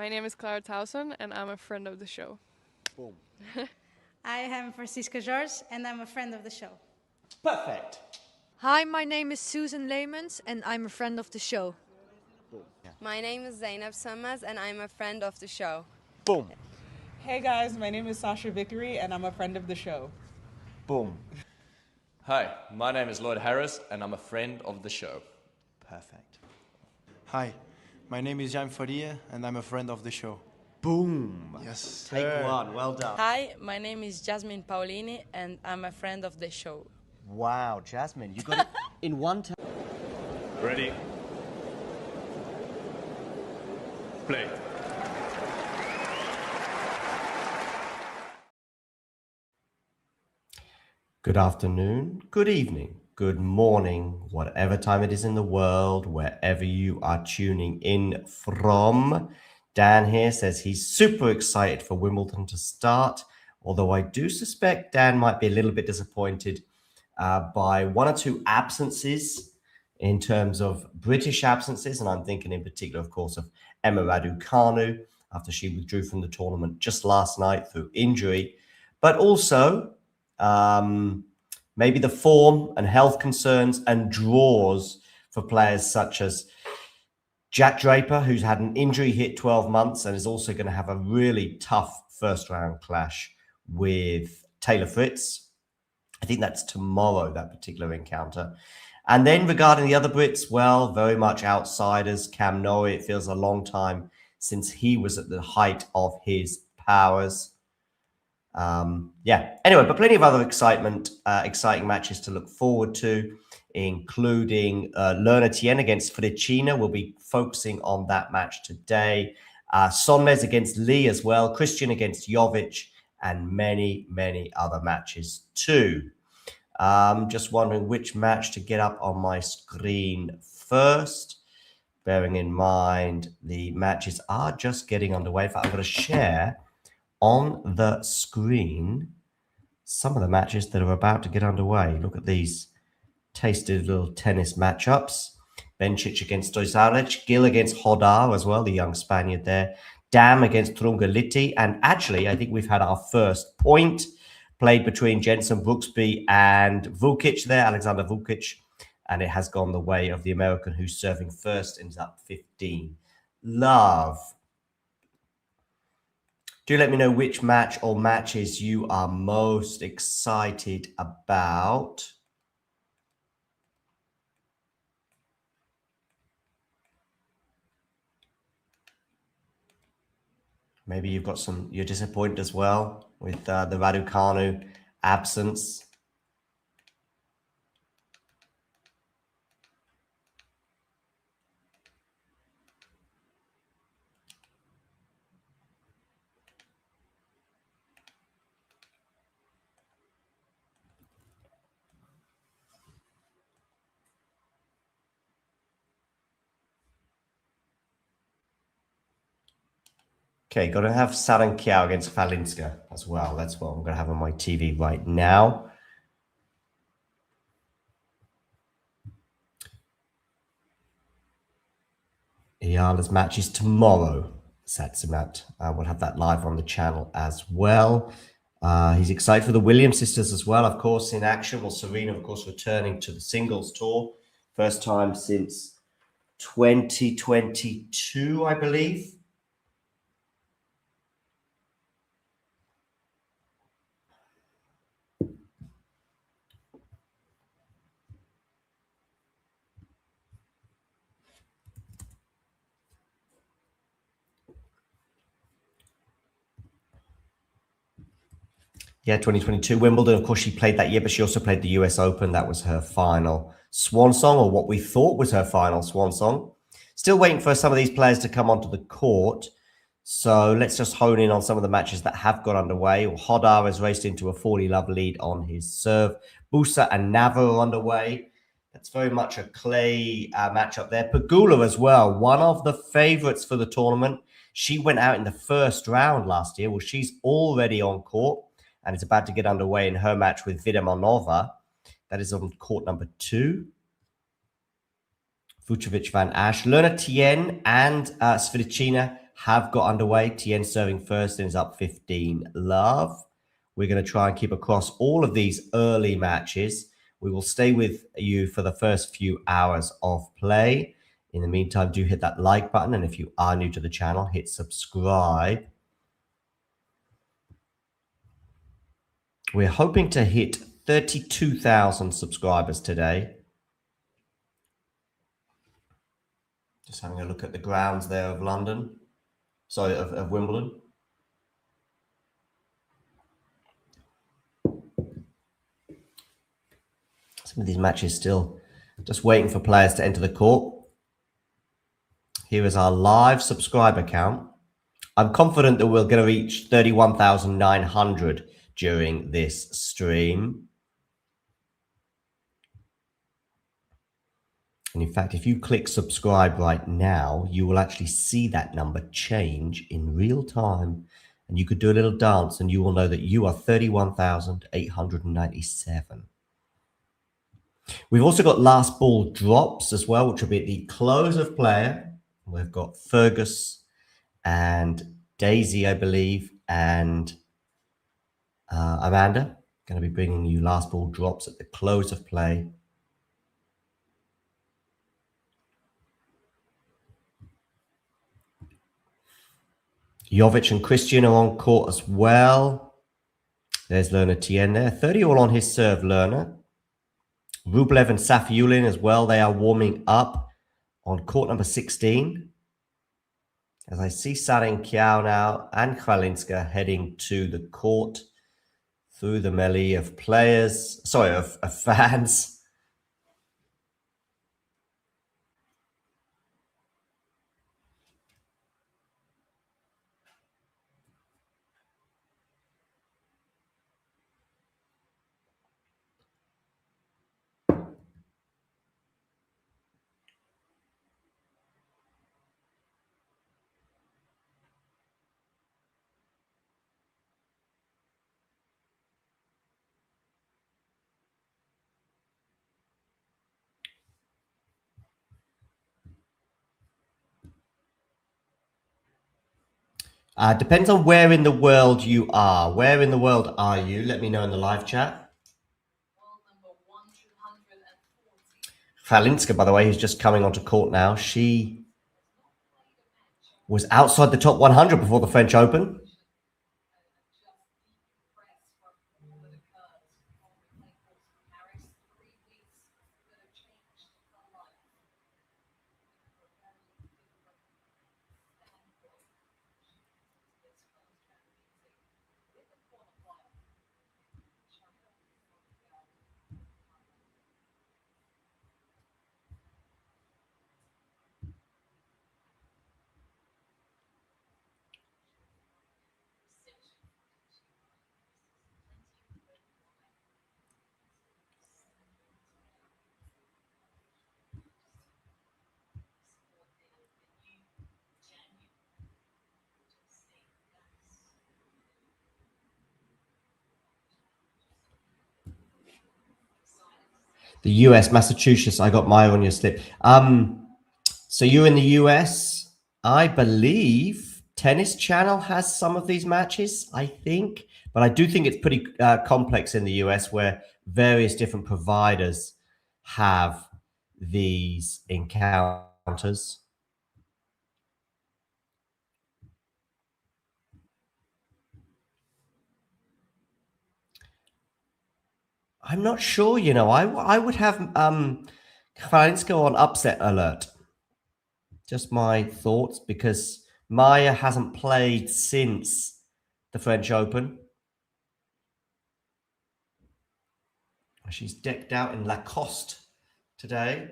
My name is Clara Towson, and I'm a friend of the show. Boom. I am Francisca Jorge, and I'm a friend of the show. Perfect. Hi, my name is Susan Leemans, and I'm a friend of the show. Boom. Yeah. My name is Zainab Sonmez, and I'm a friend of the show. Boom. Hey guys, my name is Sasha Vickery, and I'm a friend of the show. Boom. Hi, my name is Lloyd Harris, and I'm a friend of the show. Perfect. Hi, my name is Jan Faria, and I'm a friend of the show. Boom. Yes. Take one. Well done. Hi, my name is Jasmine Paulini, and I'm a friend of the show. Wow, Jasmine, you got it in one time. Ready? Play. Good afternoon, good evening, good morning, whatever time it is in the world, wherever you are tuning in from. Dan here says he's super excited for Wimbledon to start, although I do suspect Dan might be a little bit disappointed by one or two absences in terms of British absences, and I'm thinking in particular, of course, of Emma Raducanu after she withdrew from the tournament just last night through injury, but also maybe the form and health concerns and draws for players such as Jack Draper, who's had an injury hit 12 months and is also going to have a really tough first round clash with Taylor Fritz. I think that's tomorrow, that particular encounter. And then regarding the other Brits, well, very much outsiders. Cam Norrie, it feels a long time since he was at the height of his powers. Anyway, but plenty of other exciting matches to look forward to, including Tien against Svrcina. We'll be focusing on that match today. Sonmez against Lee as well, Cristian against Jovic, and many, many other matches too. Just wondering which match to get up on my screen first, bearing in mind the matches are just getting underway. In fact, I'm going to share on the screen some of the matches that are about to get underway. Look at these tasty little tennis matchups. Bencic against Dojsalic, Gil against Hodar as well, the young Spaniard there. Dam against Trungeliti. And actually, I think we've had our first point played between Jensen Brooksby and Vukic there, Alexander Vukic. And it has gone the way of the American who's serving first and is up 15. Love. Do let me know which match or matches you are most excited about. Maybe you've got you're disappointed as well with the Raducanu absence. Okay, got to have Sawangkaew against Chwalińska as well. That's what I'm going to have on my TV right now. Iala's match is tomorrow, Satsimat. We'll have that live on the channel as well. He's excited for the Williams sisters as well, of course, in action. Well, Serena, of course, returning to the singles tour. First time since 2022, I believe. Yeah, 2022 Wimbledon. Of course, she played that year, but she also played the US Open. That was her final swan song, or what we thought was her final swan song. Still waiting for some of these players to come onto the court. So let's just hone in on some of the matches that have got underway. Hodar has raced into a 40-love lead on his serve. Busa and Nava are underway. That's very much a clay matchup there. Pegula as well, one of the favorites for the tournament. She went out in the first round last year. Well, she's already on court and is about to get underway in her match with Vida Monova. That is on court number 2. Vucevic Van Ash. Tien and Svrcina have got underway. Tien serving first and is up 15-love. We're going to try and keep across all of these early matches. We will stay with you for the first few hours of play. In the meantime, do hit that like button. And if you are new to the channel, hit subscribe. We're hoping to hit 32,000 subscribers today. Just having a look at the grounds there of London. Sorry, of Wimbledon. Some of these matches still just waiting for players to enter the court. Here is our live subscriber count. I'm confident that we're going to reach 31,900 during this stream. And in fact, if you click subscribe right now, you will actually see that number change in real time. And you could do a little dance and you will know that you are 31,897. We've also got last ball drops as well, which will be at the close of play. We've got Fergus and Daisy, I believe, and Amanda going to be bringing you last ball drops at the close of play. Jovic and Cristian are on court as well. There's Lerner Tien there. 30 all on his serve, Lerner. Rublev and Safiullin as well. They are warming up on court number 16. As I see Sawangkaew now and Chwalińska heading to the court through the melee of players, of fans. Depends on where in the world you are. Where in the world are you? Let me know in the live chat. Chwalińska, by the way, who's just coming onto court now. She was outside the top 100 before the French Open. The US, Massachusetts, I got Maya on your slip. So you're in the US. I believe Tennis Channel has some of these matches, I think. But I do think it's pretty complex in the US where various different providers have these encounters. I'm not sure, you know. I would have Chwalińska on upset alert. Just my thoughts, because Maya hasn't played since the French Open. She's decked out in Lacoste today.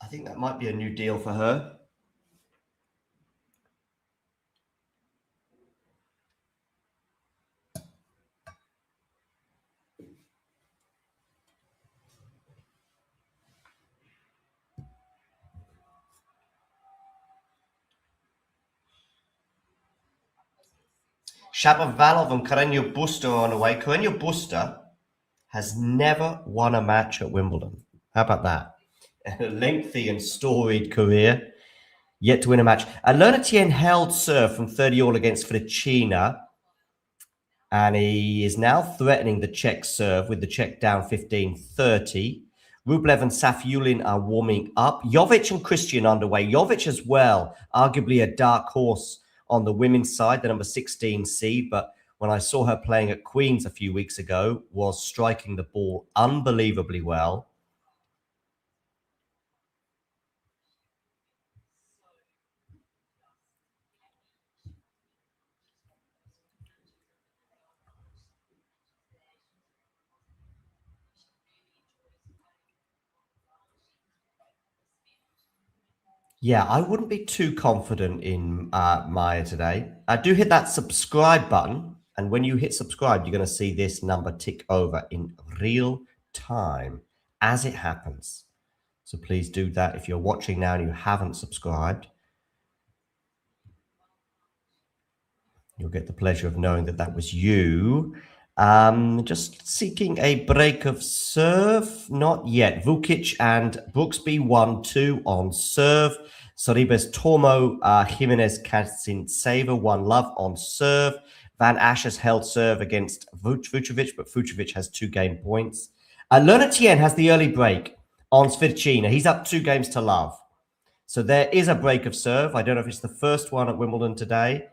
I think that might be a new deal for her. Shapovalov and Carreño Busta are on the way. Carreño Busta has never won a match at Wimbledon. How about that? A lengthy and storied career. Yet to win a match. Tien held serve from 30 all against Svrcina. And he is now threatening the Czech serve with the Czech down 15-30. Rublev and Safiullin are warming up. Jovic and Cristian underway. Jovic as well, arguably a dark horse on the women's side, the number 16 seed. But when I saw her playing at Queen's a few weeks ago, was striking the ball unbelievably well. Yeah, I wouldn't be too confident in Maya today. Do hit that subscribe button. And when you hit subscribe, you're going to see this number tick over in real time as it happens. So please do that if you're watching now and you haven't subscribed. You'll get the pleasure of knowing that that was you. Just seeking a break of serve. Not yet. Vukic and Brooksby 1-2 on serve. Sorribes Tormo, Jimenez Kacintseva 1-love on serve. Van Ascher's held serve against Vucevic, but Vucevic has 2 game points. Tien has the early break on Svrcina. He's up 2 games to love. So there is a break of serve. I don't know if it's the first one at Wimbledon today.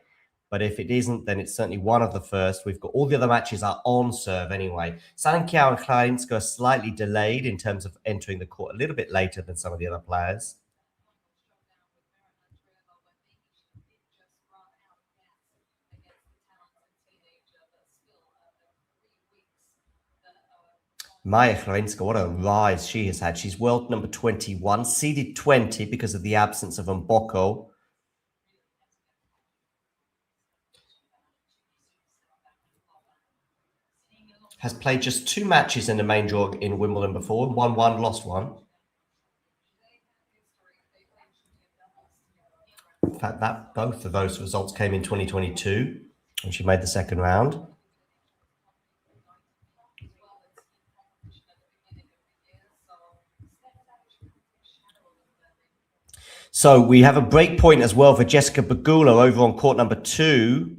But if it isn't, then it's certainly one of the first. We've got all the other matches are on serve anyway. Sawangkaew and Chwalińska are slightly delayed in terms of entering the court a little bit later than some of the other players. Maya Chwalińska, what a rise she has had. She's world number 21, seeded 20 because of the absence of Mboko. Has played just 2 matches in the main draw in Wimbledon before, won 1, lost 1. In fact, both of those results came in 2022 when she made the second round. So we have a break point as well for Jessica Pegula over on court number 2.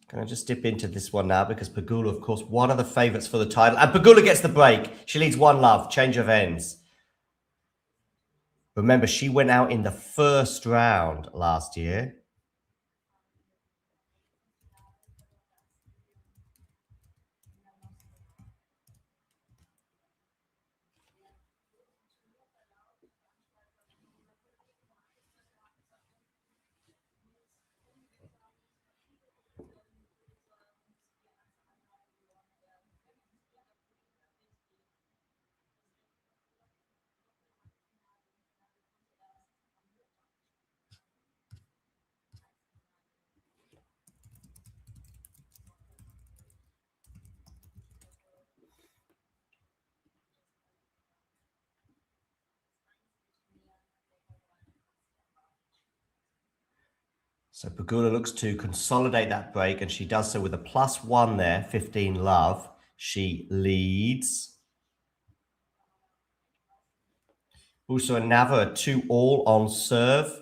Going to just dip into this one now because Pegula, of course, one of the favourites for the title. And Pegula gets the break. She leads 1-love, change of ends. Remember, she went out in the first round last year. So Pegula looks to consolidate that break, and she does so with a +1 there, 15-love. She leads. Uso and Nava 2-all on serve.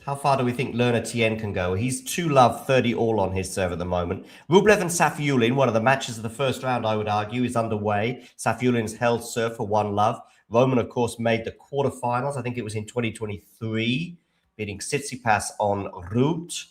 How far do we think Tien can go? He's 2-love, 30-all on his serve at the moment. Rublev and Safiullin, one of the matches of the first round, I would argue, is underway. Safiullin's held serve for 1-love. Roman, of course, made the quarterfinals. I think it was in 2023, beating Tsitsipas on route.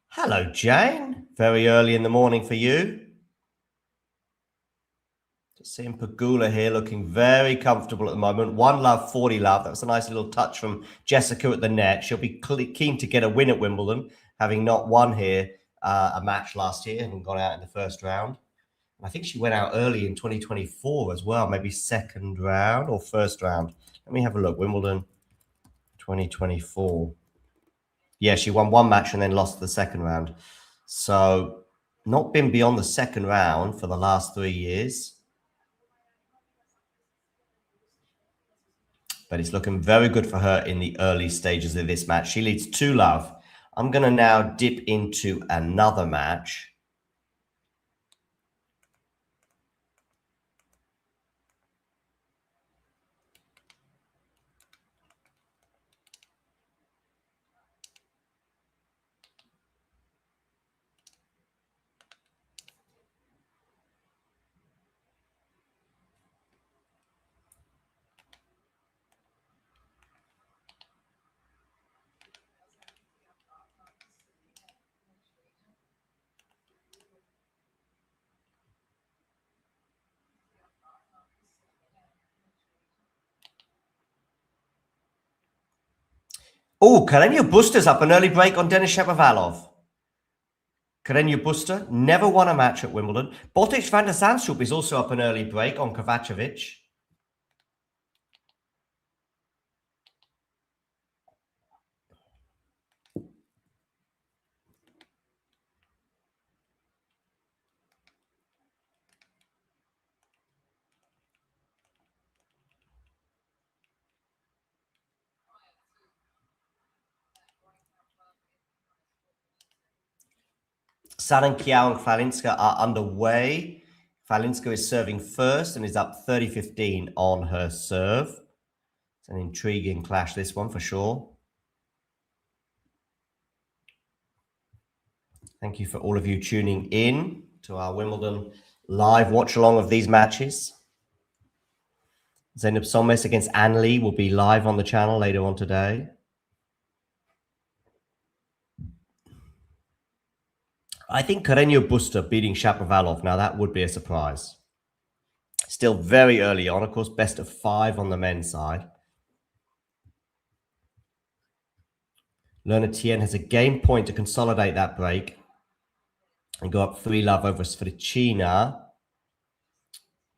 Hello, Jane. Very early in the morning for you. Just seeing Pegula here looking very comfortable at the moment. 1-love, 40-love. That was a nice little touch from Jessica at the net. She'll be keen to get a win at Wimbledon, having not won here a match last year and gone out in the first round. I think she went out early in 2024 as well, maybe second round or first round. Let me have a look. Wimbledon 2024. Yeah, she won one match and then lost the second round. So not been beyond the second round for the last 3 years. But it's looking very good for her in the early stages of this match. She leads 2-love. I'm going to now dip into another match. Oh, Carreño Busta's up an early break on Denis Shapovalov. Carreño Busta never won a match at Wimbledon. Botic van der Zandschulp is also up an early break on Kovacevic. Sawangkaew and Chwalińska are underway. Chwalińska is serving first and is up 30-15 on her serve. It's an intriguing clash, this one, for sure. Thank you for all of you tuning in to our Wimbledon live watch-along of these matches. Zeynep Sonmez against Anne Lee will be live on the channel later on today. I think Carreño Busta beating Shapovalov, now that would be a surprise. Still very early on, of course, best of 5 on the men's side. Lerner Tien has a game point to consolidate that break and go up 3-love over Svrcina.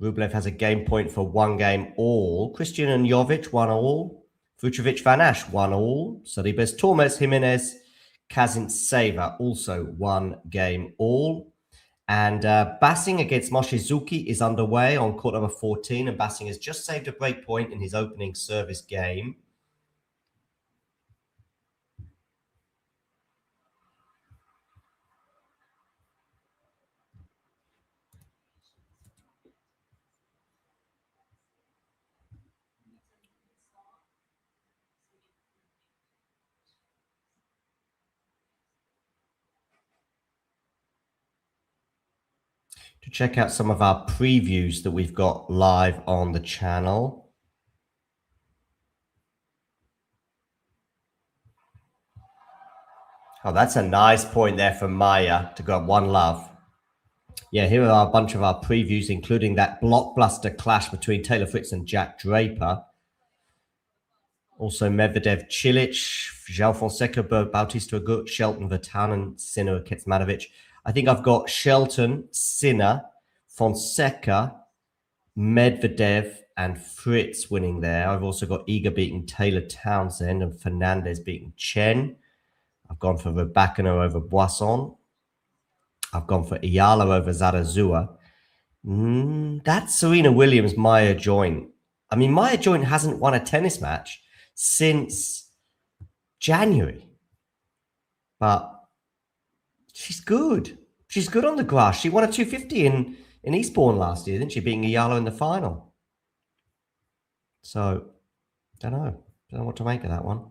Rublev has a game point for 1 game all. Cristian and Jovic 1-all. Vucevic Van Ash 1-all. Sorribes Tormes Jimenez Kazintseva also 1 game all. And Bassing against Moshizuki is underway on court number 14. And Bassing has just saved a break point in his opening service game. To check out some of our previews that we've got live on the channel. Oh, that's a nice point there from Maya to go 1-love. Yeah, here are a bunch of our previews, including that blockbuster clash between Taylor Fritz and Jack Draper. Also Medvedev Cilic, João Fonseca, Bautista Agut, Shelton, Virtanen, Sinner, Kecmanovic. I think I've got Shelton, Sinner, Fonseca, Medvedev, and Fritz winning there. I've also got Iga beating Taylor Townsend and Fernandez beating Chen. I've gone for Rybakina over Boisson. I've gone for Iyala over Zarazua. That's Serena Williams, Maya Joint. I mean, Maya Joint hasn't won a tennis match since January. But she's good. She's good on the grass. She won a 250 in Eastbourne last year, didn't she? Beating Iyala in the final. So, don't know what to make of that one.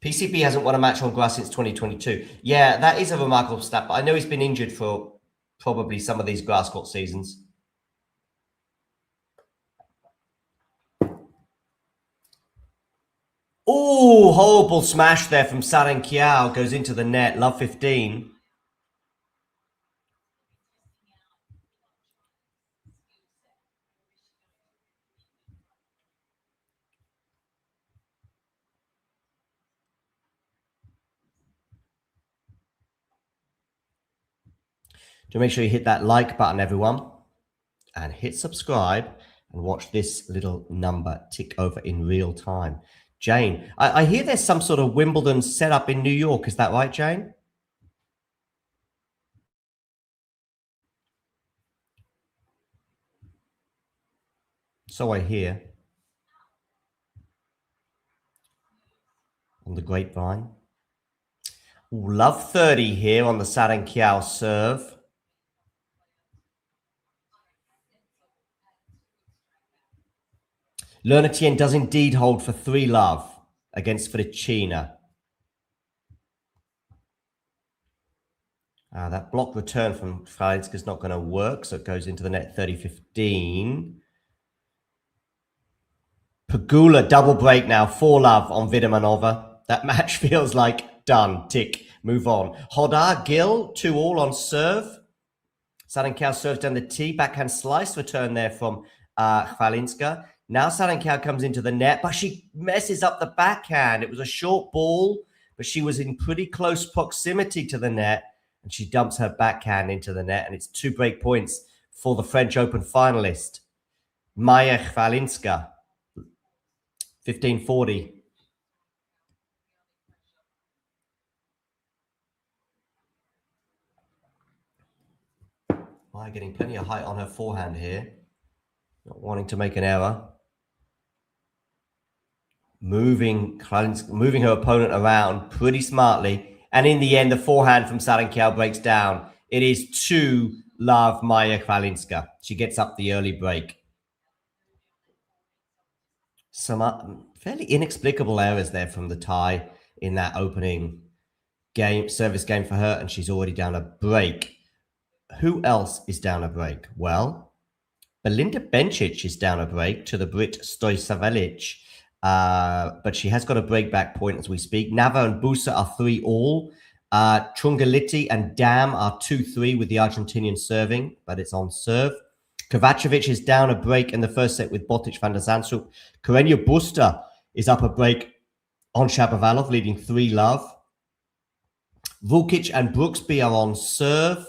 PCB hasn't won a match on grass since 2022. Yeah, that is a remarkable stat, but I know he's been injured for probably some of these grass court seasons. Oh, horrible smash there from Sawangkaew. Goes into the net. Love 15. So make sure you hit that like button, everyone, and hit subscribe and watch this little number tick over in real time. Jane, I hear there's some sort of Wimbledon setup in New York. Is that right, Jane? So I hear on the grapevine. Ooh, love 30 here on the Sawangkaew serve. Tien does indeed hold for 3 love against Svrcina. That block return from Chwalińska is not going to work, so it goes into the net 30-15. Pegula double break now, 4 love on Vidamanova. That match feels like done. Tick, move on. Hodar, Gill, 2-all on serve. Sawangkaew serves down the tee, backhand slice return there from Chwalińska. Now Sawangkaew comes into the net, but she messes up the backhand. It was a short ball, but she was in pretty close proximity to the net, and she dumps her backhand into the net, and it's 2 break points for the French Open finalist, Maya Chwalińska. 15-40. Maya getting plenty of height on her forehand here. Not wanting to make an error. Moving her opponent around pretty smartly. And in the end, the forehand from Sawangkaew breaks down. It is 2 love Maya Chwalińska. She gets up the early break. Some fairly inexplicable errors there from the tie in that opening service game for her, and she's already down a break. Who else is down a break? Well, Belinda Bencic is down a break to the Brit Stojsavelic, but she has got a break back point as we speak. Nava and Busa are 3-all. Trungaliti and Dam are 2-3 with the Argentinian serving, but it's on serve. Kovacevic is down a break in the first set with Botic van der Zandschulp. Carreño Busta is up a break on Shapovalov, leading 3 love. Vukic and Brooksby are on serve.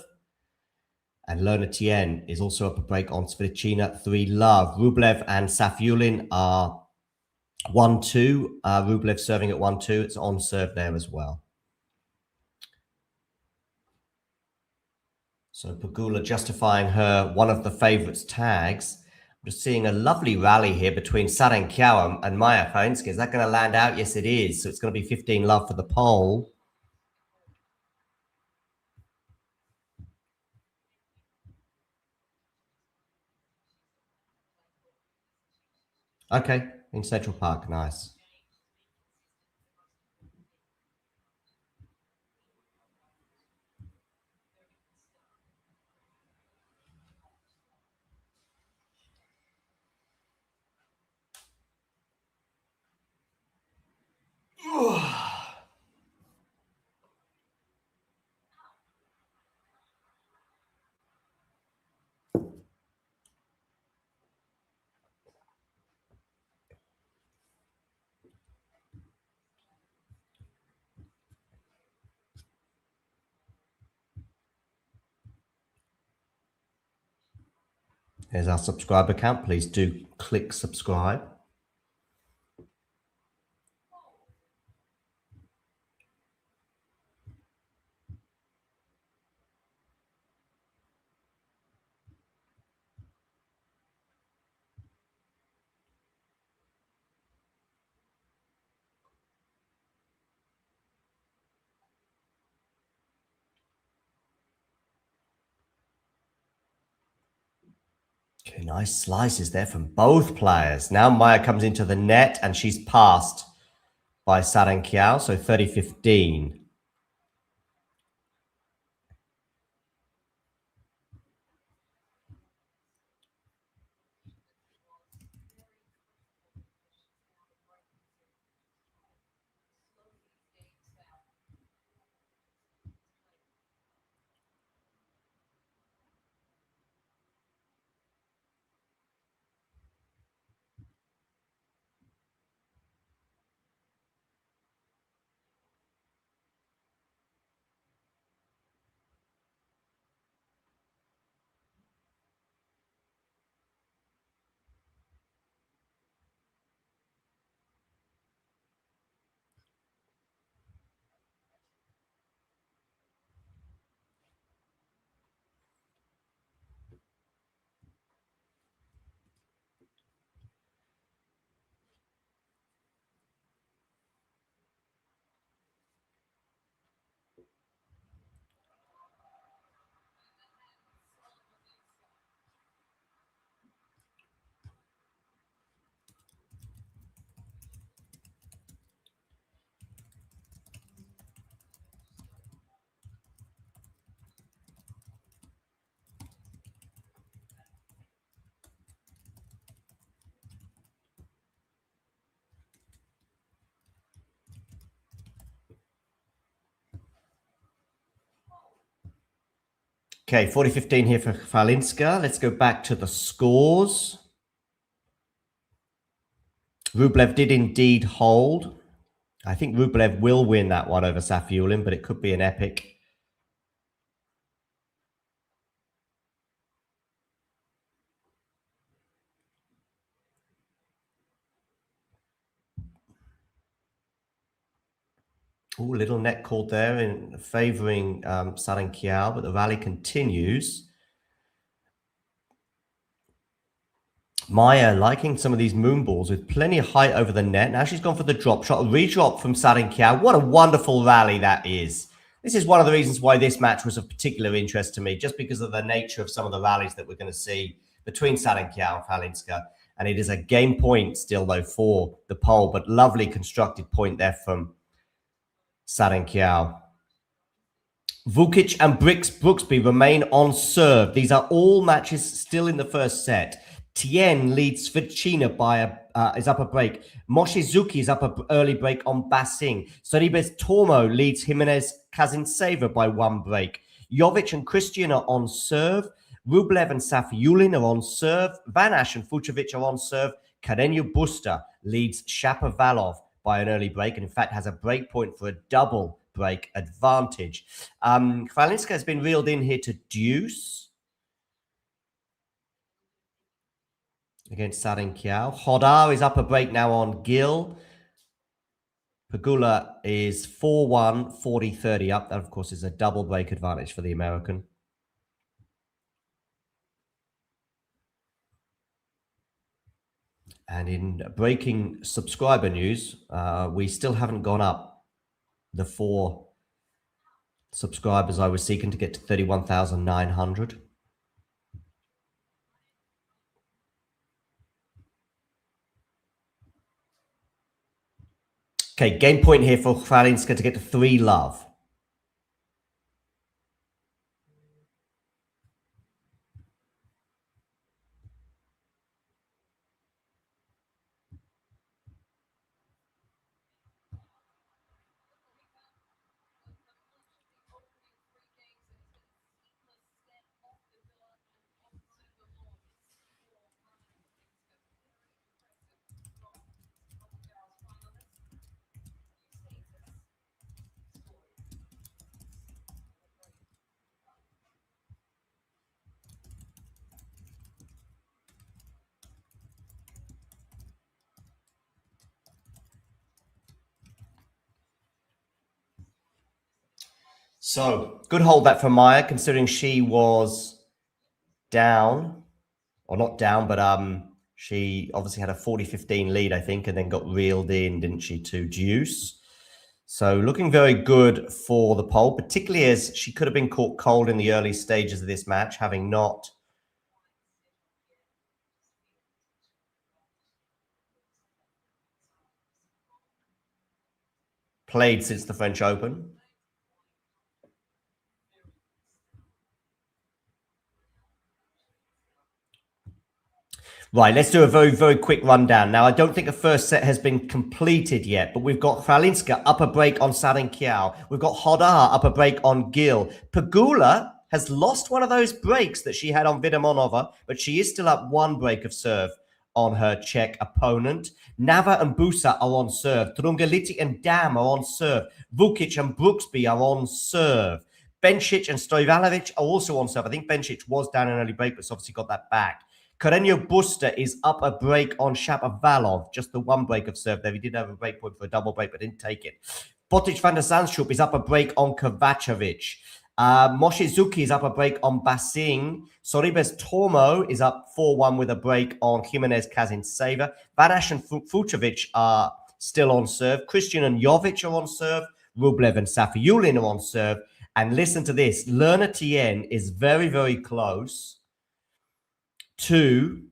And Tien is also up a break on Svrcina, 3 love. Rublev and Safiullin are 1-2. Rublev serving at 1-2. It's on serve there as well. So Pegula justifying her one of the favourites tags. I'm just seeing a lovely rally here between Sawangkaew and Maya Chwalińska. Is that going to land out? Yes, it is. So it's going to be 15 love for the pole. Okay, in Central Park. Nice. There's our subscriber count. Please do click subscribe. Okay, nice slices there from both players. Now Maya comes into the net and she's passed by Sawangkaew, so 30-15. Okay, 40-15 here for Chwalińska. Let's go back to the scores. Rublev did indeed hold. I think Rublev will win that one over Safiullin, but it could be an epic. Ooh, little net caught there in favouring Sawangkaew, but the rally continues. Maya liking some of these moon balls with plenty of height over the net. Now she's gone for the drop shot, a redrop from Sawangkaew. What a wonderful rally that is. This is one of the reasons why this match was of particular interest to me, just because of the nature of some of the rallies that we're going to see between Sawangkaew and Chwalińska. And it is a game point still, though, for the pole, but lovely constructed point there from Sawangkaew. Vukic and Brooksby remain on serve. These are all matches still in the first set. Tien leads Svrcina by is up a break. Moshizuki is up an early break on Basing. Soribes Tormo leads Jimenez Kazintseva by 1 break. Jovic and Cristian are on serve. Rublev and Safiullin are on serve. Van Asch and Fucsovics are on serve. Carreño Busta leads Shapovalov by an early break, and in fact has a break point for a double break advantage. Chwalińska has been reeled in here to deuce against Sawangkaew. Hodar is up a break now on Gil. Pegula is 4-1, 40-30 up. That, of course, is a double break advantage for the American. And in breaking subscriber news, we still haven't gone up the 4 subscribers I was seeking to get to 31,900. Okay, game point here for Chwalińska to get to 3-love. So, good hold that from Maya, considering she was down, or not down, but she obviously had a 40-15 lead, I think, and then got reeled in, didn't she, to deuce. So looking very good for the pole, particularly as she could have been caught cold in the early stages of this match, having not played since the French Open. Right, let's do a very, very quick rundown. Now, I don't think the first set has been completed yet, but we've got Chwalińska up a break on Sawangkaew. We've got Hodar up a break on Gil. Pegula has lost one of those breaks that she had on Vidamonova, but she is still up 1 break of serve on her Czech opponent. Nava and Busa are on serve. Trungeliti and Dam are on serve. Vukic and Brooksby are on serve. Bencic and Stojanovic are also on serve. I think Bencic was down an early break, but it's obviously got that back. Carreño Busta is up a break on Shapovalov, just the 1 break of serve there. He did have a break point for a double break, but didn't take it. Botic van der Zandschulp is up a break on Kovacevic. Moshizuki is up a break on Basing. Soribes Tormo is up 4-1 with a break on Jimenez Kazintseva. Van Asch and Fucsovics are still on serve. Cristian and Jovic are on serve. Rublev and Safiullin are on serve. And listen to this. Lerner Tien is very, very close to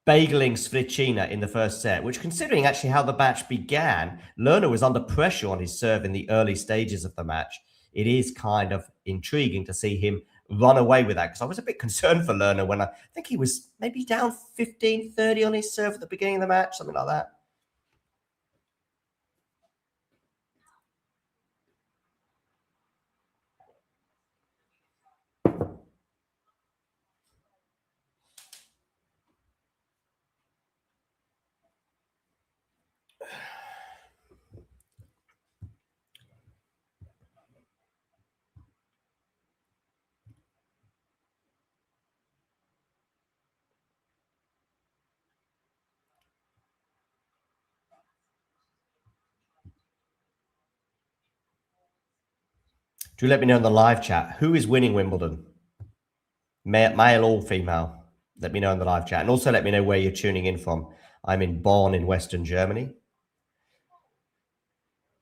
bageling Svrcina in the first set, which, considering actually how the match began, Lerner was under pressure on his serve in the early stages of the match. It is kind of intriguing to see him run away with that, because I was a bit concerned for Lerner when I think he was maybe down 15-30 on his serve at the beginning of the match, something like that. Do let me know in the live chat who is winning Wimbledon, male or female. Let me know in the live chat, and also let me know where you're tuning in from. I'm in Bonn in Western Germany.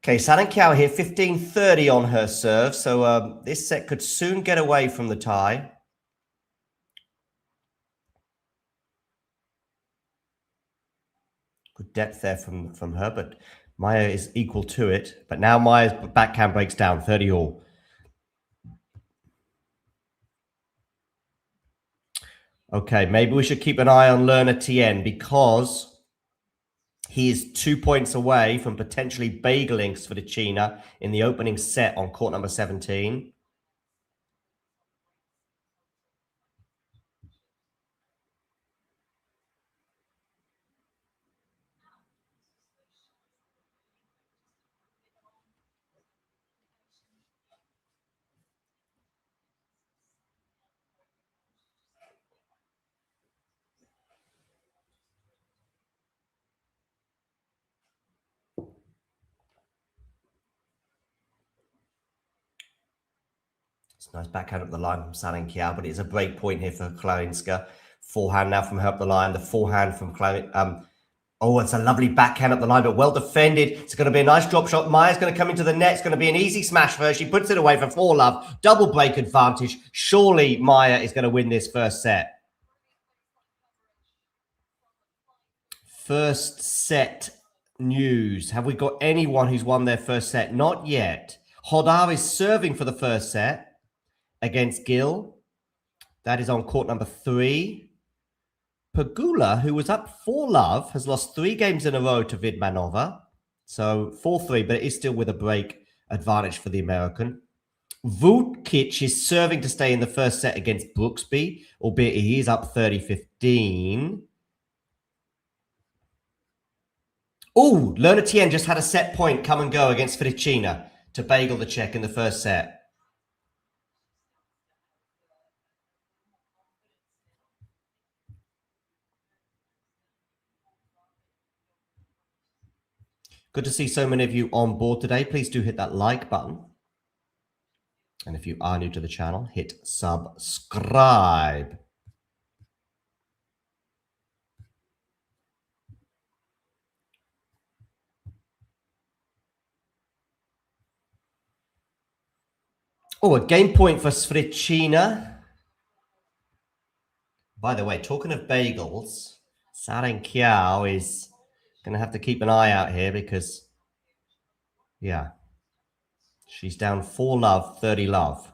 Okay, Sawangkaew here, 15-30 on her serve. So this set could soon get away from the tie. Good depth there from her, but Maya is equal to it. But now Maya's backhand breaks down, 30 all. Okay, maybe we should keep an eye on learner Tien because he is 2 points away from potentially bageling Svrcina in the opening set on court number 17. It's a nice backhand up the line from Sawangkaew, but it's a break point here for Chwalińska. Forehand now from her up the line. The forehand from oh, it's a lovely backhand up the line, but well defended. It's going to be a nice drop shot. Maya's going to come into the net. It's going to be an easy smash for her. She puts it away for 4-love. Double break advantage. Surely Maya is going to win this first set. First set news. Have we got anyone who's won their first set? Not yet. Hodar is serving for the first set against Gill. That is on court number 3. Pegula, who was up 4-love, has lost 3 games in a row to Vidmanova. So 4-3, but it is still with a break advantage for the American. Vukic is serving to stay in the first set against Brooksby, albeit he is up 30-15. Oh, learner Tien just had a set point come and go against Svrcina to bagel the Czech in the first set. Good to see so many of you on board today. Please do hit that like button. And if you are new to the channel, hit subscribe. Oh, a game point for Svrcina. By the way, talking of bagels, Sawangkaew is going to have to keep an eye out here because, yeah, she's down 4-love, 30-love.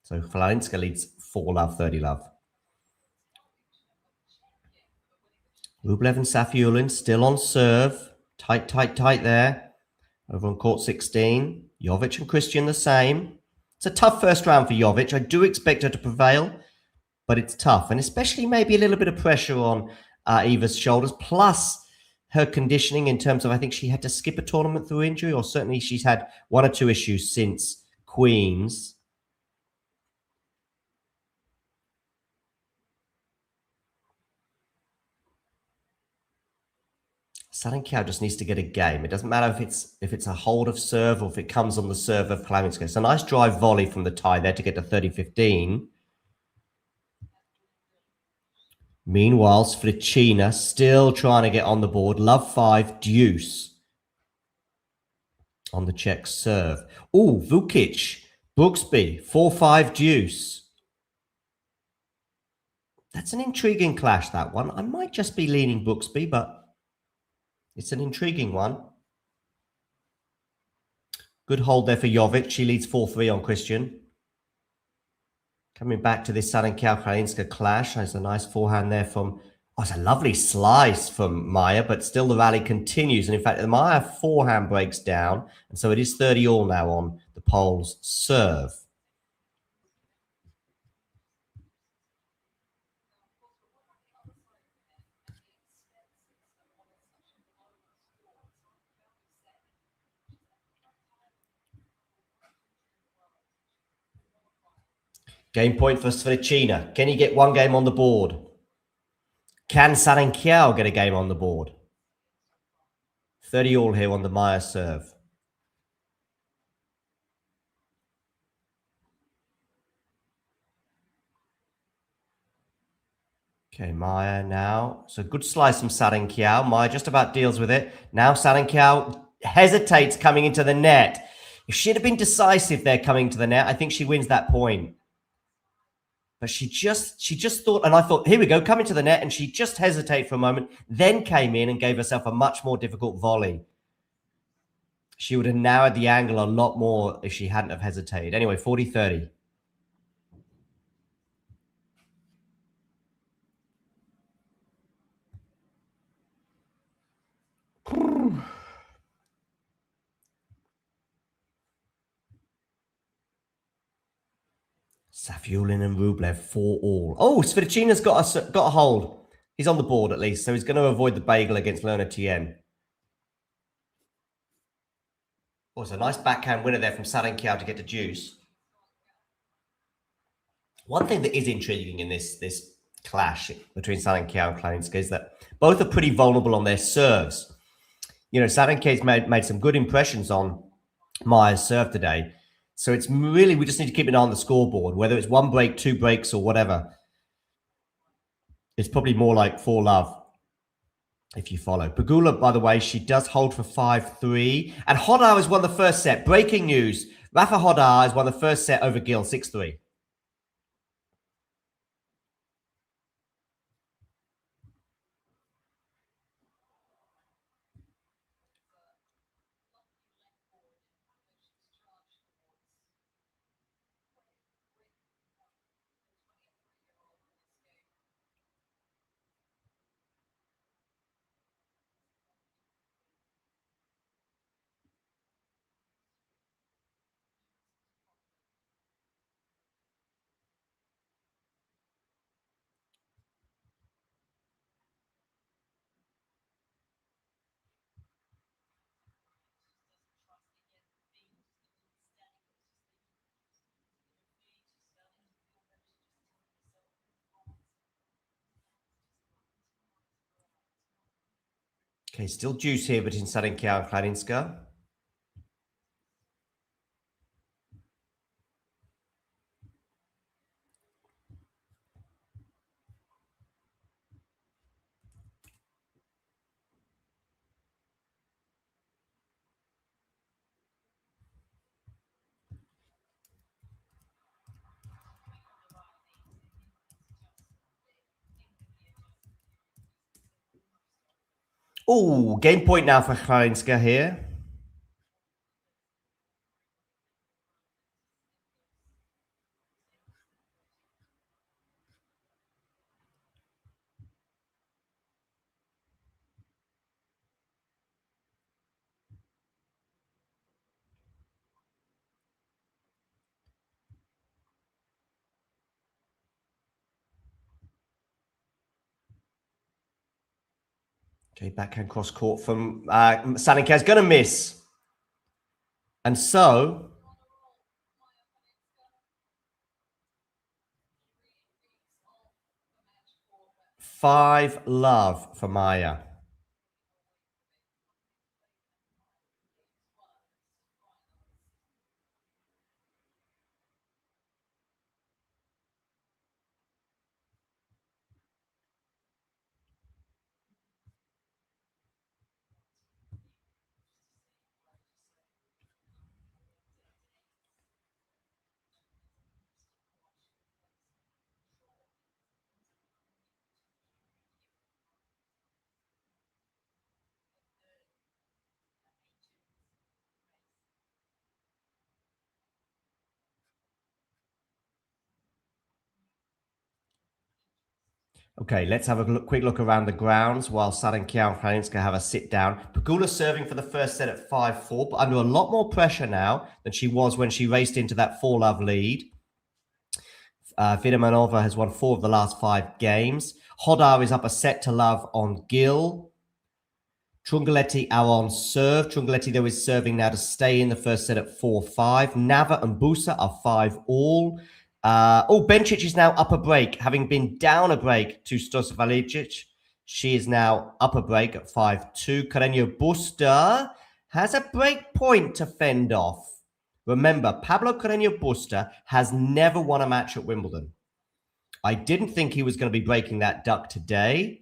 So Chwalińska leads 4-love, 30-love. Rublev and Safiullin still on serve. Tight, tight, tight there. Over on court 16. Jovic and Cristian the same. It's a tough first round for Jovic. I do expect her to prevail, but it's tough. And especially maybe a little bit of pressure on Eva's shoulders. Plus her conditioning in terms of, I think she had to skip a tournament through injury, or certainly she's had 1 or 2 issues since Queens. Sawangkaew just needs to get a game. It doesn't matter if it's a hold of serve or if it comes on the serve of Chwalińska. It's a nice drive volley from the tie there to get to 30-15. Meanwhile, Svrcina still trying to get on the board. Love 5, deuce on the Czech serve. Oh, Vukic, Brooksby, 4-5, deuce. That's an intriguing clash, that one. I might just be leaning Brooksby, but it's an intriguing one. Good hold there for Jovic. She leads 4-3 on Cristian. Coming back to this Sawangkaew-Chwalińska clash. There's a nice forehand there from... Oh, it's a lovely slice from Maya, but still the rally continues. And in fact, the Maya forehand breaks down. And so it is 30-all now on the Poles' serve. Game point for Svrcina. Can he get 1 game on the board? Can Sawangkaew get a game on the board? 30-all here on the Maya serve. Okay, Maya now. So good slice from Sawangkaew. Maya just about deals with it. Now Sawangkaew hesitates coming into the net. If she'd have been decisive there coming to the net, I think she wins that point. But she just thought, and I thought, here we go, coming to the net, and she just hesitated for a moment, then came in and gave herself a much more difficult volley. She would have narrowed the angle a lot more if she hadn't have hesitated. Anyway, 40-30. Safiullin and Rublev 4-all. Oh, Svrcina's got a hold. He's on the board at least, so he's going to avoid the bagel against Lerner Tien. Oh, it's a nice backhand winner there from Sawangkaew to get to deuce. One thing that is intriguing in this clash between Sawangkaew and Chwalińska is that both are pretty vulnerable on their serves. You know, Sawangkaew's made some good impressions on Maya's serve today. So it's really, we just need to keep an eye on the scoreboard, whether it's 1 break, 2 breaks, or whatever. It's probably more like 4-love if you follow. Pegula, by the way, she does hold for 5-3. And Hodar has won the first set. Breaking news. Rafa Hodar has won the first set over Gil, 6-3. Okay, still juice here between Sawangkaew and Chwalińska. Oh, game point now for Chwalińska here. Okay, backhand cross court from Sawangkaew is going to miss. And so, five love for Maya. Okay, let's have a quick look around the grounds while Sawangkaew and Chwalińska have a sit down. Pegula serving for the first set at 5-4, but under a lot more pressure now than she was when she raced into that 4-love lead. Vidamanova has won 4 of the last 5 games. Hodar is up a set to love on Gil. Trungelliti are on serve. Trungelliti, though, is serving now to stay in the first set at 4-5. Nava and Busa are 5-all. Bencic is now up a break, having been down a break to Stosvalicic. She is now up a break at 5-2. Carreño Busta has a break point to fend off. Remember, Pablo Carreño Busta has never won a match at Wimbledon. I didn't think he was going to be breaking that duck today,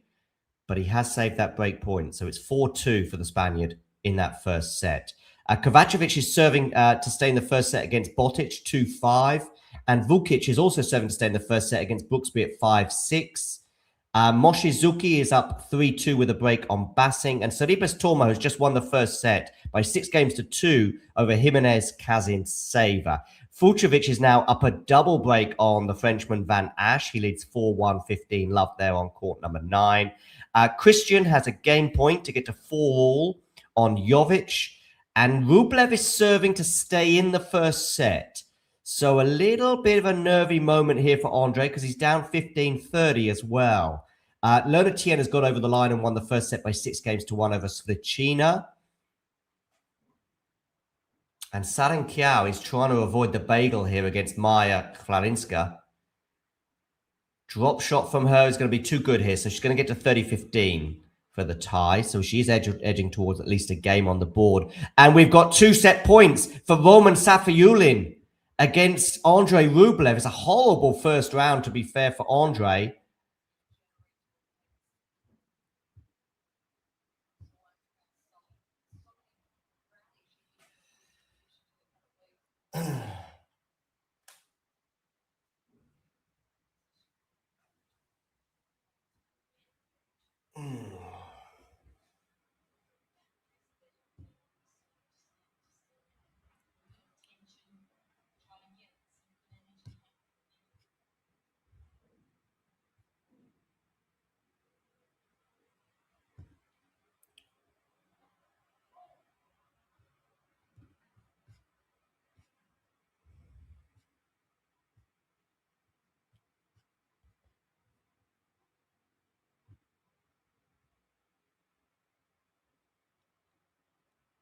but he has saved that break point. So it's 4-2 for the Spaniard in that first set. Kovacevic is serving to stay in the first set against Botic, 2-5. And Vukic is also serving to stay in the first set against Brooksby at 5-6. Moshizuki is up 3-2 with a break on Bassing. And Sorribes Tormo has just won the first set by 6-2 over Jimenez Kazin-Seva. Fulcevic is now up a double break on the Frenchman Van Asch. He leads 4-1, 15 love there on court number 9. Cristian has a game point to get to 4-all on Jovic. And Rublev is serving to stay in the first set. So a little bit of a nervy moment here for Andre because he's down 15-30 as well. Leonard Tien has got over the line and won the first set by 6-1 over Svrcina. And Sawangkaew is trying to avoid the bagel here against Maja Chwalińska. Drop shot from her is going to be too good here. So she's going to get to 30-15 for the tie. So she's edging towards at least a game on the board. And we've got 2 set points for Roman Safiyulin against Andre Rublev. It's a horrible first round, to be fair, for Andre.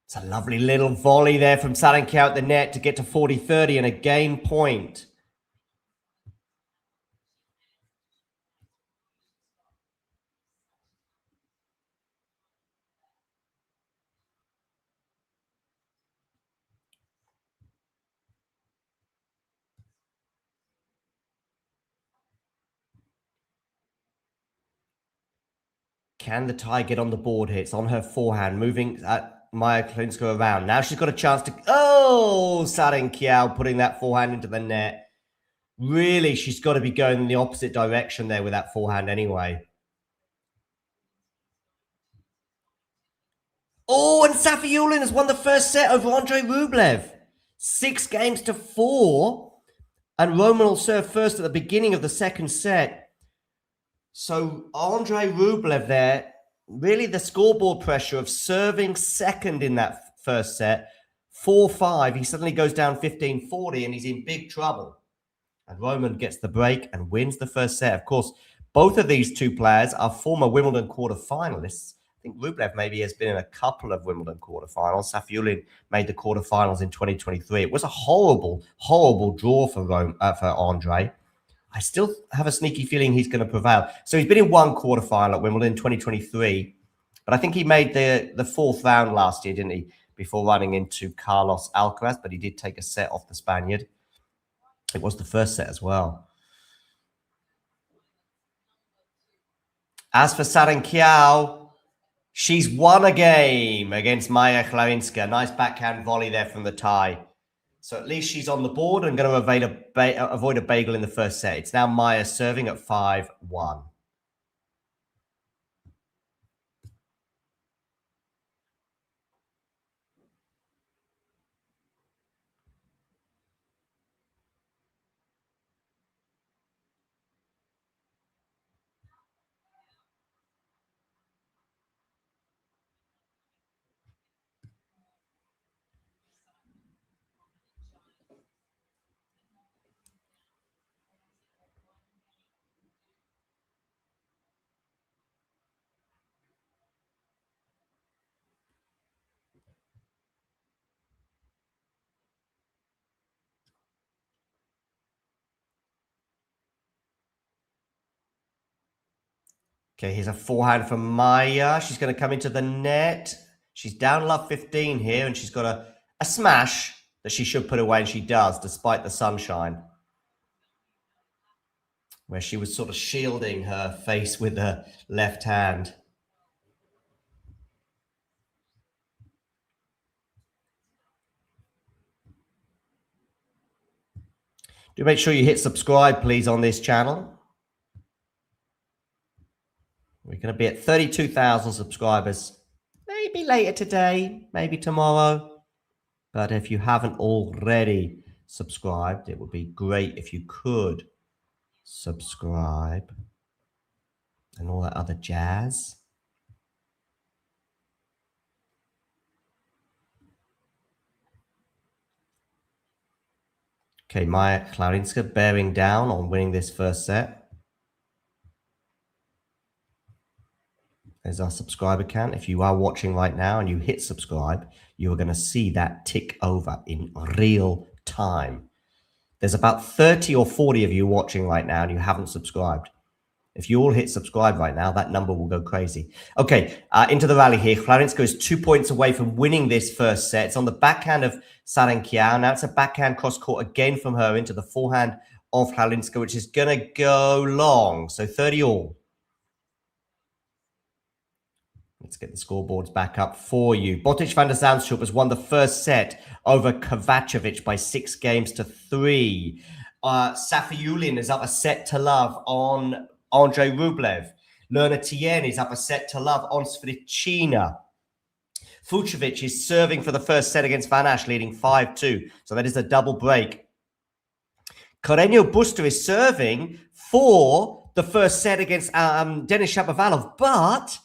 It's a lovely little volley there from Sawangkaew at the net to get to 40-30 and a game point. Can the tie get on the board here? It's on her forehand, moving Maja Chwalińska around. Now she's got a chance to... Oh, Sawangkaew putting that forehand into the net. Really, she's got to be going in the opposite direction there with that forehand anyway. Oh, and Safiyulin has won the first set over Andre Rublev. 6-4. And Roman will serve first at the beginning of the second set. So Andre Rublev there, really the scoreboard pressure of serving second in that first set, 4-5. He suddenly goes down 15-40 and he's in big trouble. And Roman gets the break and wins the first set. Of course, both of these two players are former Wimbledon quarterfinalists. I think Rublev maybe has been in a couple of Wimbledon quarterfinals. Safiyulin made the quarterfinals in 2023. It was a horrible, horrible draw for Andre. I still have a sneaky feeling he's going to prevail. So he's been in one quarterfinal at Wimbledon in 2023, but I think he made the fourth round last year, didn't he? Before running into Carlos Alcaraz, but he did take a set off the Spaniard. It was the first set as well. As for Sawangkaew, she's won a game against Maja Chwalińska. Nice backhand volley there from the tie. So at least she's on the board and going to avoid a bagel in the first set. It's now Maja serving at 5-1. Okay, here's a forehand from Maja. She's going to come into the net. She's down love 15 here, and she's got a smash that she should put away, and she does, despite the sunshine. where she was sort of shielding her face with her left hand. Do make sure you hit subscribe, please, on this channel. We're going to be at 32,000 subscribers. Maybe later today, maybe tomorrow. But if you haven't already subscribed, it would be great if you could subscribe and all that other jazz. Okay, Maya Chwalińska bearing down on winning this first set. There's our subscriber count. If you are watching right now and you hit subscribe, you are going to see that tick over in real time. There's about 30 or 40 of you watching right now and you haven't subscribed. If you all hit subscribe right now, that number will go crazy. Okay, into the rally here. Chwalińska is 2 points away from winning this first set. It's on the backhand of Sawangkaew. Now it's a backhand cross-court again from her into the forehand of Chwalińska, which is going to go long. So 30 all. Let's get the scoreboards back up for you. Botic van der Zandschulp has won the first set over Kovacevic by 6 games to 3. Safiyulin is up a set to love on Andre Rublev. Lerner Tien is up a set to love on Svrcina. Fucsovics is serving for the first set against Van Asch, leading 5-2. So that is a double break. Carreño Busta is serving for the first set against Denis Shapovalov, but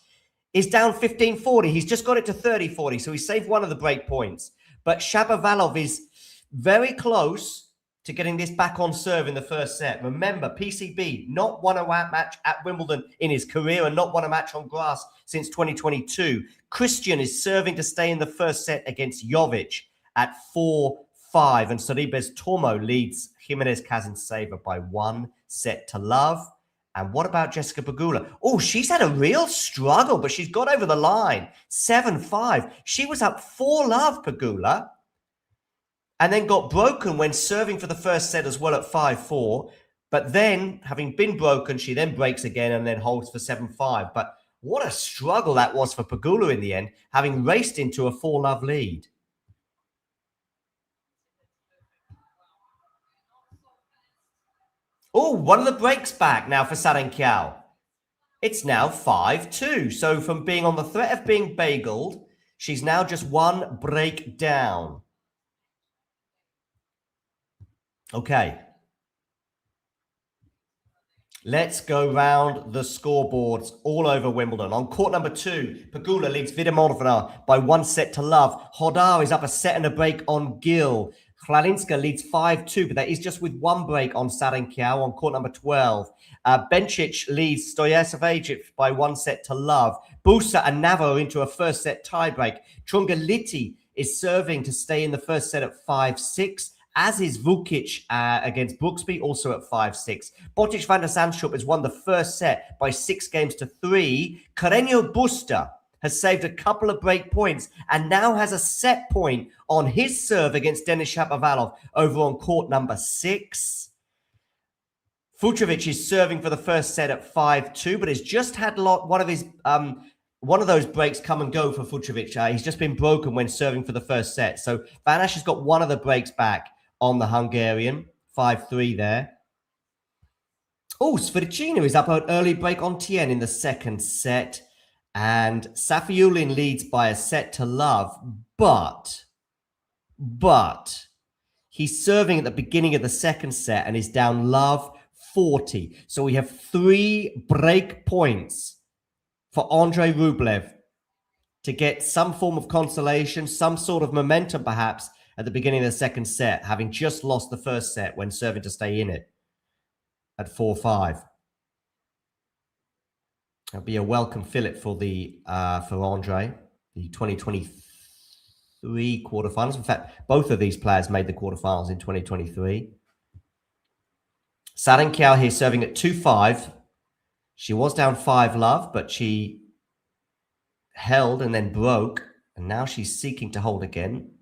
is down 15-40. He's just got it to 30-40, so he saved one of the break points. But Shapovalov is very close to getting this back on serve in the first set. Remember, PCB, not won a match at Wimbledon in his career and not won a match on grass since 2022. Cristian is serving to stay in the first set against Jovic at 4-5. And Sorribes Tormo leads Jimenez Kazintseva by 1 set to love. And what about Jessica Pegula? Oh, she's had a real struggle, but she's got over the line. 7-5. She was up 4-love, Pegula, and then got broken when serving for the first set as well at 5-4. But then, having been broken, she then breaks again and then holds for 7-5. But what a struggle that was for Pegula in the end, having raced into a 4-love lead. Oh, one of the breaks back now for Sawangkaew. It's now 5-2. So from being on the threat of being bageled, she's now just 1 break down. Okay. Let's go round the scoreboards all over Wimbledon. On court number 2, Pegula leads Vidamovna by 1 set to love. Hodar is up a set and a break on Gil. Chwalińska leads 5-2, but that is just with 1 break on Sawangkaew on court number 12. Bencic leads Stojasevic by 1 set to love. Busa and Navo into a first set tiebreak. Trungeliti is serving to stay in the first set at 5-6, as is Vukic against Brooksby, also at 5-6. Botic van der Zandschulp has won the first set by 6 games to 3. Carreño Busta has saved a couple of break points and now has a set point on his serve against Denis Shapovalov over on court number 6. Fucsovics is serving for the first set at 5-2, but has just had one of those breaks come and go for Fucsovics. He's just been broken when serving for the first set. So Van Asch has got one of the breaks back on the Hungarian. 5-3 there. Oh, Svrcina is up an early break on Tien in the second set. And Safiyulin leads by a set to love, but he's serving at the beginning of the second set and is down love 40. So we have 3 break points for Andre Rublev to get some form of consolation, some sort of momentum perhaps at the beginning of the second set, having just lost the first set when serving to stay in it at 4-5. That'll be a welcome fillip for for Andre, the 2023 quarterfinals. In fact, both of these players made the quarterfinals in 2023. Sawangkaew here serving at 2-5. She was down 5-love, but she held and then broke, and now she's seeking to hold again.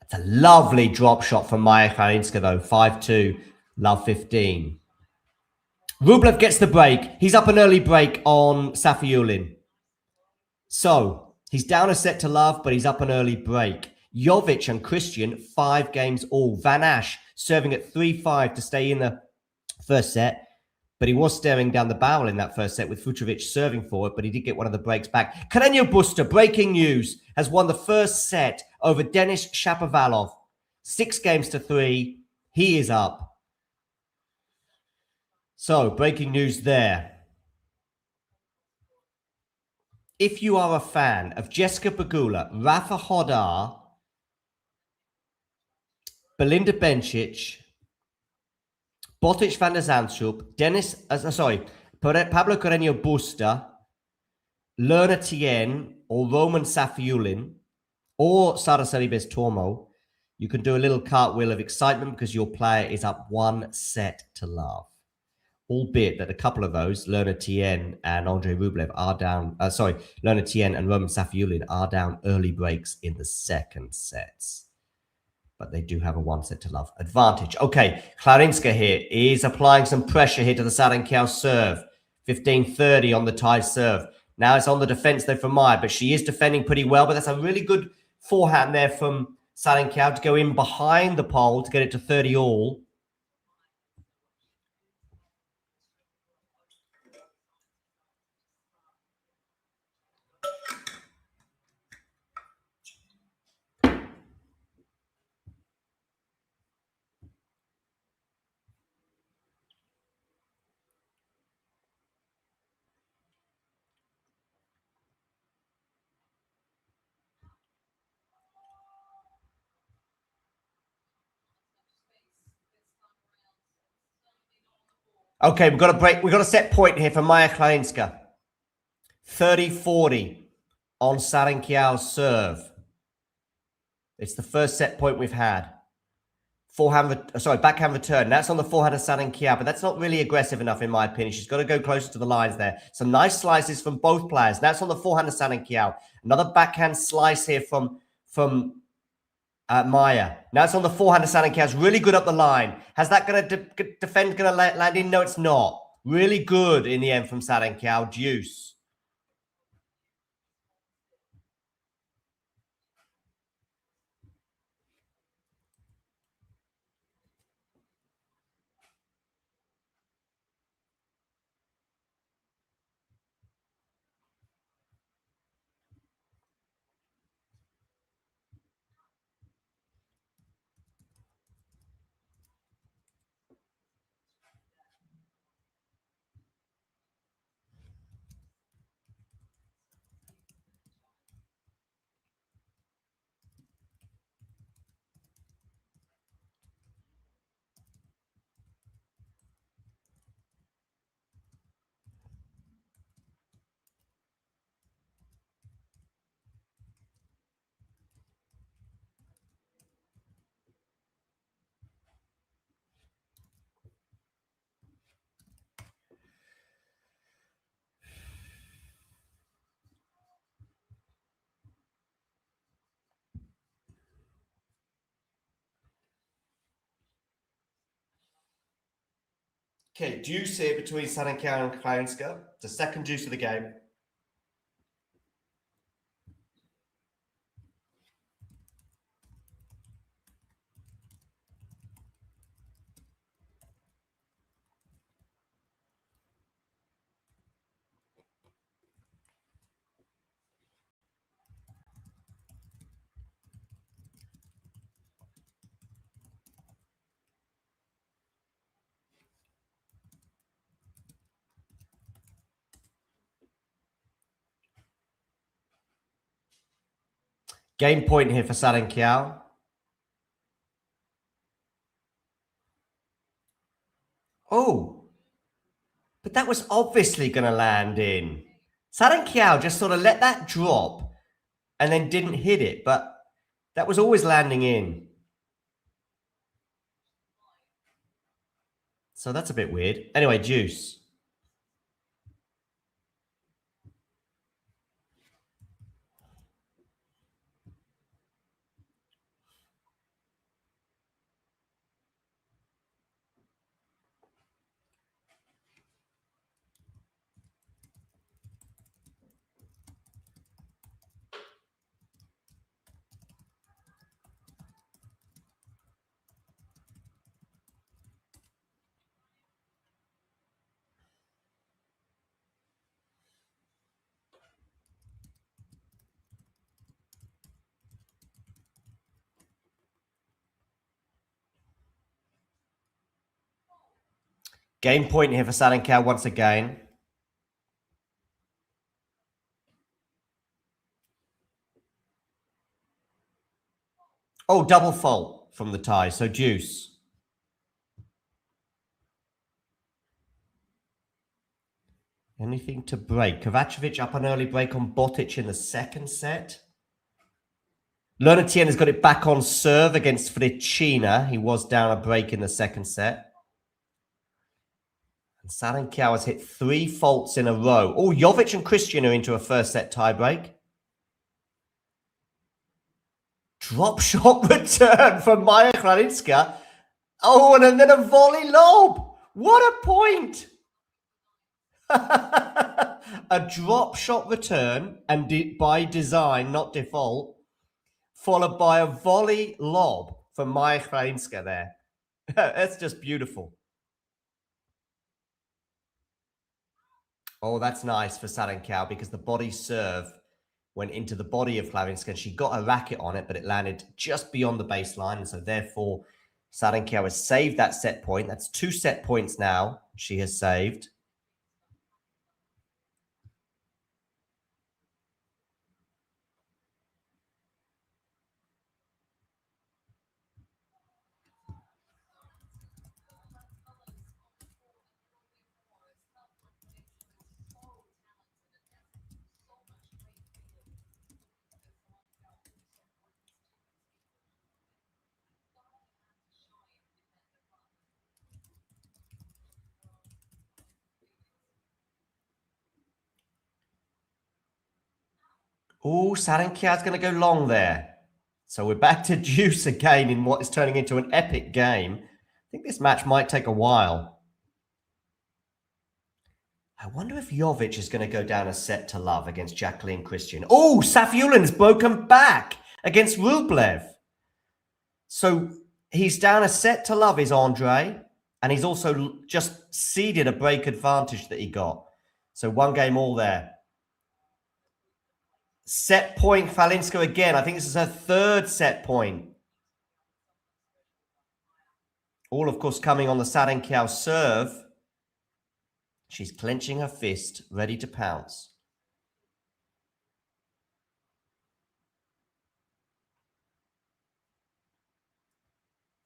It's a lovely drop shot from Maya Chwalińska, though. 5-2, love 15. Rublev gets the break. He's up an early break on Safiullin. So he's down a set to love, but he's up an early break. Jovic and Cristian, 5 games all. Van Ash serving at 3-5 to stay in the first set, but he was staring down the barrel in that first set with Fucsovics serving for it, but he did get one of the breaks back. Carreño Busta, breaking news, has won the first set over Denis Shapovalov. 6 games to 3. He is up. So, breaking news there. If you are a fan of Jessica Pegula, Rafa Hodar, Belinda Bencic, Botic van der Zandschulp, Pablo Carreño Busta, Lerna Tien, or Roman Safiullin, or Sara Celibes Tormo, you can do a little cartwheel of excitement because your player is up 1 set to love. Albeit that a couple of those, Lerna Tien and Andrei Rublev, are down. Lerna Tien and Roman Safiullin are down early breaks in the second sets. But they do have a 1 set to love advantage. Okay, Chwalińska here is applying some pressure here to the Sawangkaew serve. 15-30 on the tie serve. Now it's on the defense though for Maya, but she is defending pretty well. But that's a really good forehand there from Sawangkaew to go in behind the pole to get it to 30 all. Okay, we've got a break. We've got a set point here for Maya Chwalińska. 30-40 on Sawangkaew's serve. It's the first set point we've had. Backhand return. That's on the forehand of Sawangkaew, but that's not really aggressive enough in my opinion. She's got to go closer to the lines there. Some nice slices from both players. That's on the forehand of Sawangkaew. Another backhand slice here from Maya. Now it's on the forehand of Sawangkaew. It's really good up the line. Has that going to defend going to land in? No, it's not. Really good in the end from Sawangkaew. Deuce. Okay, deuce here between Sawangkaew and Chwalińska. The second deuce of the game. Game point here for Sawangkaew. Oh, but that was obviously going to land in. Sawangkaew just sort of let that drop and then didn't hit it, but that was always landing in. So that's a bit weird. Anyway, deuce. Game point here for Sawangkaew once again. Oh, double fault from the tie. So deuce. Anything to break. Kovacevic up an early break on Botic in the second set. Tien has got it back on serve against Svrcina. He was down a break in the second set. And Sawangkaew has hit 3 faults in a row. Oh, Jovic and Cristian are into a first set tiebreak. Drop shot return from Chwalińska. Oh, and then a volley lob. What a point. A drop shot return, and by design, not default, followed by a volley lob from Chwalińska there. That's just beautiful. Oh, that's nice for Sawangkaew because the body serve went into the body of Chwalińska and she got a racket on it, but it landed just beyond the baseline. And so therefore, Sawangkaew has saved that set point. That's 2 set points now she has saved. Oh, Sawangkaw's going to go long there. So we're back to deuce again in what is turning into an epic game. I think this match might take a while. I wonder if Jovic is going to go down a set to love against Jacqueline Cristian. Oh, Safiulin's broken back against Rublev. So he's down a set to love, is Andre. And he's also just ceded a break advantage that he got. So 1 game all there. Set point, Chwalińska again. I think this is her 3rd set point. All, of course, coming on the Sawangkaew serve. She's clenching her fist, ready to pounce.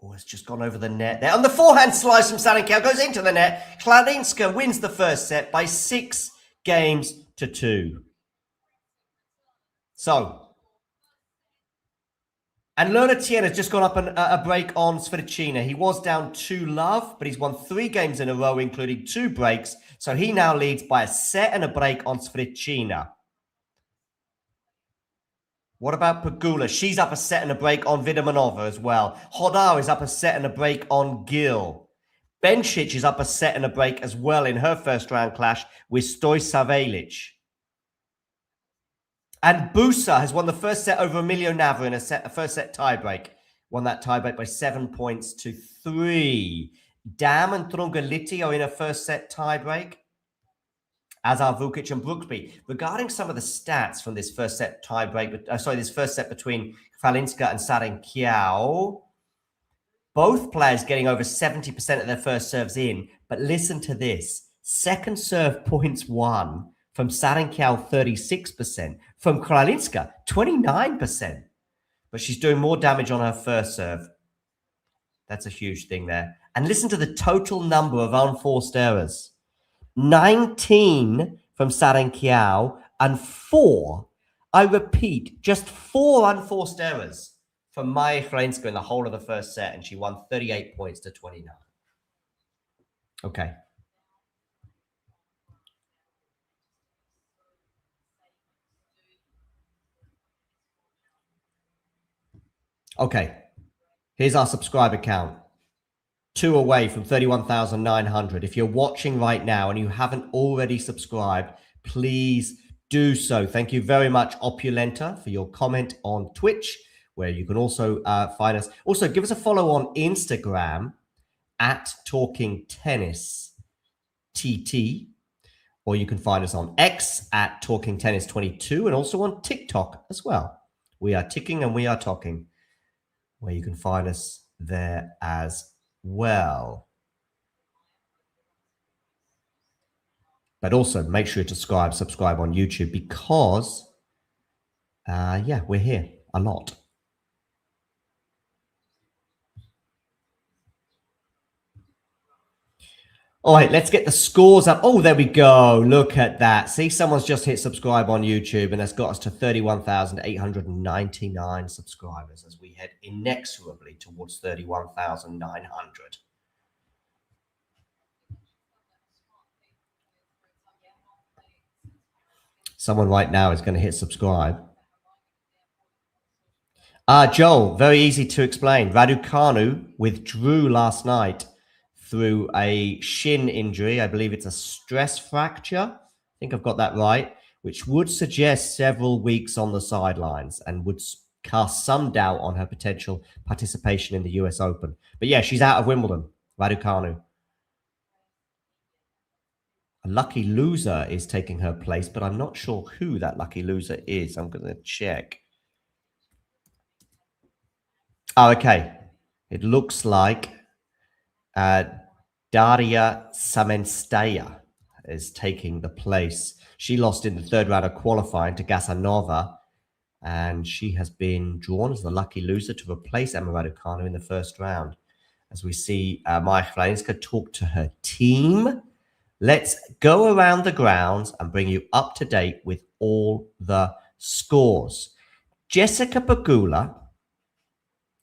Oh, it's just gone over the net there. And the forehand slice from Sawangkaew goes into the net. Chwalińska wins the first set by 6 games to 2. So, and Tien has just gone up a break on Svrcina. He was down 2-love, but he's won 3 games in a row, including 2 breaks. So he now leads by a set and a break on Svrcina. What about Pegula? She's up a set and a break on Vidamanova as well. Hodar is up a set and a break on Gil. Bencic is up a set and a break as well in her first round clash with Stojsavelic. And Busa has won the first set over Emilio Nava in a first set tiebreak. Won that tiebreak by 7 points to 3. Dam and Trungaliti are in a first set tiebreak, as are Vukic and Brooksby. Regarding some of the stats from this first set tiebreak, this first set between Chwalińska and Sawangkaew, both players getting over 70% of their first serves in. But listen to this. Second serve points won from Sawangkaew, 36%. From Chwalińska, 29%. But she's doing more damage on her first serve. That's a huge thing there. And listen to the total number of unforced errors. 19 from Sawangkaew and 4, I repeat, just 4 unforced errors from Chwalińska in the whole of the first set. And she won 38 points to 29. Okay. Okay, here's our subscriber count. 2 away from 31,900. If you're watching right now and you haven't already subscribed, please do so. Thank you very much, Opulenta, for your comment on Twitch, where you can also find us. Also, give us a follow on Instagram at Talking Tennis TT, or you can find us on X at Talking Tennis 22, and also on TikTok as well. We are ticking and we are talking, where you can find us there as well. But also make sure to subscribe on YouTube because, yeah, we're here a lot. All right, let's get the scores up. Oh, there we go. Look at that. See, someone's just hit subscribe on YouTube, and that's got us to 31,899 subscribers as we head inexorably towards 31,900. Someone right now is going to hit subscribe. Joel, very easy to explain. Raducanu withdrew last night through a shin injury. I believe it's a stress fracture. I think I've got that right, which would suggest several weeks on the sidelines and would cast some doubt on her potential participation in the US Open. But yeah, she's out of Wimbledon, Raducanu. A lucky loser is taking her place, but I'm not sure who that lucky loser is. I'm going to check. Oh, okay. It looks like Daria Samenstaya is taking the place. She lost in the third round of qualifying to Gasanova, and she has been drawn as the lucky loser to replace Emma Raducanu in the first round. As we see Maja Chwalińska talk to her team, let's go around the grounds and bring you up to date with all the scores. Jessica Pegula,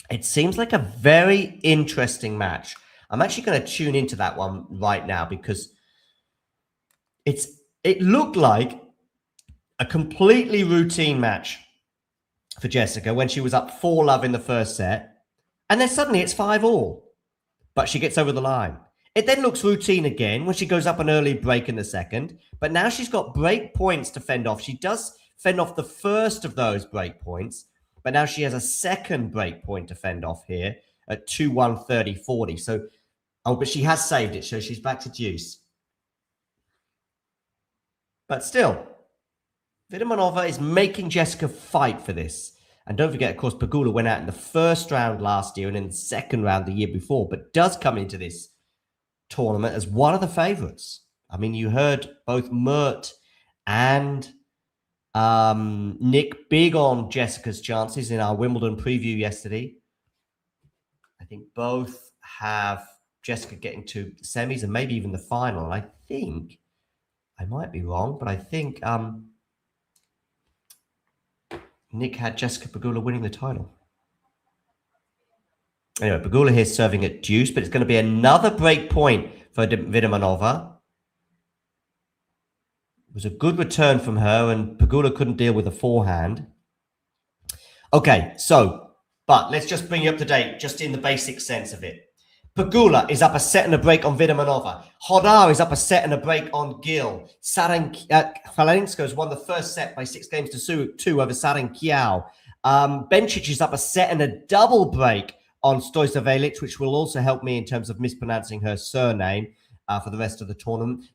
it seems like a very interesting match. I'm actually going to tune into that one right now because it looked like a completely routine match for Jessica when she was up 4-love in the first set. And then suddenly it's 5-all. But she gets over the line. It then looks routine again when she goes up an early break in the second. But now she's got break points to fend off. She does fend off the first of those break points. But now she has a second break point to fend off here at 2-1, 30-40. So, but she has saved it, so she's back to deuce. But still, Vidamanova is making Jessica fight for this. And don't forget, of course, Pegula went out in the first round last year and in the second round the year before, but does come into this tournament as one of the favorites. I mean, you heard both Mert and Nick big on Jessica's chances in our Wimbledon preview yesterday. I think both have Jessica getting to semis and maybe even the final. And I think, I might be wrong, but I think Nick had Jessica Pegula winning the title. Anyway, Pegula here serving at deuce, but it's going to be another break point for Vidamanova. It was a good return from her, and Pegula couldn't deal with the forehand. Okay, so, but let's just bring you up to date, just in the basic sense of it. Pegula is up a set and a break on Vidamanova. Hodar is up a set and a break on Gil. Chwalińska has won the first set by 6-2 over Sawangkaew. Bencic is up a set and a double break on Stojca Velic, which will also help me in terms of mispronouncing her surname for the rest of the tournament.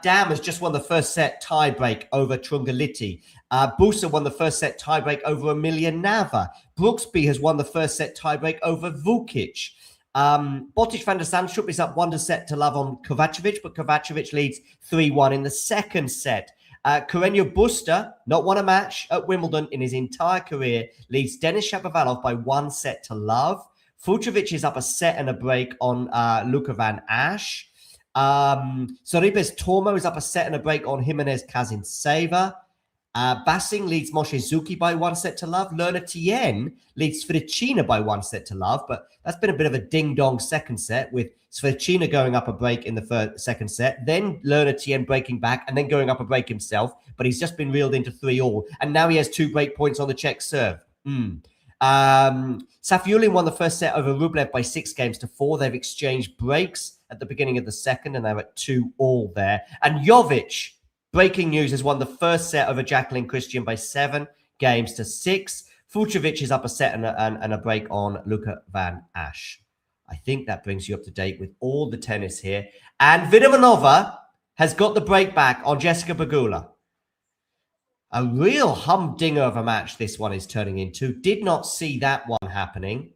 Dam has just won the first set tie-break over Trungaliti. Busa won the first set tie-break over Emilia Nava. Brooksby has won the first set tie-break over Vukic. Botic van der Sandstrup is up 1-0 on Kovacevic, but Kovacevic leads 3-1 in the second set. Carreño Busta, not won a match at Wimbledon in his entire career, leads Denis Shapovalov by 1-0. Fucsovics is up a set and a break on Luka van Asch. Sorribes Tormo is up a set and a break on Jimenez Kazintseva. Bassing leads Moshe Zuki by 1-0. Lerner Tien leads Svrcina by 1-0. But that's been a bit of a ding-dong second set with Svrcina going up a break in the second set. Then Lerner Tien breaking back and then going up a break himself. But he's just been reeled into 3-all. And now he has 2 break points on the Czech serve. Safiullin won the first set over Rublev by 6-4. They've exchanged breaks at the beginning of the second and they're at 2-all there. And Jovic, breaking news, has won the first set over Jacqueline Cristian by 7-6. Fucsovics is up a set and a break on Luka van Asch. I think that brings you up to date with all the tennis here. And Vidamanova has got the break back on Jessica Pegula. A real humdinger of a match this one is turning into. Did not see that one happening.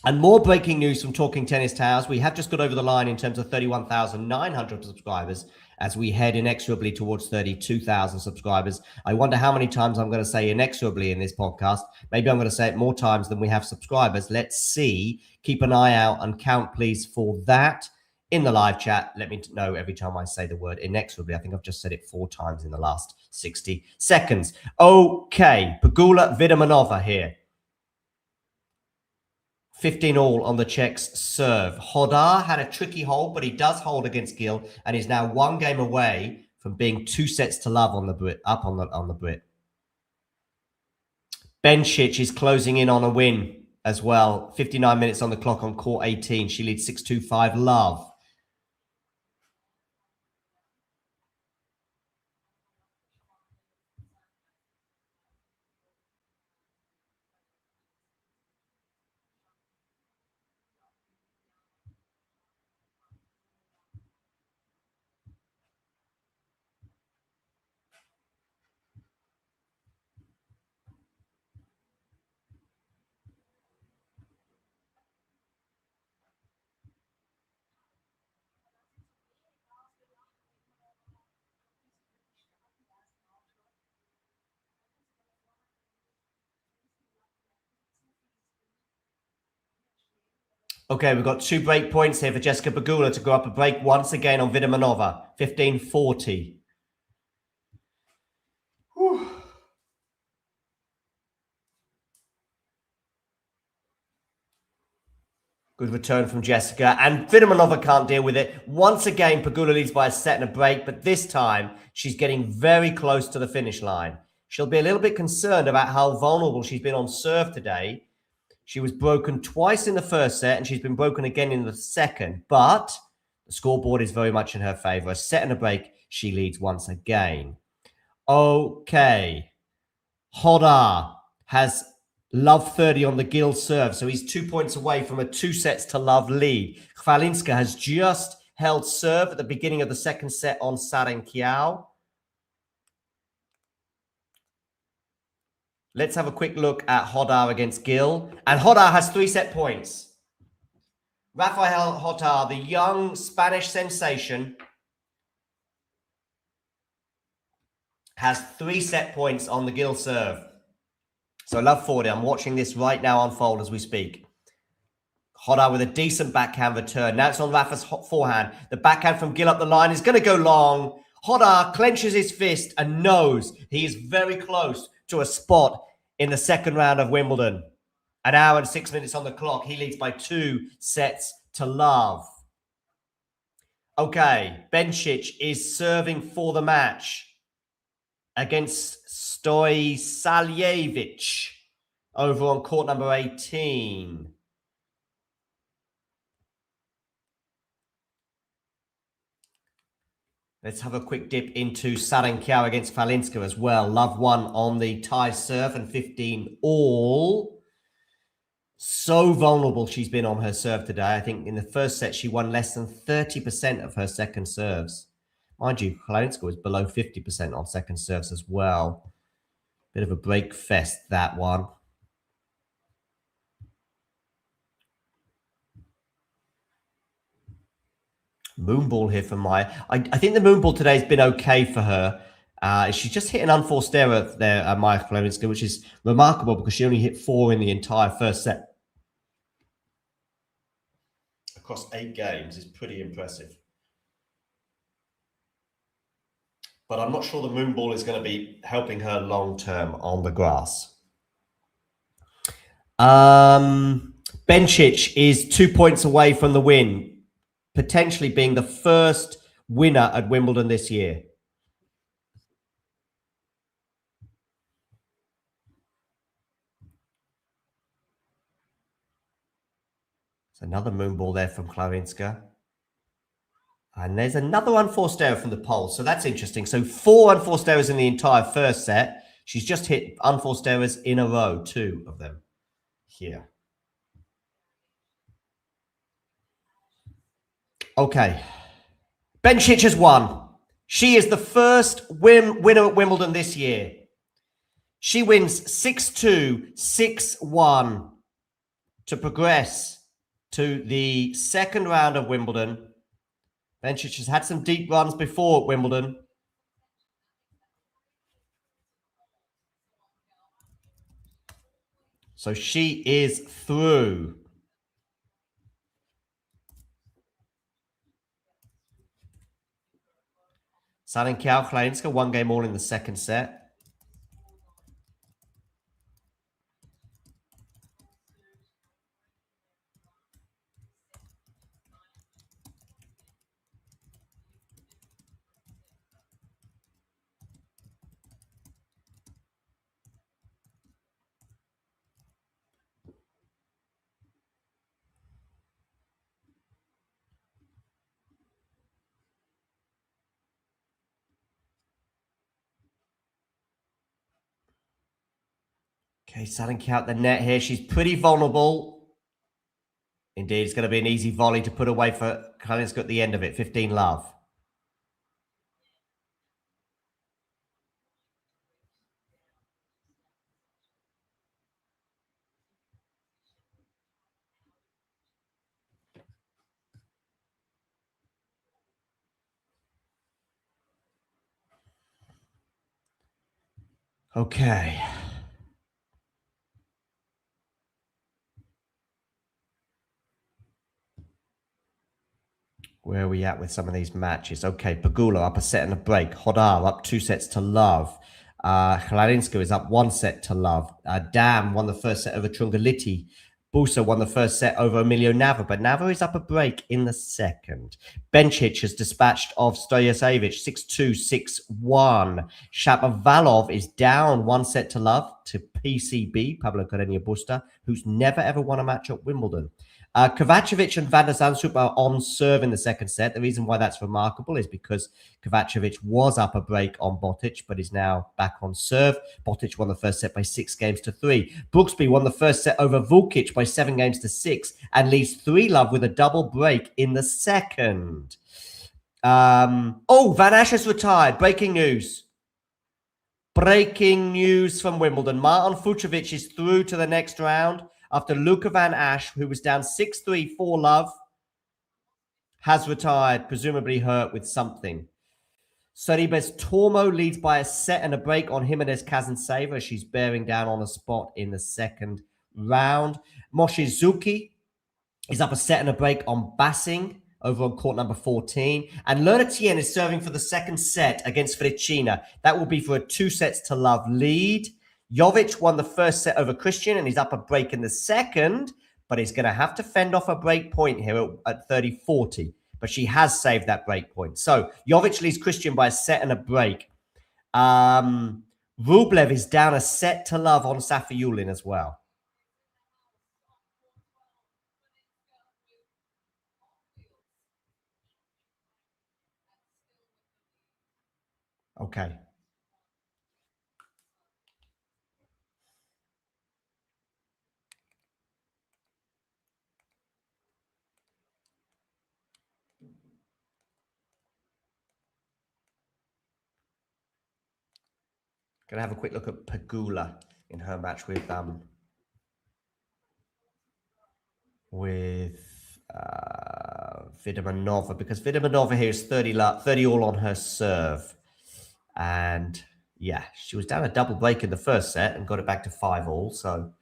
And more breaking news from Talking Tennis Towers. We have just got over the line in terms of 31,900 subscribers as we head inexorably towards 32,000 subscribers. I wonder how many times I'm going to say inexorably in this podcast. Maybe I'm going to say it more times than we have subscribers. Let's see. Keep an eye out and count, please, for that. In the live chat, let me know every time I say the word inexorably. I think I've just said it 4 times in the last 60 seconds. Okay, Pegula Vidamanova here. 15 all on the Czech's serve. Hodar had a tricky hold, but he does hold against Gil and is now 1 game away from being 2 sets to love on the Brit, up on the Brit. Bencic is closing in on a win as well. 59 minutes on the clock on court 18. She leads 6-2-5 love. Okay, we've got 2 break points here for Jessica Pegula to go up a break once again on Vidamanova. 15-40. Good return from Jessica. And Vidamanova can't deal with it. Once again, Pegula leads by a set and a break, but this time she's getting very close to the finish line. She'll be a little bit concerned about how vulnerable she's been on serve today. She was broken twice in the first set, and she's been broken again in the second. But the scoreboard is very much in her favor. A set and a break, she leads once again. Okay. Hodar has love 30 on the Gil serve, so he's 2 points away from a 2 sets to love lead. Chwalińska has just held serve at the beginning of the second set on Sawangkaew. Let's have a quick look at Hodar against Gil. And Hodar has 3 set points. Rafael Hodar, the young Spanish sensation, has 3 set points on the Gil serve. So love 40. I'm watching this right now unfold as we speak. Hodar with a decent backhand return. Now it's on Rafa's forehand. The backhand from Gil up the line is going to go long. Hodar clenches his fist and knows he is very close to a spot in the second round of Wimbledon. An hour and 6 minutes on the clock. He leads by 2 sets to love. Okay, Bencic is serving for the match against Stojsaljevic over on court number 18. Let's have a quick dip into Sawangkaew against Chwalińska as well. Love 1 on the tie serve and 15 all. So vulnerable she's been on her serve today. I think in the first set, she won less than 30% of her second serves. Mind you, Chwalińska was below 50% on second serves as well. Bit of a break fest, that one. Moonball here for Maya. I think the moonball today has been okay for her. She just hit an unforced error there, Maya Chwalińska, which is remarkable because she only hit 4 in the entire first set. Across 8 games is pretty impressive. But I'm not sure the moonball is going to be helping her long-term on the grass. Bencic is 2 points away from the win, potentially being the first winner at Wimbledon this year. It's another moonball there from Chwalińska. And there's another unforced error from the pole. So that's interesting. So 4 unforced errors in the entire first set. She's just hit unforced errors in a row, 2 of them here. Okay. Bencic has won. She is the first winner at Wimbledon this year. She wins 6-2, 6-1. to progress to the second round of Wimbledon. Bencic has had some deep runs before at Wimbledon. So she is through. Sawangkaew, Chwalińska, 1 game all in the second set. Okay, Sawangkaew out the net here. She's pretty vulnerable. Indeed, it's going to be an easy volley to put away for Chwalińska at the end of it. 15 love. Okay. Where are we at with some of these matches? Okay, Pegula up a set and a break. Hodar up 2 sets to love. Chwalińska is up 1 set to love. Dam won the first set over Trungaliti. Busa won the first set over Emilio Nava, but Nava is up a break in the second. Bencic has dispatched of Stojasevic 6-2, 6-1. Shapovalov is down 1 set to love to PCB, Pablo Carreño Busta, who's never ever won a match at Wimbledon. Kovacevic and Van der Zandschulp are on serve in the second set. The reason why that's remarkable is because Kovacevic was up a break on Botic, but is now back on serve. Botic won the first set by 6-3. Brooksby won the first set over Vukic by 7-6 and leaves 3 love with a double break in the second. Van Asch has retired. Breaking news. Breaking news from Wimbledon. Martin Fucsovics is through to the next round after Luca Van Asch, who was down 6-3, 4 love, has retired, presumably hurt with something. Sorribes Tormo leads by a set and a break on Jimenez Kazantseva. She's bearing down on a spot in the second round. Moshizuki is up a set and a break on Bassing over on court number 14. And Lerner Tien is serving for the second set against Svrcina. That will be for a 2-love lead. Jovic won the first set over Cristian and he's up a break in the second, but he's going to have to fend off a break point here at 30-40. But she has saved that break point. So Jovic leads Cristian by a set and a break. Rublev is down a set to love on Safiullin as well. Okay. Gonna have a quick look at Pegula in her match with Vidamanova, because Vidamanova here is 30 all on her serve. And yeah, she was down a double break in the first set and got it back to 5 all. So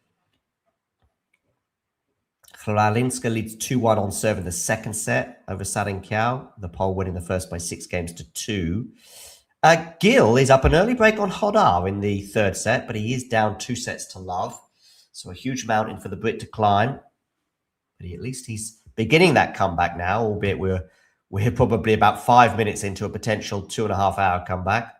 Chwalińska leads 2-1 on serve in the second set over Sawangkaew, the Pole winning the first by 6-2. Gill is up an early break on Hodar in the third set, but he is down 2 sets to love. So a huge mountain for the Brit to climb. But at least he's beginning that comeback now, albeit we're probably about 5 minutes into a potential 2.5-hour comeback.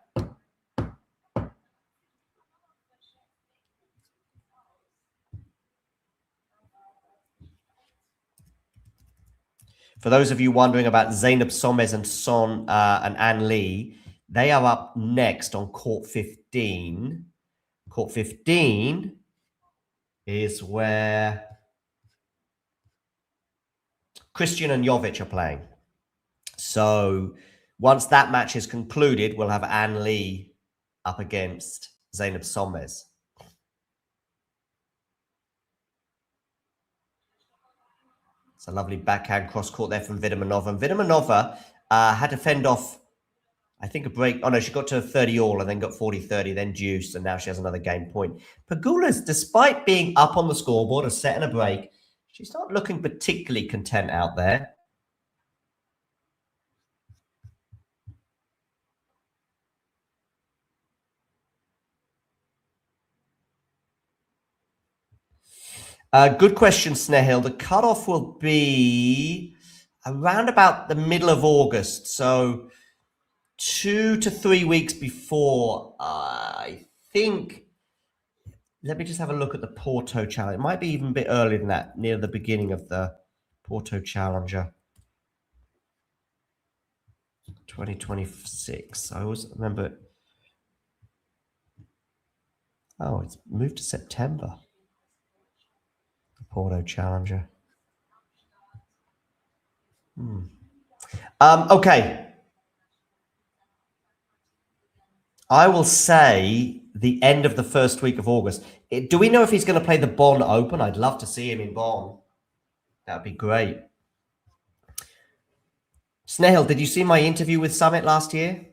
For those of you wondering about Zeynep Sonmez and Ann Lee, they are up next on court 15. Court 15 is where Cristian and Jovic are playing. So once that match is concluded, we'll have Ann Lee up against Zeynep Sonmez. It's a lovely backhand cross court there from Vidamanova. And Vidamanova had to fend off, I think, a break. Oh, no, she got to 30 all and then got 40-30, then deuce, and now she has another game point. Pegula's, despite being up on the scoreboard, a set and a break, she's not looking particularly content out there. Good question, Snehil. The cutoff will be around about the middle of August. So 2 to 3 weeks before, I think. Let me just have a look at the Porto Challenge. It might be even a bit earlier than that, near the beginning of the Porto Challenger 2026. I always remember. Oh, it's moved to September. The Porto Challenger. Okay. I will say the end of the first week of August. Do we know if he's going to play the Bonn Open? I'd love to see him in Bonn. That would be great. Snehil, did you see my interview with Summit last year?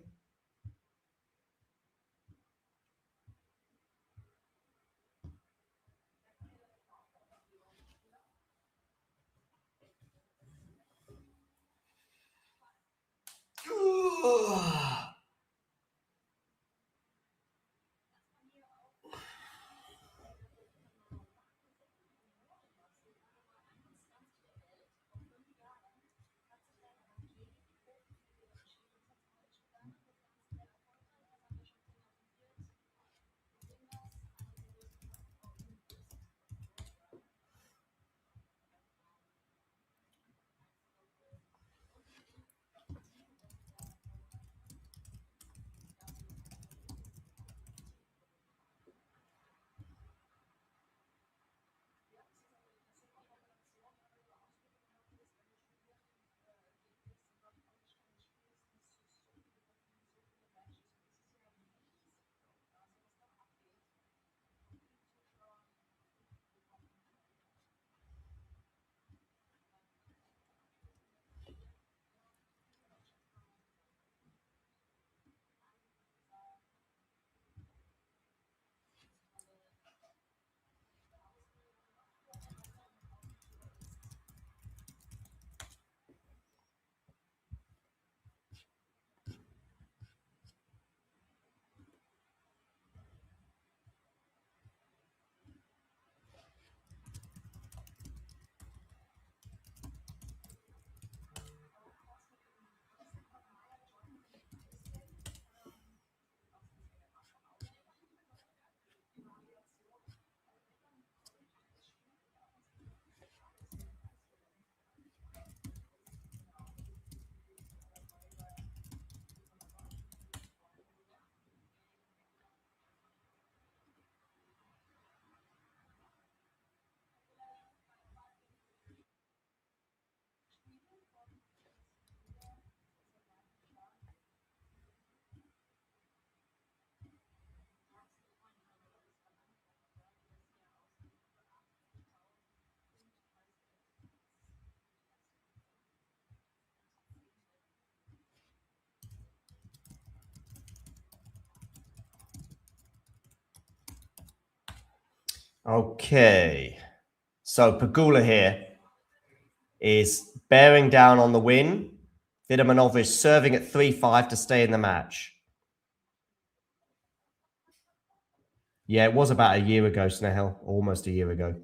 Okay. So Pegula here is bearing down on the win. Vidamanova is serving at 3-5 to stay in the match. Yeah, it was about a year ago, Snehil. Almost a year ago.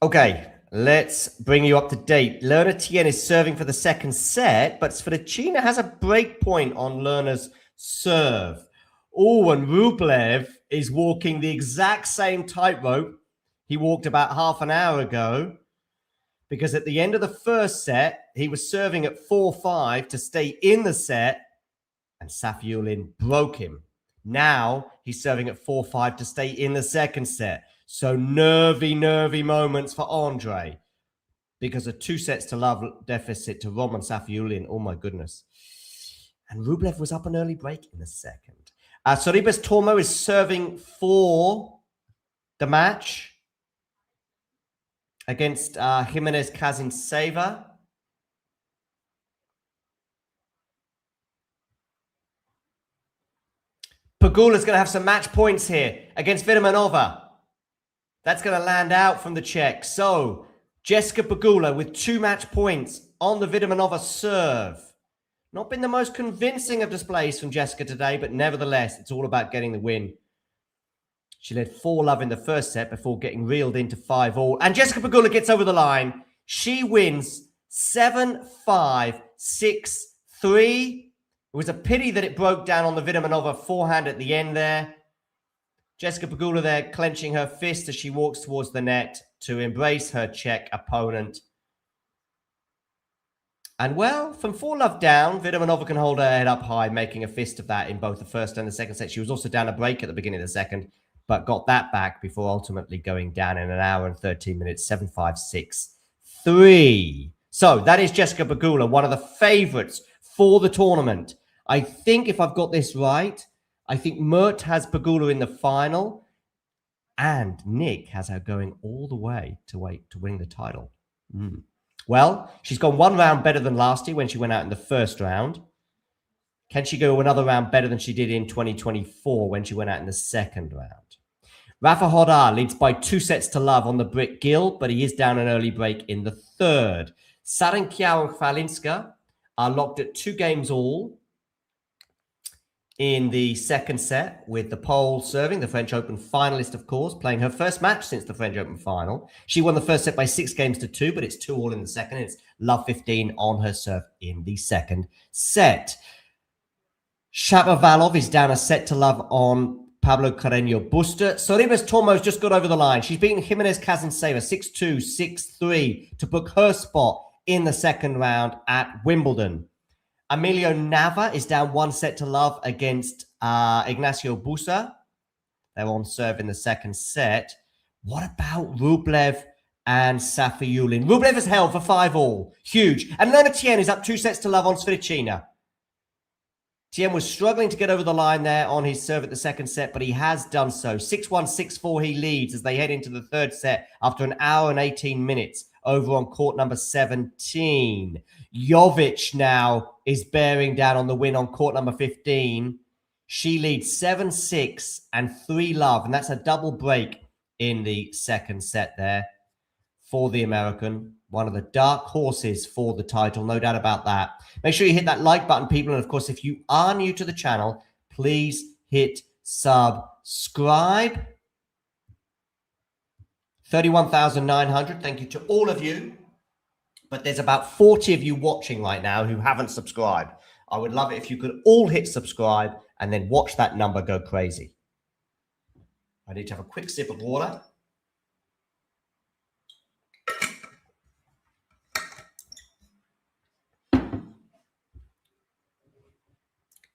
Okay, let's bring you up to date. Lerner Tien is serving for the second set, but Svrcina has a break point on Lerner's serve. Oh, and Rublev is walking the exact same tightrope he walked about half an hour ago, because at the end of the first set, he was serving at 4-5 to stay in the set, and Safiullin broke him. Now he's serving at 4-5 to stay in the second set. So nervy moments for Andre, because a 2-0 deficit to Roman Safiullin. Oh, my goodness. And Rublev was up an early break in the second. Sorribes Tormo is serving for the match. against Jimenez Kazinseva. Pegula's going to have some match points here against Vidamanova. That's going to land out from the Czech. So, Jessica Pegula with 2 match points on the Vidamanova serve. Not been the most convincing of displays from Jessica today, but nevertheless, it's all about getting the win. She led 4-love in the first set before getting reeled into 5-all. And Jessica Pegula gets over the line. She wins 7-5, 6-3. It was a pity that it broke down on the Vidamanova forehand at the end there. Jessica Pegula there clenching her fist as she walks towards the net to embrace her Czech opponent. And well, from 4-love down, Vidamanova can hold her head up high, making a fist of that in both the first and the second set. She was also down a break at the beginning of the second, but got that back before ultimately going down in 1 hour and 13 minutes, 7-5, 6-3. So that is Jessica Pegula, one of the favorites for the tournament. I think if I've got this right, I think Mert has Pegula in the final, and Nick has her going all the way to win the title. Well, she's gone 1 round better than last year when she went out in the first round. Can she go another round better than she did in 2024 when she went out in the second round? Rafa Hodar leads by 2-0 on the Brit Gill, but he is down an early break in the third. Sawangkaew and Chwalińska are locked at 2 games all in the second set, with the Pole serving, the French Open finalist, of course, playing her first match since the French Open final. She won the first set by 6-2, but it's 2-all in the second. It's love 15 on her serve in the second set. Shapovalov is down a 7-love on Pablo Carreño Busta. Sorribes Tormo's just got over the line. She's beaten Jimenez Kazinseva 6-2, 6-3 to book her spot in the second round at Wimbledon. Emilio Nava is down 1-love against Ignacio Busa. They're on serve in the second set. What about Rublev and Safiullin? Rublev has held for 5-all. Huge. And Leonard Tien is up 2-love on Svrcina. Tien was struggling to get over the line there on his serve at the second set, but he has done so. 6-1, 6-4 he leads as they head into the third set after 1 hour and 18 minutes over on court number 17. Jovic now is bearing down on the win on court number 15. She leads 7-6 and 3-love, and that's a double break in the second set there for the American. One of the dark horses for the title, no doubt about that. Make sure you hit that like button, people. And of course, if you are new to the channel, please hit subscribe. 31,900. Thank you to all of you. But there's about 40 of you watching right now who haven't subscribed. I would love it if you could all hit subscribe and then watch that number go crazy. I need to have a quick sip of water.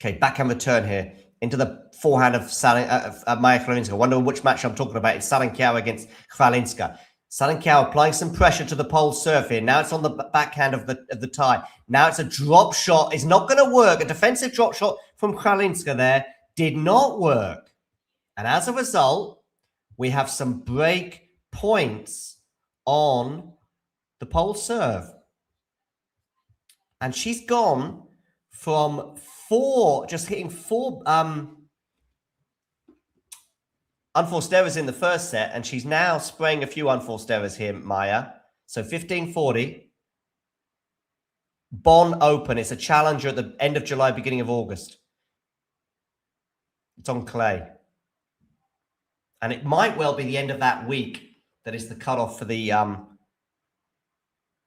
Okay, backhand return here into the forehand of Maja Chwalińska. I wonder which match I'm talking about. It's Sawangkaew against Chwalińska. Sawangkaew applying some pressure to the pole serve here. Now it's on the backhand of the tie. Now it's a drop shot. It's not going to work. A defensive drop shot from Chwalińska there did not work. And as a result, we have some break points on the pole serve. And she's gone from 4, just hitting 4 unforced errors in the first set, and she's now spraying a few unforced errors here, Maya. So 15-40. Bonn Open. It's a challenger at the end of July, beginning of August. It's on clay. And it might well be the end of that week that is the cutoff for the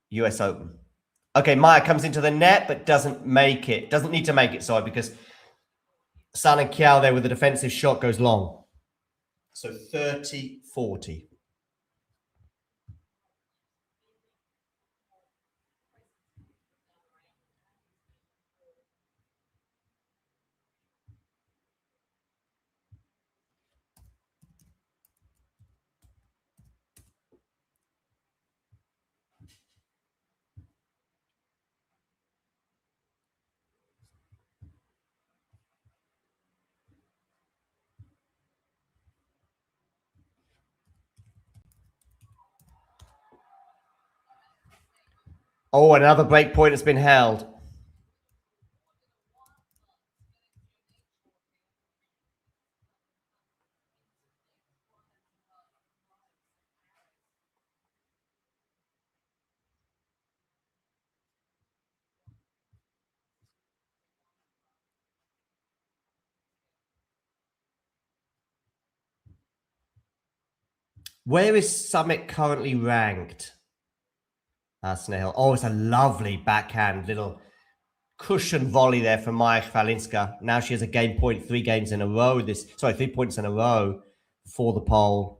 US Open. Okay, Maya comes into the net, but doesn't make it. Doesn't need to make it, sorry, because Sawangkaew there with a defensive shot goes long. So 30-40. Oh, another break point has been held. Where is Summit currently ranked? Snail. Oh, it's a lovely backhand little cushion volley there from Maya Chwalińska. Now she has a game point 3 games in a row. 3 points in a row for the pole.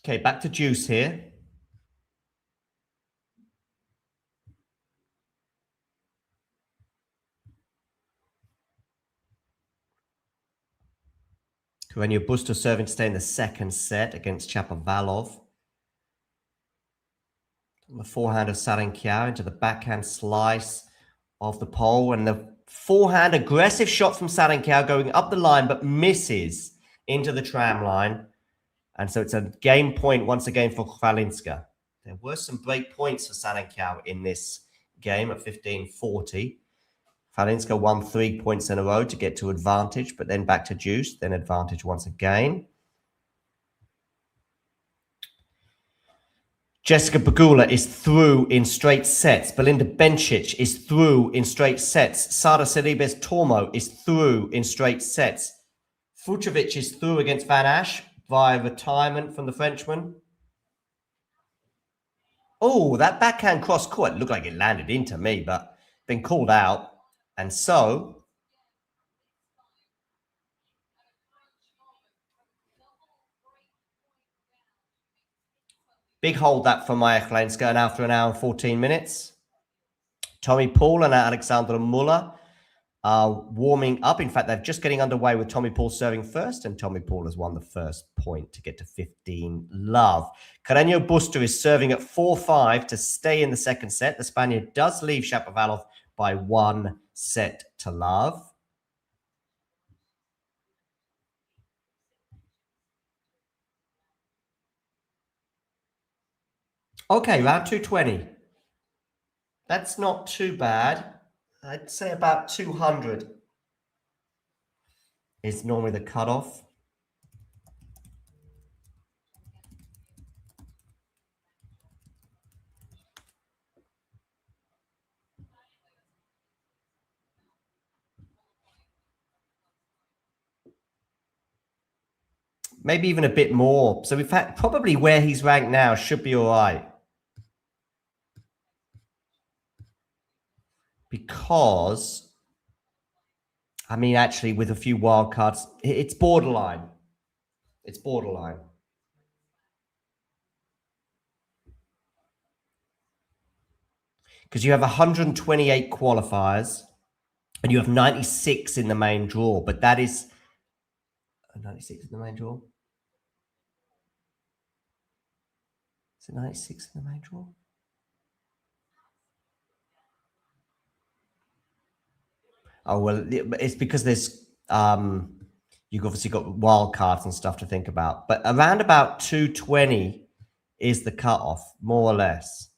Okay, back to Juice here. Carreño Busta serving to stay in the second set against Chapovalov. The forehand of Sawangkaew into the backhand slice of the pole, and the forehand aggressive shot from Sawangkaew going up the line but misses into the tram line. And so it's a game point once again for Chwalińska. There were some break points for Sawangkaew in this game at 15-40. Chwalińska won 3 points in a row to get to advantage, but then back to Juice, then advantage once again. Jessica Pegula is through in straight sets. Belinda Bencic is through in straight sets. Sara Celibes Tormo is through in straight sets. Fucsovics is through against Van Asch via retirement from the Frenchman. Oh, that backhand cross court looked like it landed into me, but been called out. And so big hold that for Maya Chwalińska after an hour and 14 minutes. Tommy Paul and Alexandra Muller are warming up. In fact, they're just getting underway with Tommy Paul serving first, and Tommy Paul has won the first point to get to 15-love. Carreño Busta is serving at 4-5 to stay in the second set. The Spaniard does leave Shapovalov by 1-0. Okay, round 220. That's not too bad. I'd say about 200 is normally the cutoff. Maybe even a bit more. So in fact, probably where he's ranked now should be all right. Because, I mean, actually, with a few wild cards, it's borderline. It's borderline. Because you have 128 qualifiers and you have 96 in the main draw, but that is 96 in the main draw. Is it 96 in the main draw? Oh, well, it's because there's, you've obviously got wild cards and stuff to think about. But around about 220 is the cutoff, more or less.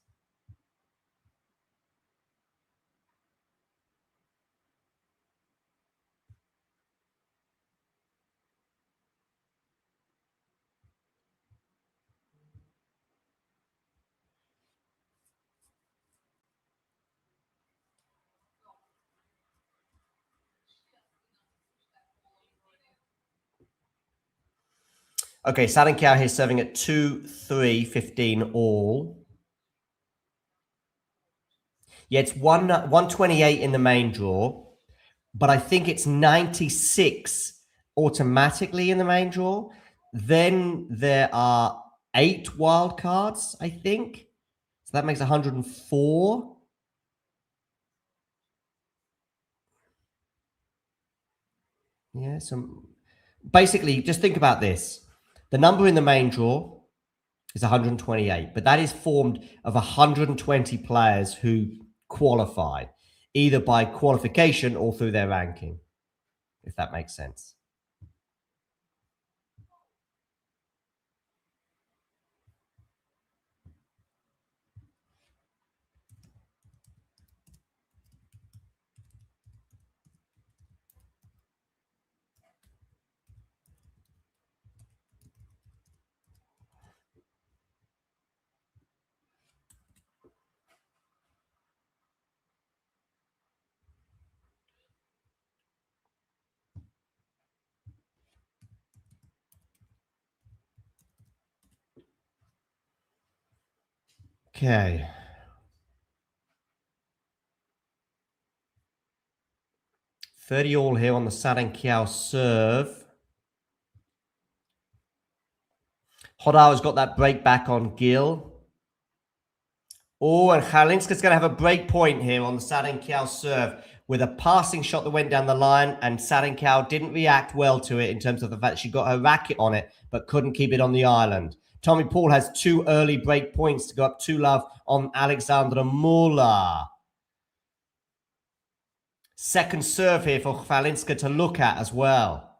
Okay, Sawangkaew here serving at 2-3, 15 all. Yeah, it's 128 in the main draw, but I think it's 96 automatically in the main draw. Then there are 8 wild cards, I think. So that makes 104. Yeah, so basically, just think about this. The number in the main draw is 128, but that is formed of 120 players who qualify, either by qualification or through their ranking, if that makes sense. Okay. $30 all here on the Sawangkaew serve. Hodau's got that break back on Gil. Oh, and Chwalińska's going to have a break point here on the Sawangkaew serve with a passing shot that went down the line, and Sawangkaew didn't react well to it in terms of the fact she got her racket on it, but couldn't keep it on the island. Tommy Paul has 2 early break points to go up 2-love on Alexandra Muller. Second serve here for Chwalińska to look at as well.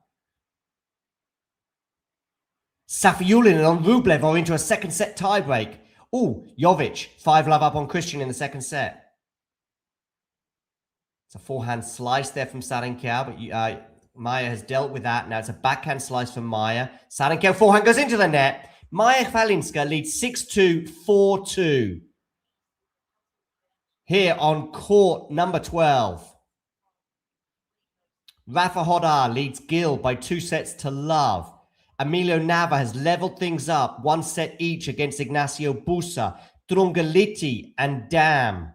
Safiullin and on Rublev are into a second set tiebreak. Oh, Jovic, 5-love up on Cristian in the second set. It's a forehand slice there from Sawangkaew, but Maya has dealt with that. Now it's a backhand slice from Maya. Sawangkaew forehand goes into the net. Maya Chwalińska leads 6-2, 4-2. Here on court number 12. Rafa Hodar leads Gil by 2-love. Emilio Nava has leveled things up, 1 set each against Ignacio Busa, Drungaliti, and Dam.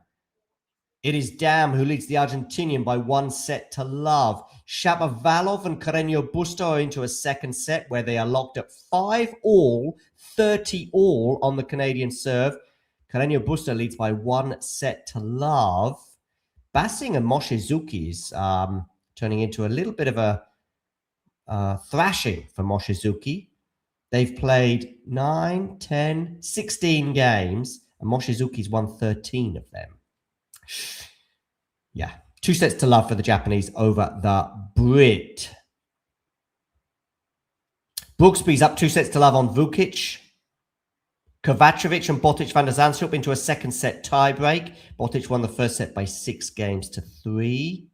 It is Dam who leads the Argentinian by 1-love. Shapovalov and Carreño Busta are into a second set where they are locked at 5 all, 30 all on the Canadian serve. Carreño Busta leads by 1-love. Bassing and Moshizuki is turning into a little bit of a thrashing for Moshizuki. They've played 9, 10, 16 games, and Moshizuki's won 13 of them. Yeah, 2-love for the Japanese over the Brit. Brooksby's up 2-love on Vukic. Kovacevic and Botic van der Zandschulp into a second set tiebreak. Botic won the first set by 6-3.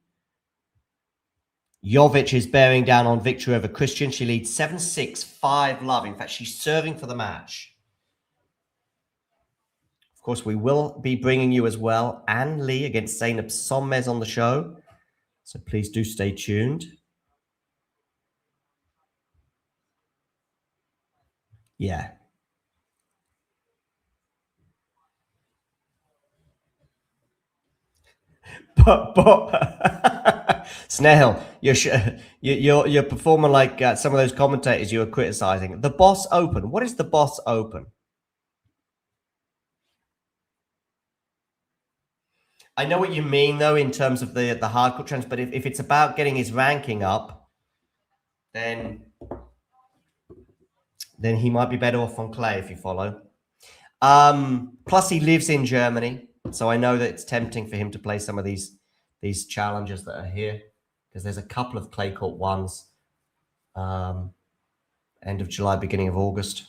Jovic is bearing down on victory over Cristian. She leads 7-6, 5-love. In fact, she's serving for the match. Of course, we will be bringing you as well Anne Lee against Zeynep Sonmez on the show. So please do stay tuned. Yeah. But Snehal, you're performing like some of those commentators you were criticizing. The Boss Open. What is the Boss Open? I know what you mean, though, in terms of the hardcore trends. But if it's about getting his ranking up, then he might be better off on clay, if you follow. Plus, he lives in Germany, so I know that it's tempting for him to play some of these challenges that are here, because there's a couple of clay court ones end of July, beginning of August.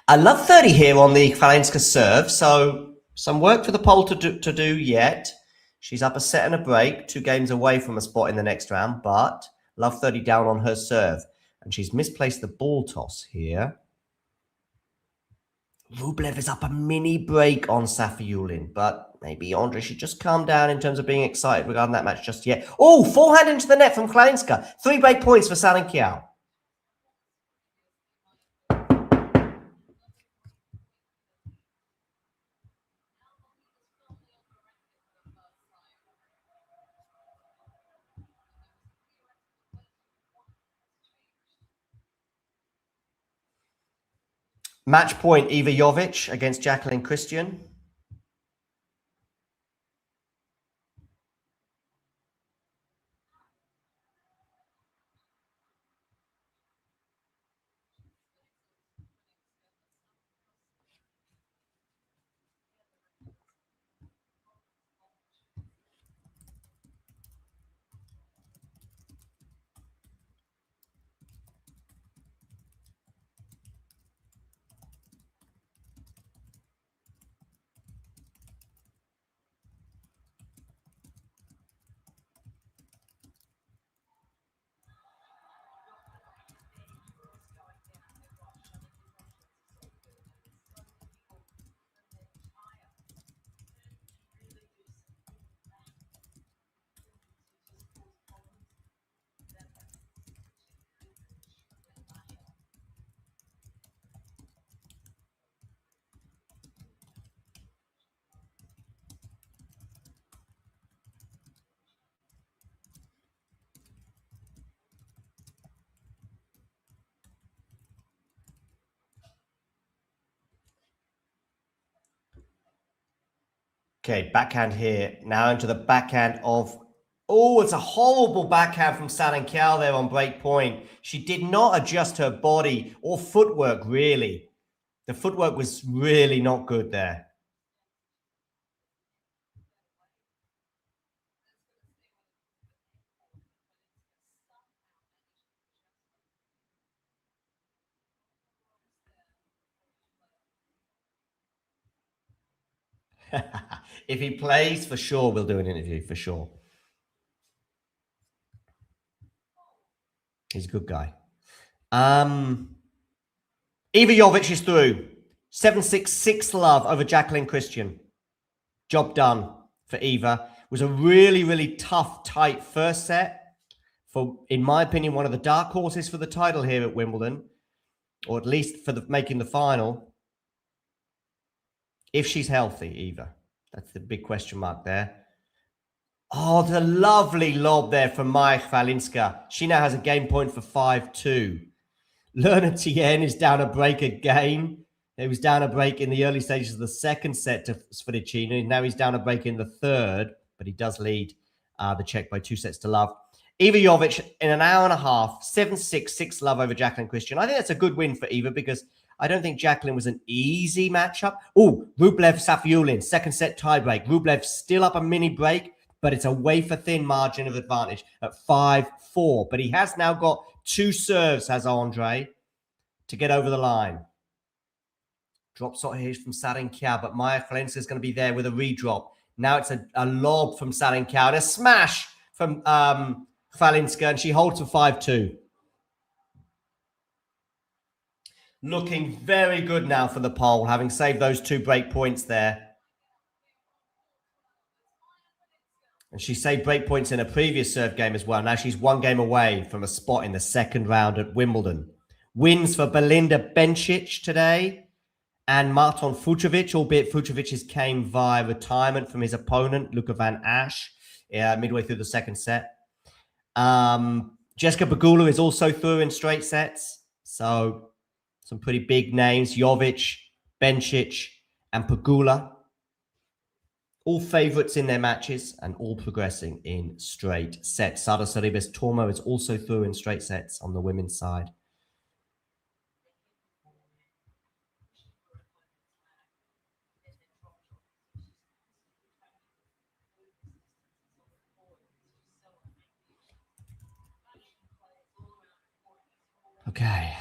I love 30 here on the Chwalińska serve, so some work for the pole to do yet. She's up a set and a break, 2 games away from a spot in the next round, but love 30 down on her serve. And she's misplaced the ball toss here. Rublev is up a mini break on Safiullin, but maybe Andre should just calm down in terms of being excited regarding that match just yet. Oh, forehand into the net from Chwalińska. 3 break points for Sawangkaew. Match point, Eva Jovic against Jacqueline Cristian. Okay, backhand here. Now into the backhand of... Oh, it's a horrible backhand from Sawangkaew there on break point. She did not adjust her body or footwork, really. The footwork was really not good there. If he plays, for sure, we'll do an interview, for sure. He's a good guy. Eva Jovic is through. 7-6, 6-love over Jacqueline Cristian. Job done for Eva. It was a really, really tough, tight first set. For, in my opinion, one of the dark horses for the title here at Wimbledon, or at least for making the final. If she's healthy, Eva. That's the big question mark there. Oh, the lovely lob there from Chwalińska. She now has a game point for 5-2. Lerner Tien is down a break again. He was down a break in the early stages of the second set to Svrcina. Now he's down a break in the third, but he does lead the Czech by 2-love. Eva Jovic in an hour and a half, 7-6, 6-love over Jacqueline Cristian. I think that's a good win for Eva because I don't think Jacqueline was an easy matchup. Oh, Rublev Safiulin, second set tiebreak. Rublev still up a mini break, but it's a wafer-thin margin of advantage at 5-4. But he has now got 2 serves, has Andre, to get over the line. Drop shot here from Sawangkaew, but Chwalińska is going to be there with a redrop. Now it's a lob from Sawangkaew and a smash from Chwalińska, and she holds for 5-2. Looking very good now for the pole, having saved those 2 break points there. And she saved break points in a previous serve game as well. Now she's 1 game away from a spot in the second round at Wimbledon. Wins for Belinda Bencic today and Marton Fucsovics, albeit Fucsovics came via retirement from his opponent, Luca van Asch, midway through the second set. Jessica Pegula is also through in straight sets. So some pretty big names, Jovic, Bencic, and Pegula. All favourites in their matches and all progressing in straight sets. Sada Sorribes Tormo is also through in straight sets on the women's side. Okay.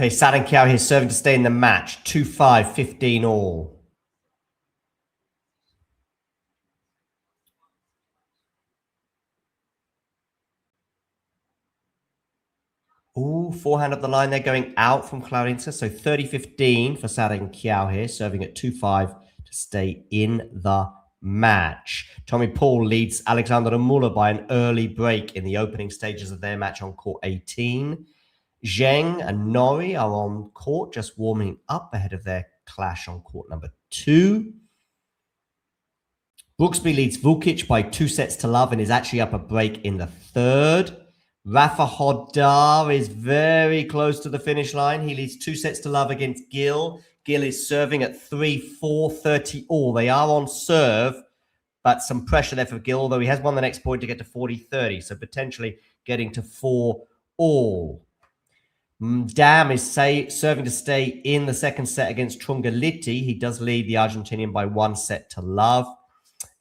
Okay, Sawangkaew here serving to stay in the match. 2-5, 15 all. Ooh, forehand up the line. They're going out from Chwalińska. So 30-15 for Sawangkaew here, serving at 2-5 to stay in the match. Tommy Paul leads Alexander Muller by an early break in the opening stages of their match on court 18. Zheng and Nori are on court, just warming up ahead of their clash on court number 2. Brooksby leads Vukic by 2-0 and is actually up a break in the third. Rafa Hodar is very close to the finish line. He leads 2-0 against Gill. Gill is serving at 3-4, 30 all. They are on serve, but some pressure there for Gill, although he has won the next point to get to 40-30, so potentially getting to 4 all. Dam is serving to stay in the second set against Trungaliti. He does lead the Argentinian by 1-0.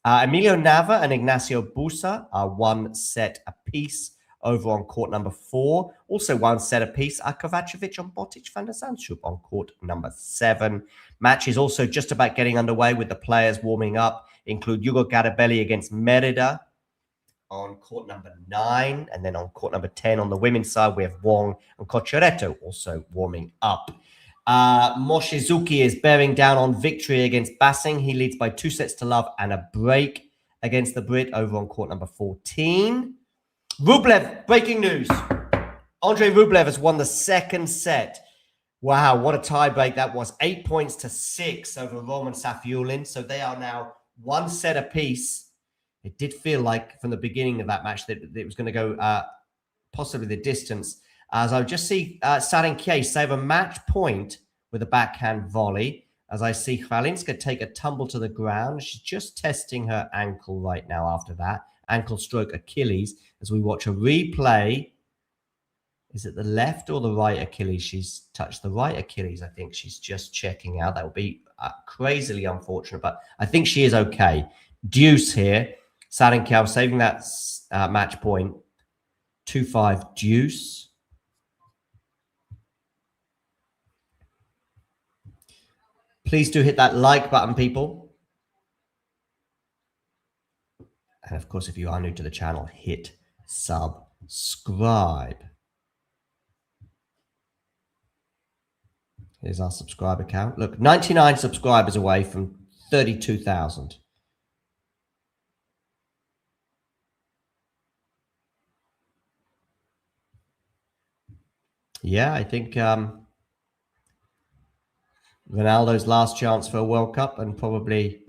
Emilio Nava and Ignacio Busa are 1 set apiece over on court number 4. Also 1 set apiece are Kovacevic and Botic van der Zandschulp on court number 7. Match is also just about getting underway with the players warming up. Include Hugo Garibelli against Merida on court number 9. And then on court number 10 on the women's side, we have Wong and Cochereto also warming up. Moshizuki is bearing down on victory against Bassing. He leads by 2-0 and a break against the Brit over on court number 14. Rublev, breaking news. Andrei Rublev has won the second set. Wow, what a tie break that was. 8-6 over Roman Safiullin. So they are now 1 set apiece. It did feel like from the beginning of that match that it was going to go possibly the distance. As I just see Sawangkaew save a match point with a backhand volley. As I see Chwalińska take a tumble to the ground. She's just testing her ankle right now after that. Ankle stroke Achilles. As we watch a replay. Is it the left or the right Achilles? She's touched the right Achilles. I think she's just checking out. That would be crazily unfortunate, but I think she is okay. Deuce here. Sawangkaew saving that match point. 2-5 deuce. Please do hit that like button, people. And of course, if you are new to the channel, hit subscribe. Here's our subscriber count. Look, 99 subscribers away from 32,000. Yeah, I think Ronaldo's last chance for a World Cup and probably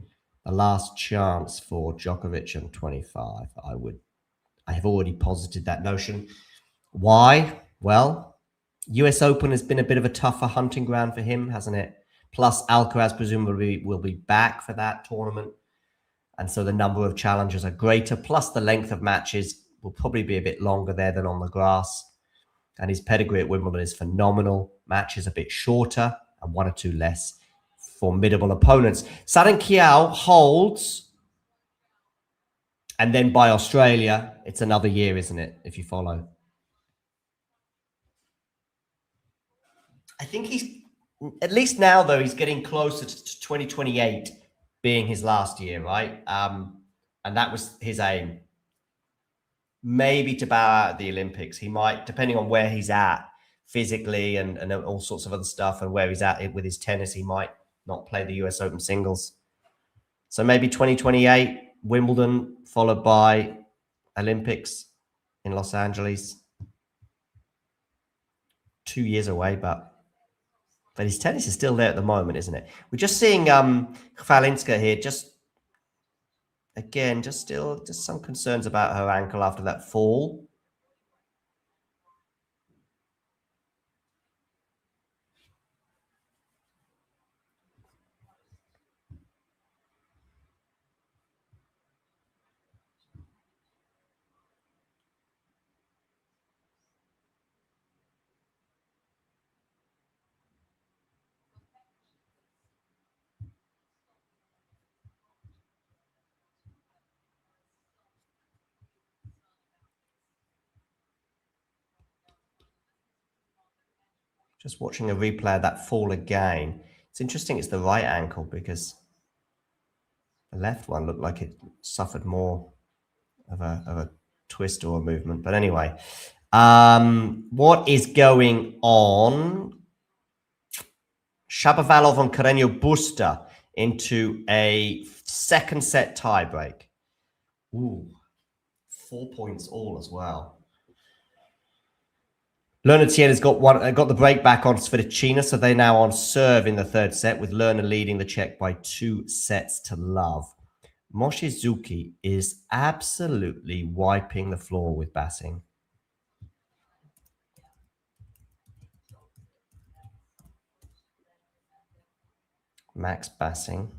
the last chance for Djokovic in 25. I have already posited that notion. Why? Well, US Open has been a bit of a tougher hunting ground for him, hasn't it? Plus, Alcaraz presumably will be back for that tournament. And so the number of challenges are greater. Plus, the length of matches will probably be a bit longer there than on the grass. And his pedigree at Wimbledon is phenomenal. Matches a bit shorter and 1 or 2 less formidable opponents. Sawangkaew holds. And then by Australia, it's another year, isn't it? If you follow. I think he's, at least now though, he's getting closer to 2028 being his last year, right? And that was his aim. Maybe to bow out at the Olympics. He might, depending on where he's at physically and all sorts of other stuff and where he's at with his tennis, he might not play the US Open singles. So maybe 2028, Wimbledon, followed by Olympics in Los Angeles. 2 years away, but his tennis is still there at the moment, isn't it? We're just seeing Chwalińska here, just some concerns about her ankle after that fall. Just watching a replay of that fall again. It's interesting it's the right ankle because the left one looked like it suffered more of a twist or a movement. But anyway, what is going on? Shapovalov and Carreño Busta into a second set tiebreak. Ooh, 4 points all as well. Lerner Tien has got the break back on Svrcina, so they're now on serve in the third set, with Lerner leading the Czech by 2-0. Moshizuki is absolutely wiping the floor with Bassing. Max Bassing.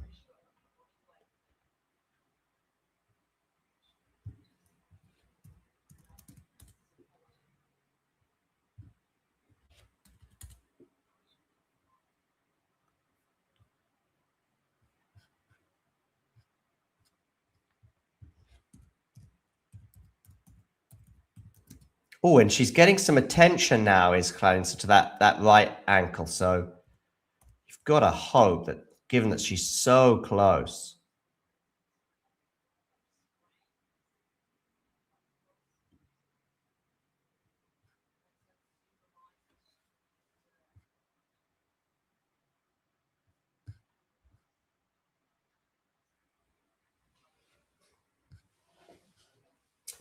Oh, and she's getting some attention now, is Chwalińska, to that right ankle. So you've got to hope that, given that she's so close.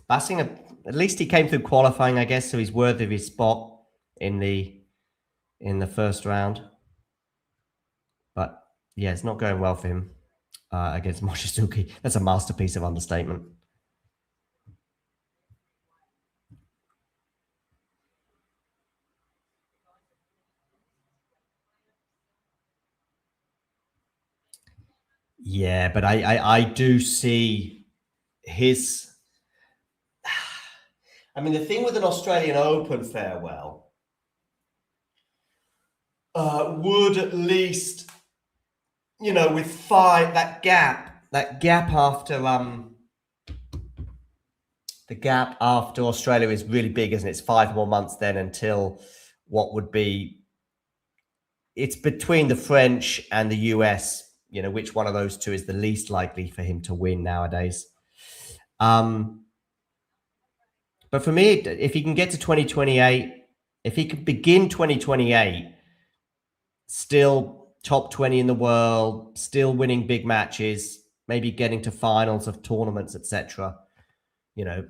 Bassing, at least he came through qualifying, I guess, so he's worthy of his spot in the first round. But yeah, it's not going well for him against Moshizuki. That's a masterpiece of understatement. Yeah, but I do see his... I mean, the thing with an Australian Open farewell would at least, you know, with that gap after the gap after Australia is really big, isn't it? It's 5 more months then until what would be, it's between the French and the US, you know, which one of those two is the least likely for him to win nowadays. But for me, if he can get to 2028, if he could begin 2028, still top 20 in the world, still winning big matches, maybe getting to finals of tournaments, etc., you know,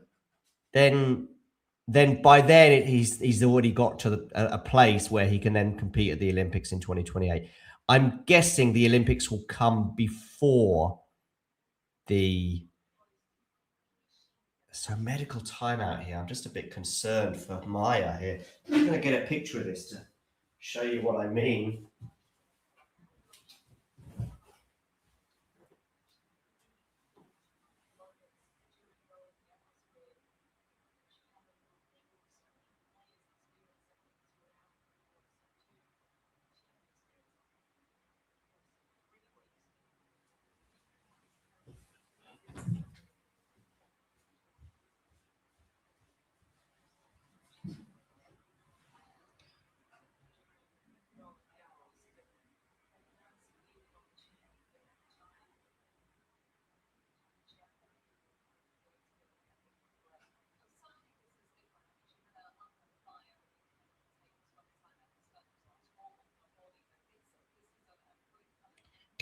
then by then he's already got to a place where he can then compete at the Olympics in 2028. I'm guessing the Olympics will come before the... So medical timeout here. I'm just a bit concerned for Maya here. I'm going to get a picture of this to show you what I mean.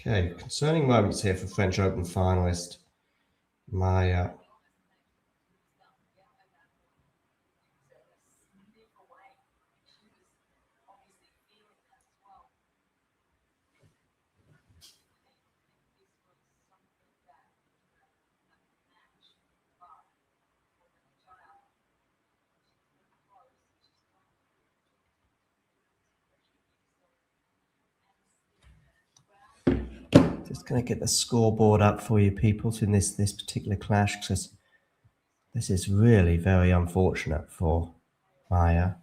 Okay, concerning moments here for French Open finalist Maya. Just going to get the scoreboard up for you people in this particular clash, because this is really very unfortunate for Maya.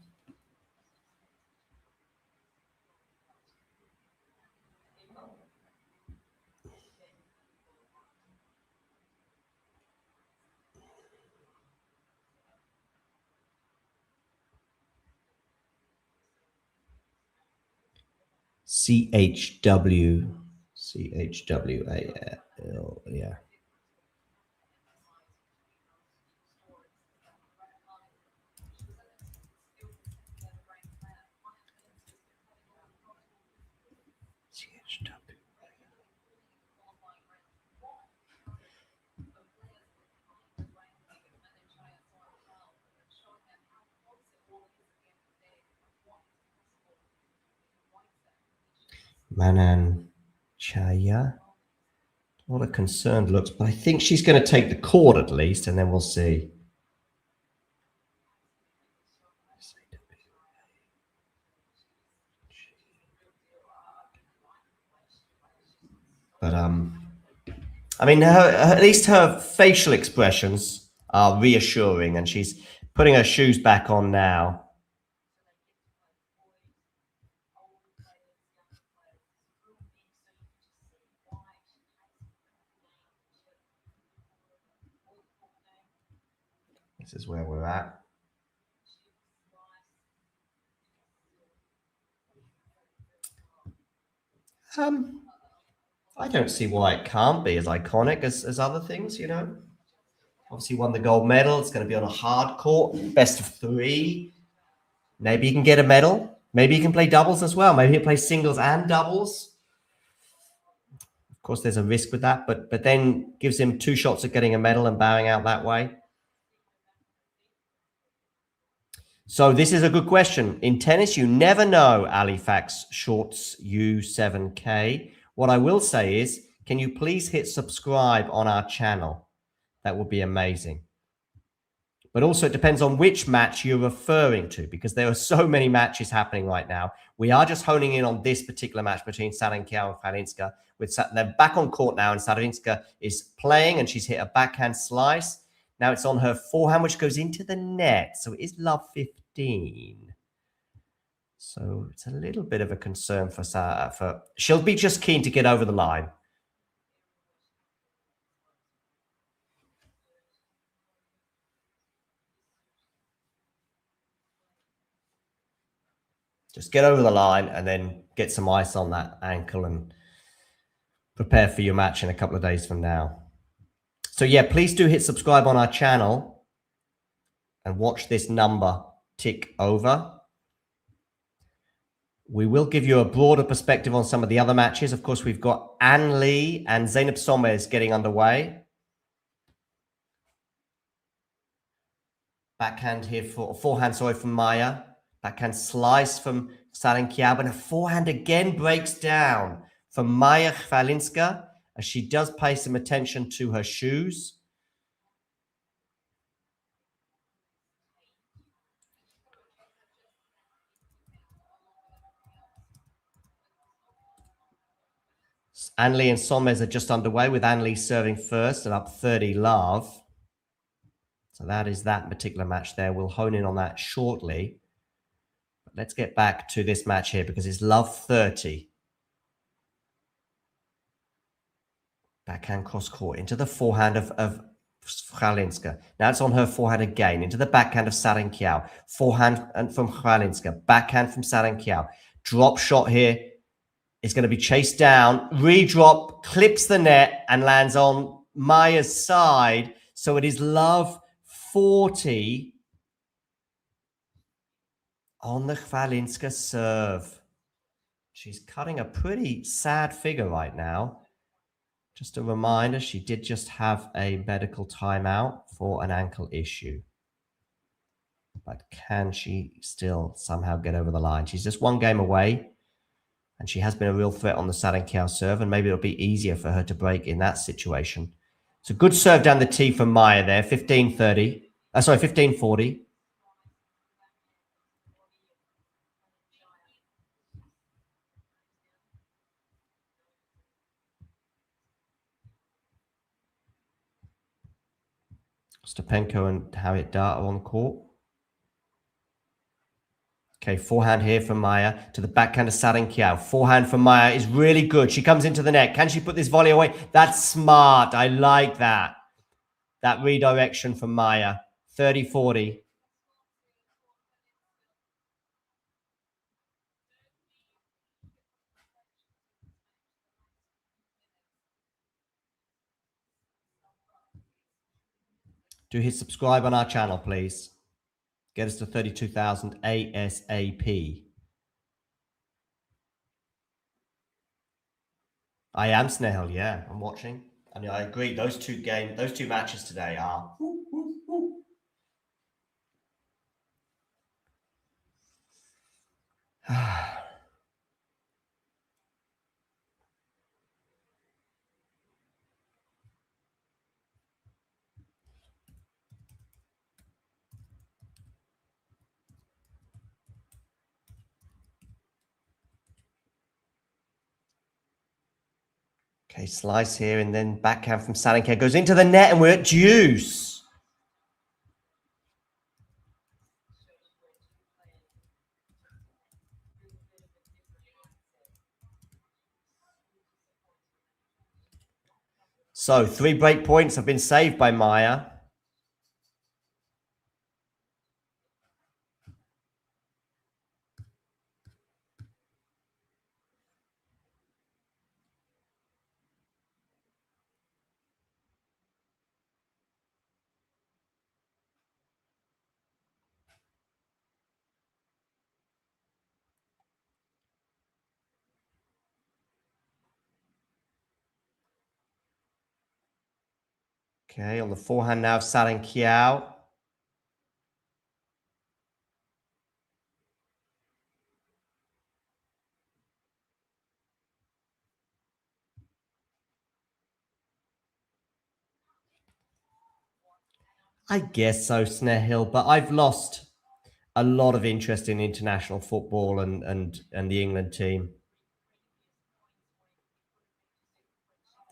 CHW. CHWAL. Yeah. Manan Chaya. Not a concerned looks, but I think she's going to take the court at least, and then we'll see. But I mean, at least her facial expressions are reassuring, and she's putting her shoes back on now. This is where we're at. I don't see why it can't be as iconic as other things, you know. Obviously won the gold medal. It's going to be on a hard court, best of 3. Maybe he can get a medal. Maybe he can play doubles as well. Maybe he'll play singles and doubles. Of course, there's a risk with that, but then gives him 2 shots at getting a medal and bowing out that way. So this is a good question. In tennis, you never know, Alifax Shorts U7K. What I will say is, can you please hit subscribe on our channel? That would be amazing. But also it depends on which match you're referring to, because there are so many matches happening right now. We are just honing in on this particular match between Sawangkaew and Chwalińska. They're back on court now, and Sawangkaew is playing, and she's hit a backhand slice. Now it's on her forehand, which goes into the net. So it is love 15. So it's a little bit of a concern for she'll be just keen to get over the line. Just get over the line and then get some ice on that ankle and prepare for your match in a couple of days from now. So yeah, please do hit subscribe on our channel and watch this number tick over. We will give you a broader perspective on some of the other matches. Of course, we've got Anne Lee and Sonmez getting underway. Backhand here forehand, sorry, from Maya. Backhand slice from Sawangkaew, and a forehand again breaks down from Maya Chwalińska as she does pay some attention to her shoes. Anne Lee and Sonmez are just underway, with Anne Lee serving first and up 30 love. So that is that particular match there. We'll hone in on that shortly. But let's get back to this match here because it's love 30. Backhand cross court into the forehand of Chwalińska. Now it's on her forehand again into the backhand of Sawangkaew. Forehand from Chwalińska. Backhand from Sawangkaew. Drop shot here. Is going to be chased down, redrop, clips the net and lands on Maya's side. So it is love 40 on the Chwalińska serve. She's cutting a pretty sad figure right now. Just a reminder, she did just have a medical timeout for an ankle issue. But can she still somehow get over the line? She's just 1 game away. And she has been a real threat on the Sawangkaew serve, and maybe it'll be easier for her to break in that situation. It's a good serve down the tee from Maya there, 15-30. Sorry, 15-40. Stepenko and Harriet Dart are on court. Okay, forehand here from Maya to the backhand of Sawangkaew. Forehand from Maya is really good. She comes into the net. Can she put this volley away? That's smart. I like that. That redirection from Maya. 30-40. to hit subscribe on our channel, please. Get us to 32,000 ASAP. I am Snehal, yeah. I'm watching. I mean, I agree. Those two matches today are... Okay, slice here, and then backhand from Sawangkaew goes into the net, and we're at deuce. So 3 break points have been saved by Maya. Okay, on the forehand now, Sawangkaew. I guess so, Snehal, but I've lost a lot of interest in international football and the England team.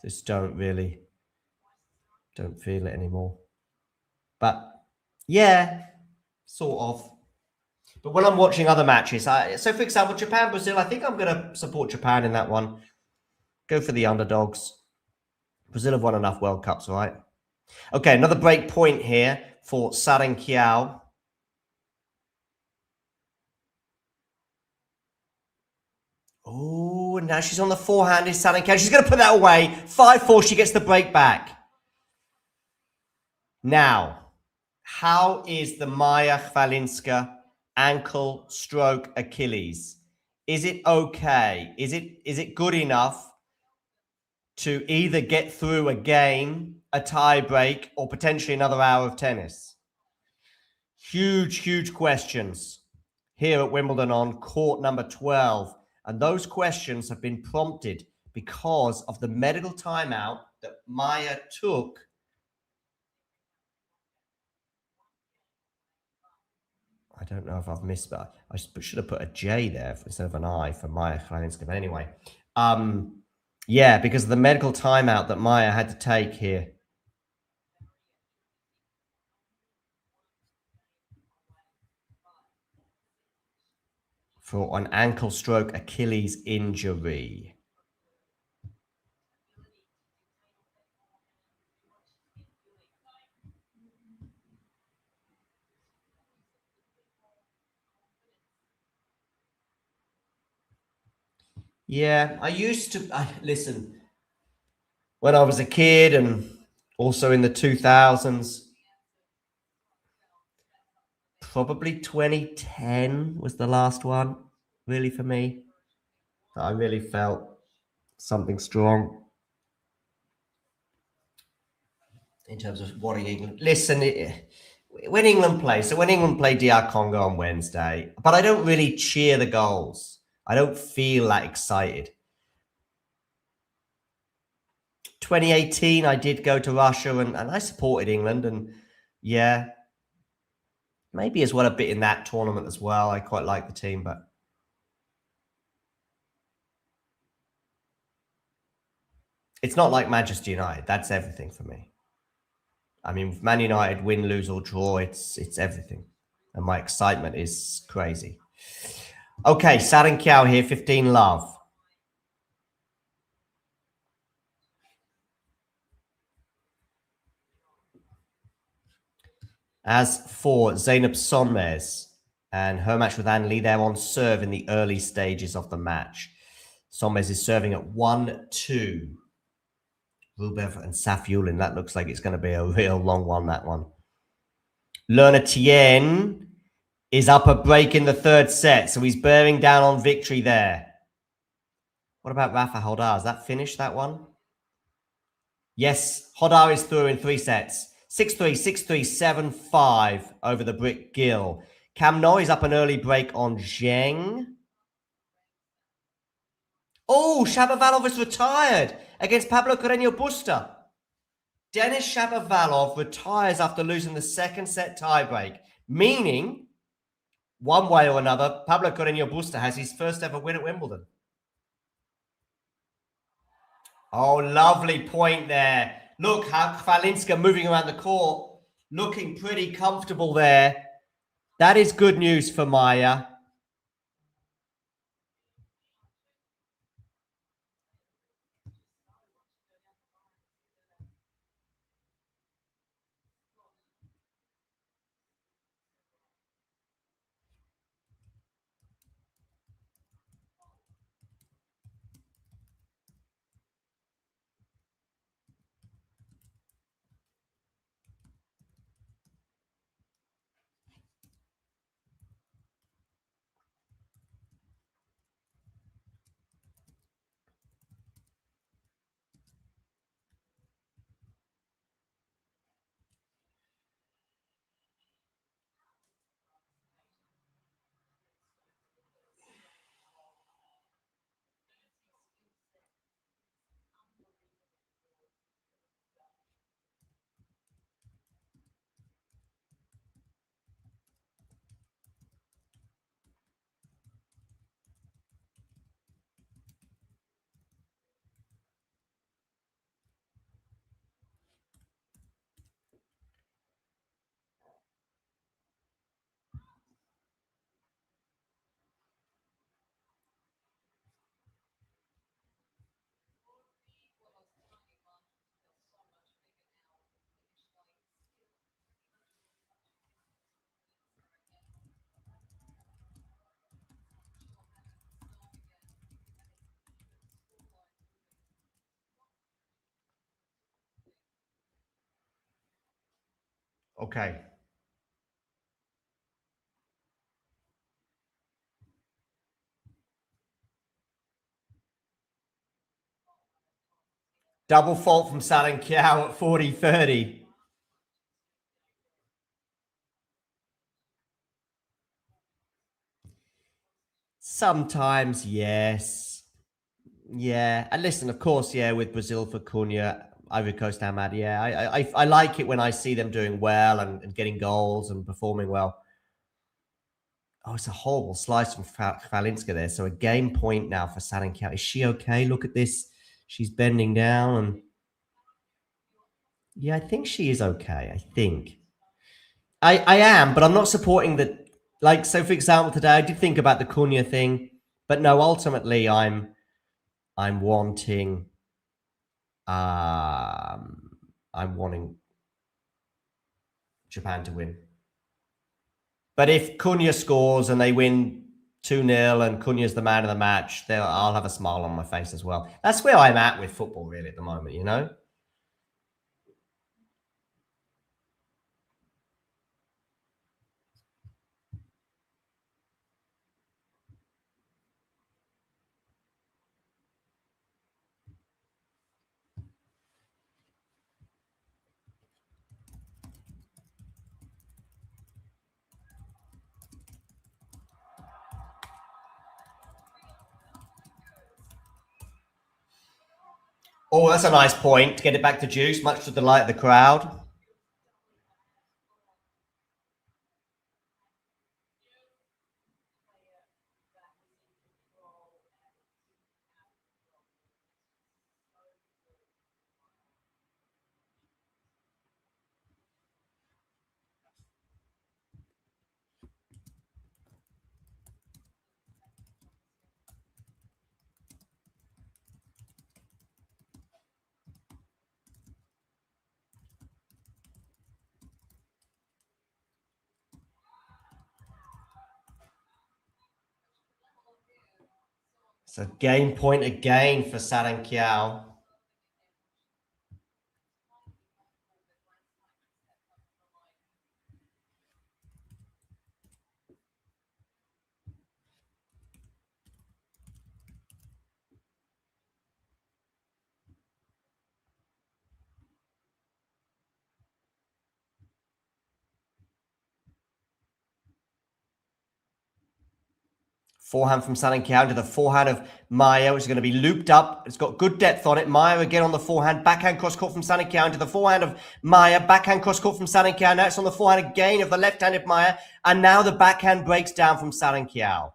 Just don't feel it anymore. But yeah, sort of. But when I'm watching other matches, so for example, Japan, Brazil, I think I'm going to support Japan in that one. Go for the underdogs. Brazil have won enough World Cups, right? Okay, another break point here for Sawangkaew. Oh, and now she's on the forehand. Is Sawangkaew. She's going to put that away. 5-4. She gets the break back. Now, how is the Maya Chwalińska ankle stroke Achilles? Is it okay? Is it good enough to either get through a game, a tie break, or potentially another hour of tennis? Huge questions here at Wimbledon on court number 12. And those questions have been prompted because of the medical timeout that Maya took I don't know if I've missed that. I should have put a J there instead of an I for Maya Chwalińska. But anyway, yeah, because of the medical timeout that Maya had to take here. For an ankle stroke Achilles injury. Yeah, I used to listen when I was a kid and also in the 2000s. Probably 2010 was the last one, really, for me. I really felt something strong in terms of wanting England. Listen, when England play, so when England play DR Congo on Wednesday, but I don't really cheer the goals. I don't feel that excited. 2018, I did go to Russia and I supported England. And yeah, maybe as well a bit in that tournament as well. I quite like the team, but it's not like Manchester United. That's everything for me. I mean, if Man United win, lose or draw, it's everything. And my excitement is crazy. Okay, Sawangkaew here, 15 love. As for Zeynep Sonmez and her match with Anne Lee, they're on serve in the early stages of the match. Sonmez is serving at 1-2. Rublev and Safiullin, that looks like it's going to be a real long one, that one. Learner Tien is up a break in the third set, so he's bearing down on victory there. What about Rafa Hodar? Has that finished, that one? Yes, Hodar is through in 3 sets. 6-3, 6-3, 7-5 over the Brick Gill. Cam Norrie's up an early break on Zheng. Oh, Shapovalov is retired against Pablo Carreño Busta. Denis Shapovalov retires after losing the second set tiebreak, meaning, one way or another, Pablo Carreño Busta has his first ever win at Wimbledon. Oh, lovely point there. Look how Chwalińska moving around the court, looking pretty comfortable there. That is good news for Maya. Okay. Double fault from Sawangkaew at 40-30. Sometimes, yes. Yeah. And listen, of course, yeah, with Brazil for Cunha, Ivory Coast Ahmad, yeah. I like it when I see them doing well and getting goals and performing well. Oh, it's a horrible slice from Chwalińska there. So a game point now for Sawangkaew. Is she okay? Look at this. She's bending down. And yeah, I think she is okay. I think. I am, but I'm not supporting the... Like, so for example, today I did think about the Cunha thing. But no, ultimately I'm wanting... I'm wanting Japan to win. But if Cunha scores and they win 2-0 and Cunha's the man of the match, I'll have a smile on my face as well. That's where I'm at with football really at the moment, you know? Oh, that's a nice point. To get it back to juice, much to the delight of the crowd. It's a game point again for Sawangkaew. Forehand from Sawangkaew to the forehand of Maya, which is going to be looped up. It's got good depth on it. Maya again on the forehand. Backhand cross-court from Sawangkaew into the forehand of Maya. Backhand cross-court from Sawangkaew. Now it's on the forehand again of the left-handed Maya. And now the backhand breaks down from Sawangkaew.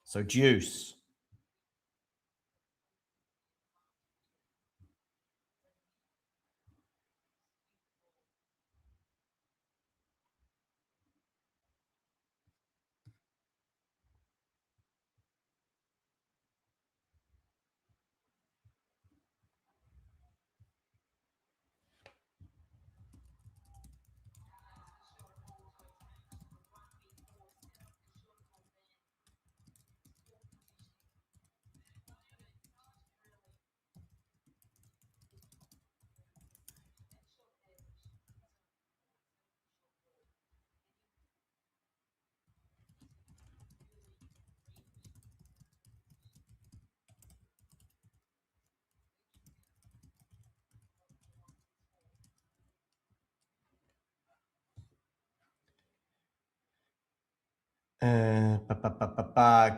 So deuce.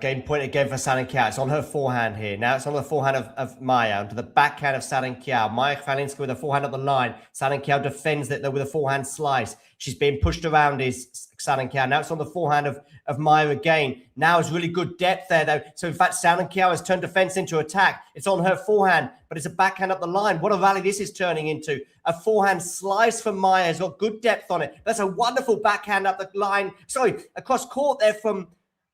Game point again for Sawangkaew. It's on her forehand here. Now it's on the forehand of Maya, onto the backhand of Sawangkaew. Maya Chwalińska with a forehand up the line. Sawangkaew defends it though with a forehand slice. She's being pushed around is Sawangkaew. Now it's on the forehand of Maya again. Now it's really good depth there though. So in fact, Sawangkaew has turned defense into attack. It's on her forehand, but it's a backhand up the line. What a rally this is turning into. A forehand slice from Maya has got good depth on it. That's a wonderful backhand up the line. Sorry, across court there from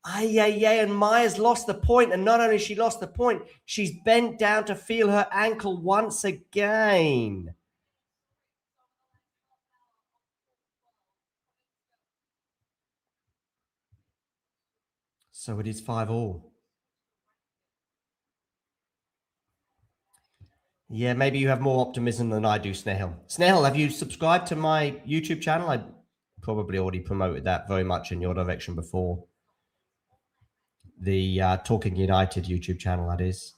and Maya's lost the point. And not only she lost the point, she's bent down to feel her ankle once again. So it is 5-all. Yeah, maybe you have more optimism than I do, Snehal. Snehal, have you subscribed to my YouTube channel? I probably already promoted that very much in your direction before. The Talking United YouTube channel, that is.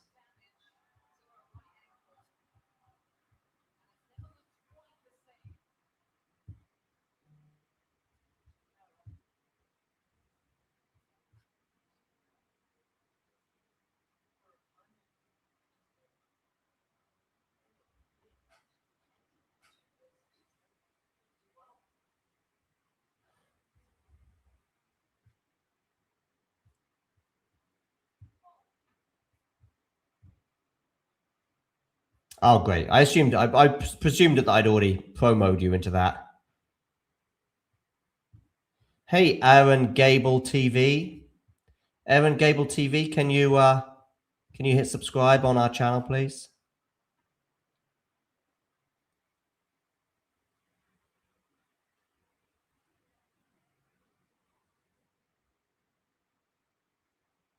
Oh, great. I presumed that I'd already promoted you into that. Hey, Aaron Gable TV. Aaron Gable TV, can you hit subscribe on our channel, please?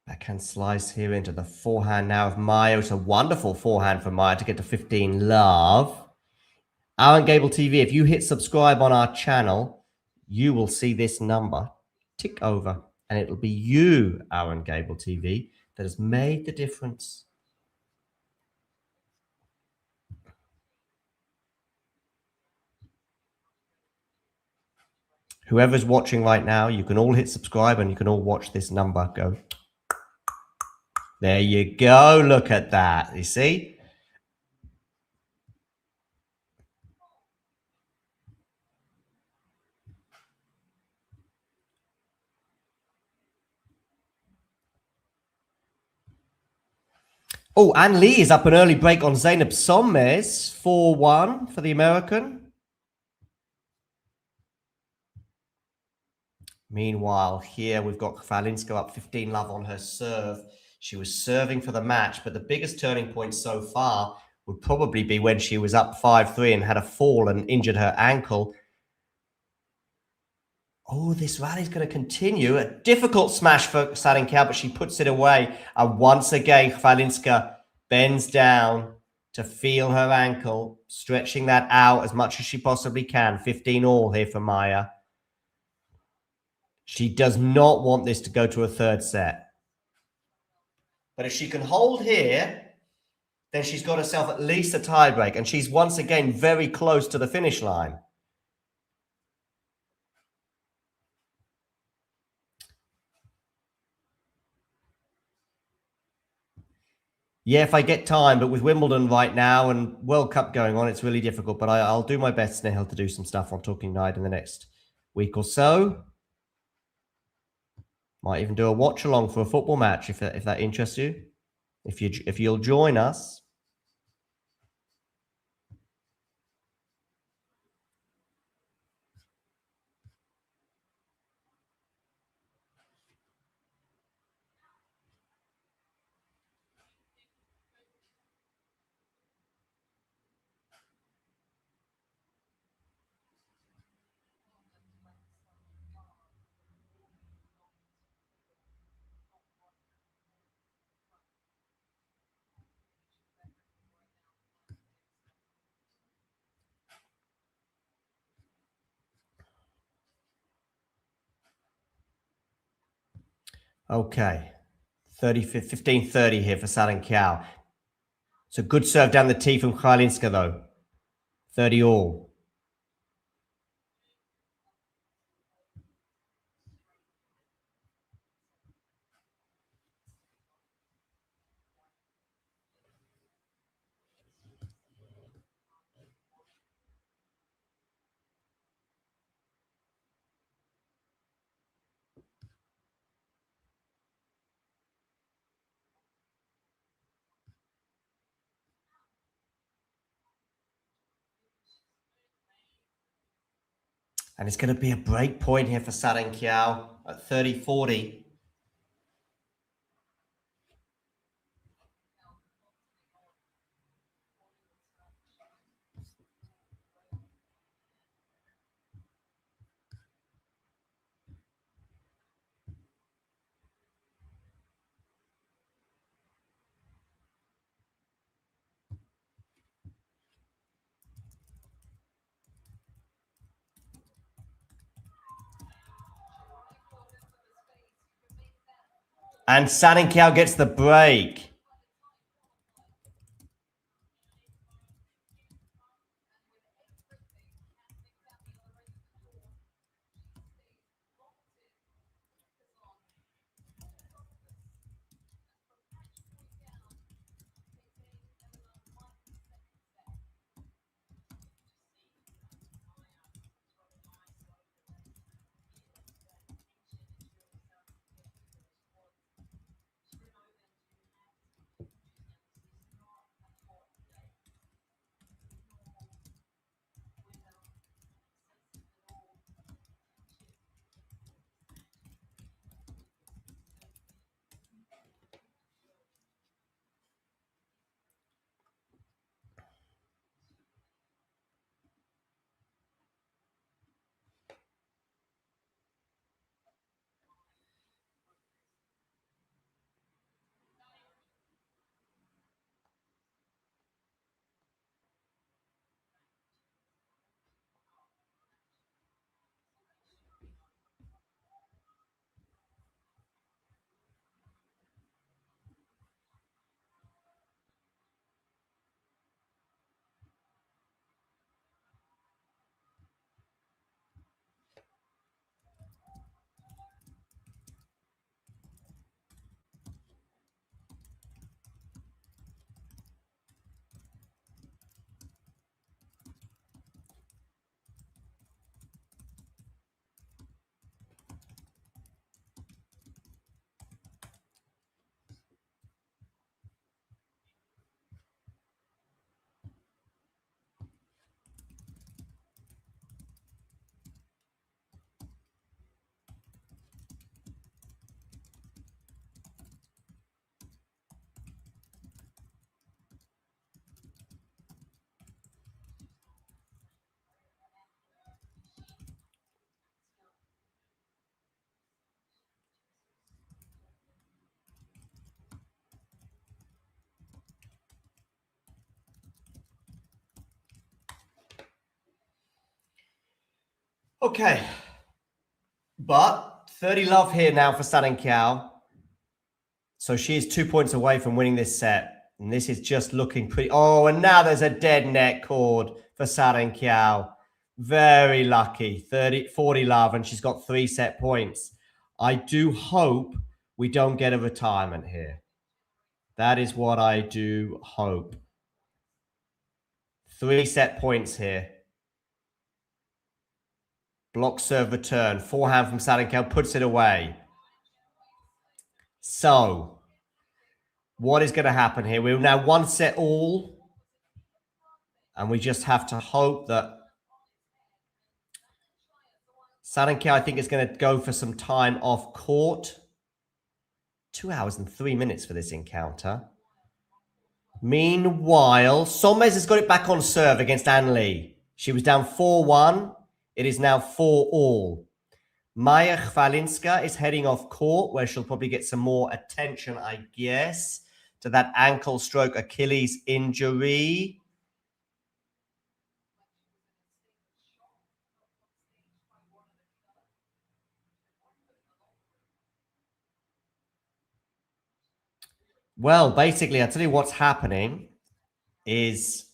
Backhand slice here into the forehand now of Maya. It's a wonderful forehand for Maya to get to 15 love. Aaron Gable TV, if you hit subscribe on our channel, you will see this number tick over. And it'll be you, Aaron Gable TV, that has made the difference. Whoever's watching right now, you can all hit subscribe and you can all watch this number go. There you go. Look at that. You see? Oh, Ann Lee is up an early break on Zeynep Sonmez. 4-1 for the American. Meanwhile, here we've got Chwalińska up 15 love on her serve. She was serving for the match, but the biggest turning point so far would probably be when she was up 5-3 and had a fall and injured her ankle. Oh, this rally's going to continue. A difficult smash for Sawangkaew, but she puts it away. And once again, Chwalińska bends down to feel her ankle, stretching that out as much as she possibly can. 15-all here for Maya. She does not want this to go to a third set. But if she can hold here, then she's got herself at least a tiebreak, and she's once again very close to the finish line. Yeah, if I get time, but with Wimbledon right now and World Cup going on, it's really difficult. But I'll do my best, Nihal, to do some stuff on Talking Night in the next week or so. Might even do a watch along for a football match if that interests you. If you'll join us. Okay, 15-30 here for Sawangkaew. It's a good serve down the tee from Chwalińska, though. 30 all. And it's going to be a break point here for Sawangkaew at 30-40. And Sawangkaew gets the break. Okay. But 30 love here now for Sawangkaew. So she is 2 points away from winning this set. And this is just looking pretty... Oh, and now there's a dead net cord for Sawangkaew. Very lucky. 40 love, and she's got 3 set points. I do hope we don't get a retirement here. That is what I do hope. 3 set points here. Block serve return. Forehand from Sawangkaew puts it away. So, what is going to happen here? We're now 1 set all. And we just have to hope that Sawangkaew, I think, is going to go for some time off court. 2 hours and 3 minutes for this encounter. Meanwhile, Sonmez has got it back on serve against An Lee. She was down 4-1. It is now 4-all. Maya Chwalińska is heading off court, where she'll probably get some more attention, I guess, to that ankle stroke Achilles injury. Well, basically, I'll tell you what's happening is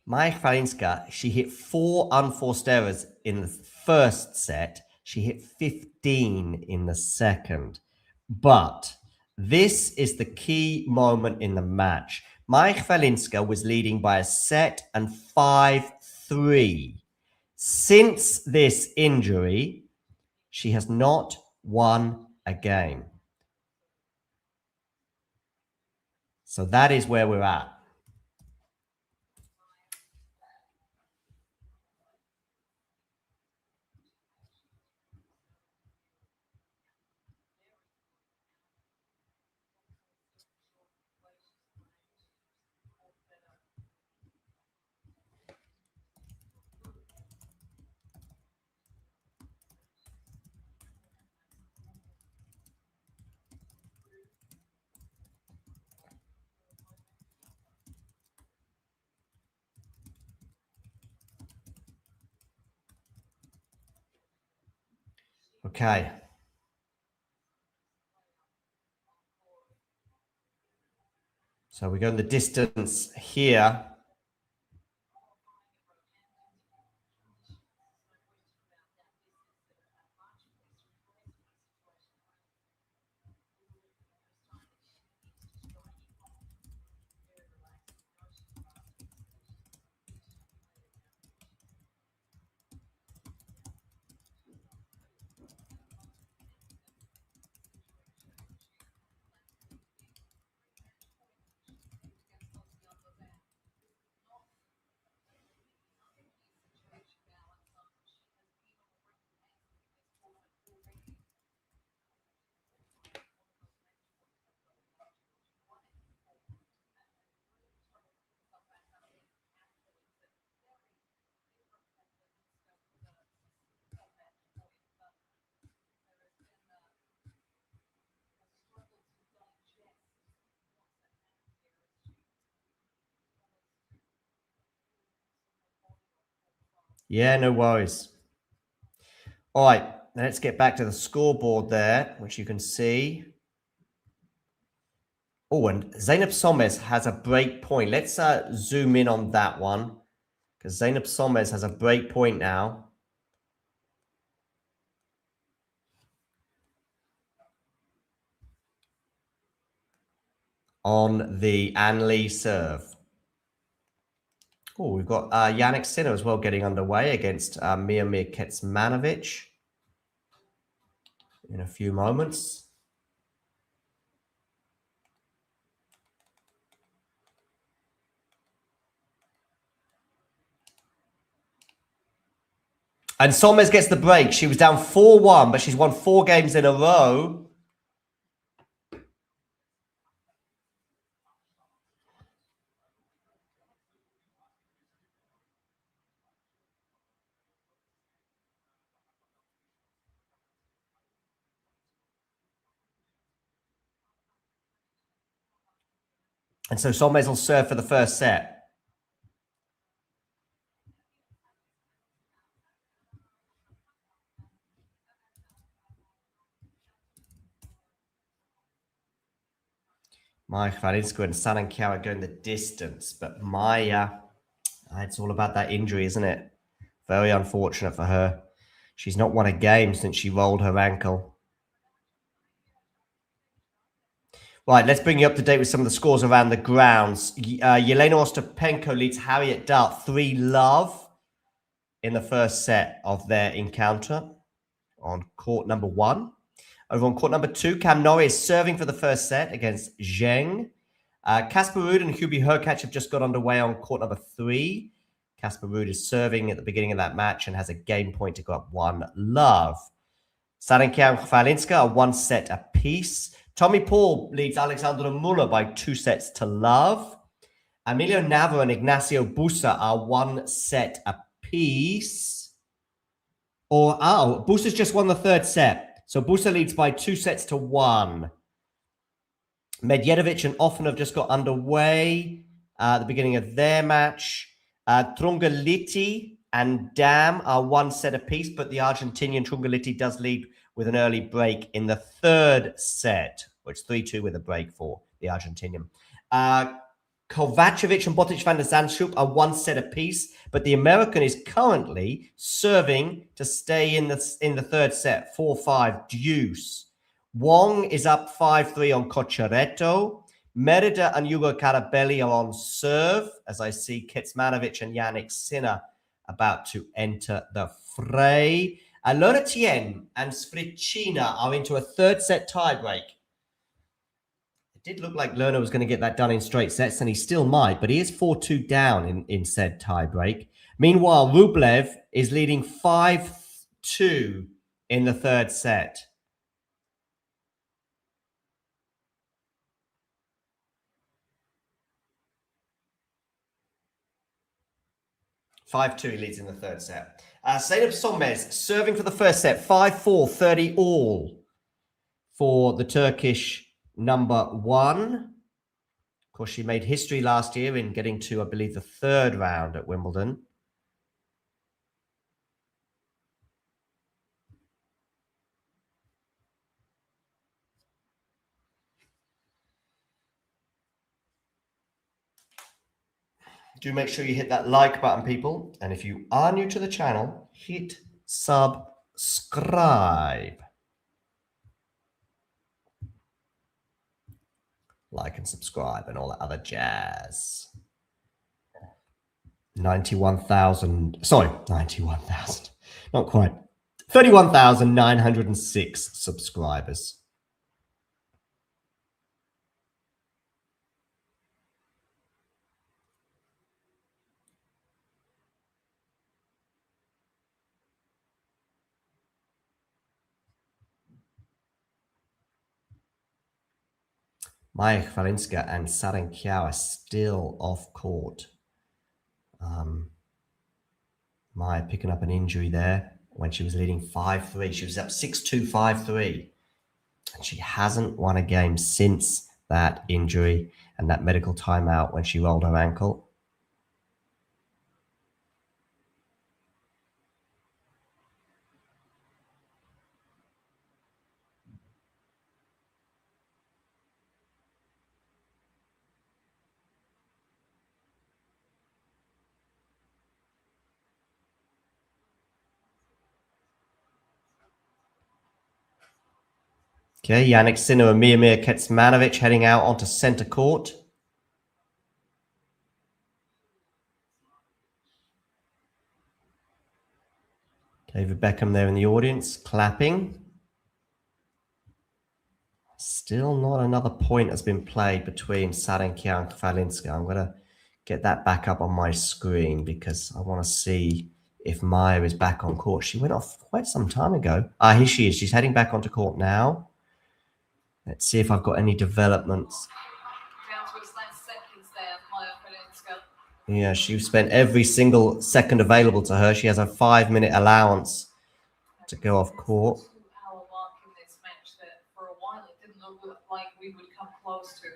Maya Chwalińska, she hit 4 unforced errors in the first set. She hit 15 in the second. But this is the key moment in the match. Maya Chwalińska was leading by a set and 5-3. Since this injury, she has not won a game. So that is where we're at. Okay. So we go in the distance here. Yeah, no worries. All right, let's get back to the scoreboard there, which you can see. Oh, and Zeynep Sonmez has a break point. Let's zoom in on that one, because Zeynep Sonmez has a break point now. On the An Lee serve. Oh, we've got Yannick Sinner as well getting underway against Miomir Kecmanovic in a few moments. And Sonmez gets the break. She was down 4-1, but she's won 4 games in a row. And so Sonmez will serve for the first set. Maya Chwalińska and Sawangkaew are going the distance, but Maya, it's all about that injury, isn't it? Very unfortunate for her. She's not won a game since she rolled her ankle. Right, let's bring you up to date with some of the scores around the grounds. Yelena Ostapenko leads Harriet Dart 3-love in the first set of their encounter on court number 1. Over on court number 2, Cam Norrie is serving for the first set against Zheng. Casper Ruud and Hubie Hurkacz have just got underway on court number 3. Casper Ruud is serving at the beginning of that match and has a game point to go up 1-love. Sawangkaew and Chwalińska are 1 set apiece. Tommy Paul leads Alexandra Muller by 2-love. Emilio Nava and Ignacio Busa are 1 set apiece. Busa's just won the 3rd set. So Busa leads by 2-1. Medjedovic and Offen have just got underway at the beginning of their match. Trungaliti and Dam are 1 set apiece, but the Argentinian Trungaliti does lead with an early break in the 3rd set, which 3-2 with a break for the Argentinian. Kovacevic and Botic van der Zandschulp are 1 set apiece, but the American is currently serving to stay in the 3rd set, 4-5 deuce. Wong is up 5-3 on Cocciaretto. Merida and Hugo Carabelli are on serve, as I see Kecmanovic and Yannick Sinner about to enter the fray. Lona Tien and Svrcina are into a 3rd set tiebreak. It did look like Lerner was going to get that done in straight sets, and he still might, but he is 4-2 down in said tiebreak. Meanwhile, Rublev is leading 5-2 in the 3rd set. He leads in the 3rd set. Zeynep Sonmez serving for the first set, 5-4, 30 all for the Turkish number 1. Of course, she made history last year in getting to, I believe, the 3rd round at Wimbledon. Do make sure you hit that like button, people. And if you are new to the channel, hit subscribe. Like and subscribe and all that other jazz. 91,000. Sorry, 91,000. Not quite. 31,906 subscribers. Maya Chwalińska and Sawangkaew are still off court. Maya picking up an injury there when she was leading 5-3. She was up 6-2, 5-3. And she hasn't won a game since that injury and that medical timeout when she rolled her ankle. Okay, Yannick Sinner and Miomir Kecmanovic heading out onto centre court. David Beckham there in the audience, clapping. Still not another point has been played between Sawangkaew and Chwalińska. I'm going to get that back up on my screen because I want to see if Maya is back on court. She went off quite some time ago. Here she is. She's heading back onto court now. Let's see if I've got any developments. Yeah, she spent every single second available to her. She has a 5-minute allowance to go off court. For a while, it didn't look like we would come close to.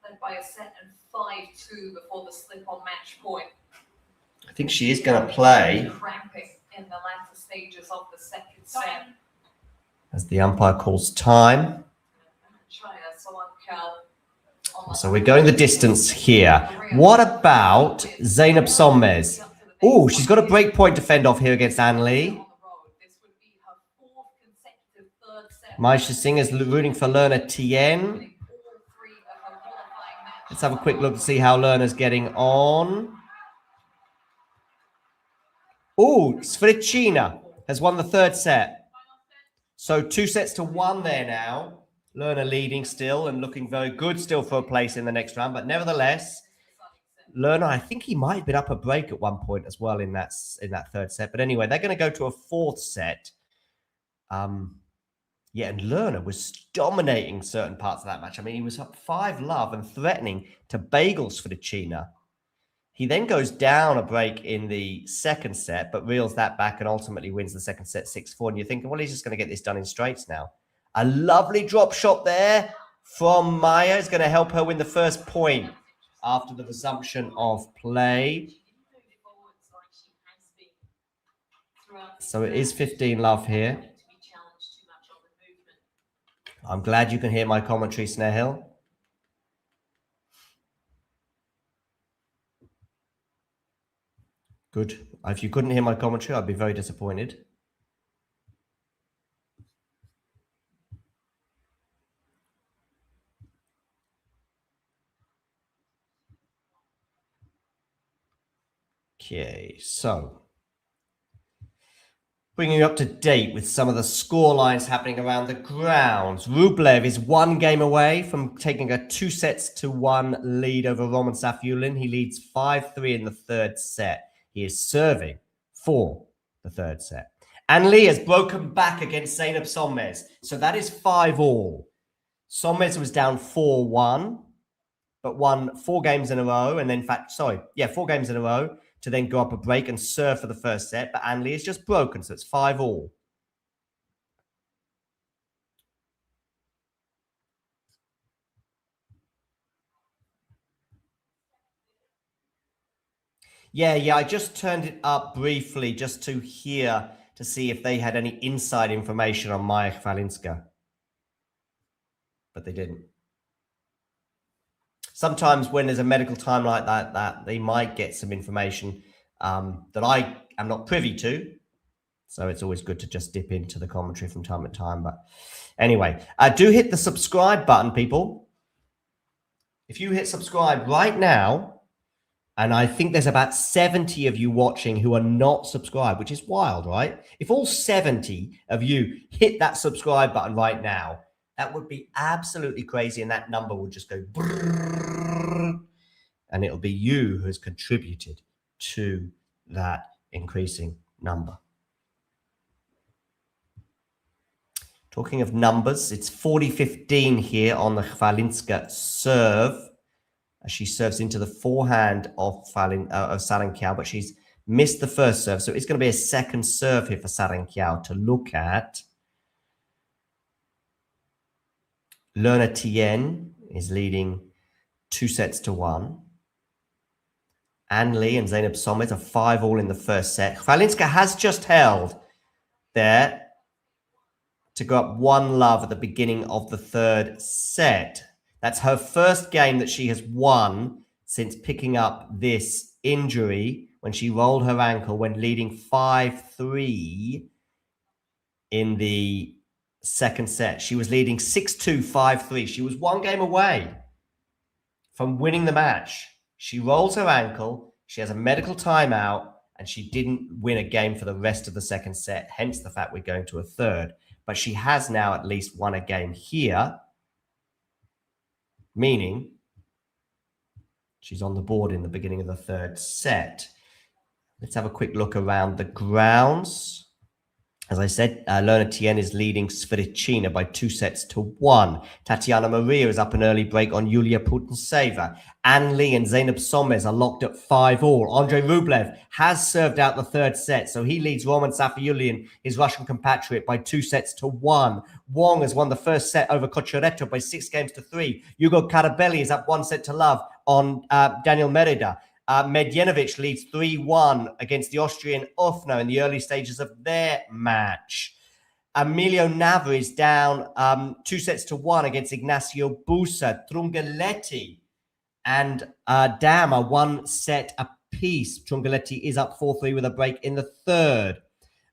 Led by a set and 5-2 before the slip on match point. I think she is going to play. Cramping in the latter stages of the second set. As the umpire calls time. Sawangkaew. So we're going the distance here. What about Zeynep Sonmez? Oh, she's got a break point to fend off here against Anne Lee. Maisha Singh is rooting for Lerner Tien. Let's have a quick look to see how Lerner's getting on. Oh, Svrcina has won the third set. So 2-1 there now. Lerner leading still and looking very good still for a place in the next round. But nevertheless, Lerner, I think he might have been up a break at one point as well in that third set. But anyway, they're going to go to a fourth set. Yeah, and Lerner was dominating certain parts of that match. I mean, he was up 5-love and threatening to bagel Svrcina. He then goes down a break in the second set, but reels that back and ultimately wins the second set 6-4. And you're thinking, well, he's just going to get this done in straights now. A lovely drop shot there from Maya is going to help her win the first point after the resumption of play. So it is 15-love here. I'm glad you can hear my commentary, Snehil. Good. If you couldn't hear my commentary, I'd be very disappointed. Okay, so bringing you up to date with some of the score lines happening around the grounds. Rublev is 1 game away from taking a 2-1 lead over Roman Safiullin. He leads 5-3 in the third set. He is serving for the third set. And Lee has broken back against Zeynep Sonmez. So that is 5-all. Sonmez was down 4-1, but won 4 games in a row. And then, 4 games in a row to then go up a break and serve for the first set. But Anne Lee is just broken, so it's 5-all. Yeah, I just turned it up briefly just to hear, to see if they had any inside information on Maya Chwalińska. But they didn't. Sometimes when there's a medical time like that they might get some information that I am not privy to. So it's always good to just dip into the commentary from time to time. But anyway, do hit the subscribe button, people. If you hit subscribe right now, and I think there's about 70 of you watching who are not subscribed, which is wild, right? If all 70 of you hit that subscribe button right now, that would be absolutely crazy, and that number would just go brrrr, and it'll be you who has contributed to that increasing number. Talking of numbers, it's 40-15 here on the Chwalińska serve. She serves into the forehand of Sawangkaew, but she's missed the first serve. So it's going to be a second serve here for Sawangkaew to look at. Lerner Tien is leading 2-1. Anne Lee and Zeynep Sonmez are 5-all in the first set. Chwalińska has just held there to go up 1-love at the beginning of the third set. That's her first game that she has won since picking up this injury when she rolled her ankle when leading 5-3 in the second set. She was leading 6-2, 5-3. She was 1 game away from winning the match. She rolls her ankle. She has a medical timeout, and she didn't win a game for the rest of the second set, hence the fact we're going to a third. But she has now at least won a game here, meaning she's on the board in the beginning of the third set. Let's have a quick look around the grounds. As I said, Lerner Tien is leading Svrcina by 2-1. Tatiana Maria is up an early break on Yulia Putintseva. Anne Lee and Zeynep Sonmez are locked at 5-all. Andrei Rublev has served out the third set, so he leads Roman Safiullin, his Russian compatriot, by 2-1. Wong has won the first set over Cochereto by 6-3. Hugo Carabelli is up 1-love on Daniel Merida. Medjanovic leads 3-1 against the Austrian Ofner in the early stages of their match. Emilio Nava is down 2-1 against Ignacio Busa. Trungelliti and Dam are 1 set apiece. Trungelliti is up 4-3 with a break in the third.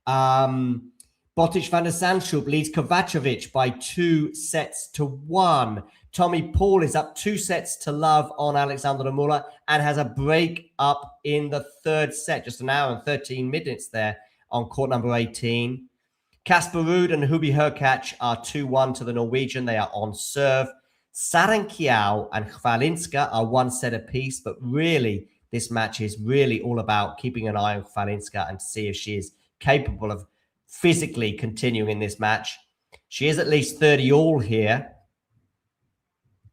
Botic van der Zandschulp leads Kovacevic by 2-1. Tommy Paul is up 2-0 on Alexandra Muller and has a break up in the third set. Just an hour and 13 minutes there on court number 18. Casper Ruud and Hubi Hurkacz are 2-1 to the Norwegian. They are on serve. Sawangkaew and Chwalińska are 1 set apiece, but really, this match is really all about keeping an eye on Chwalińska and to see if she is capable of physically continuing in this match. She is at least 30 all here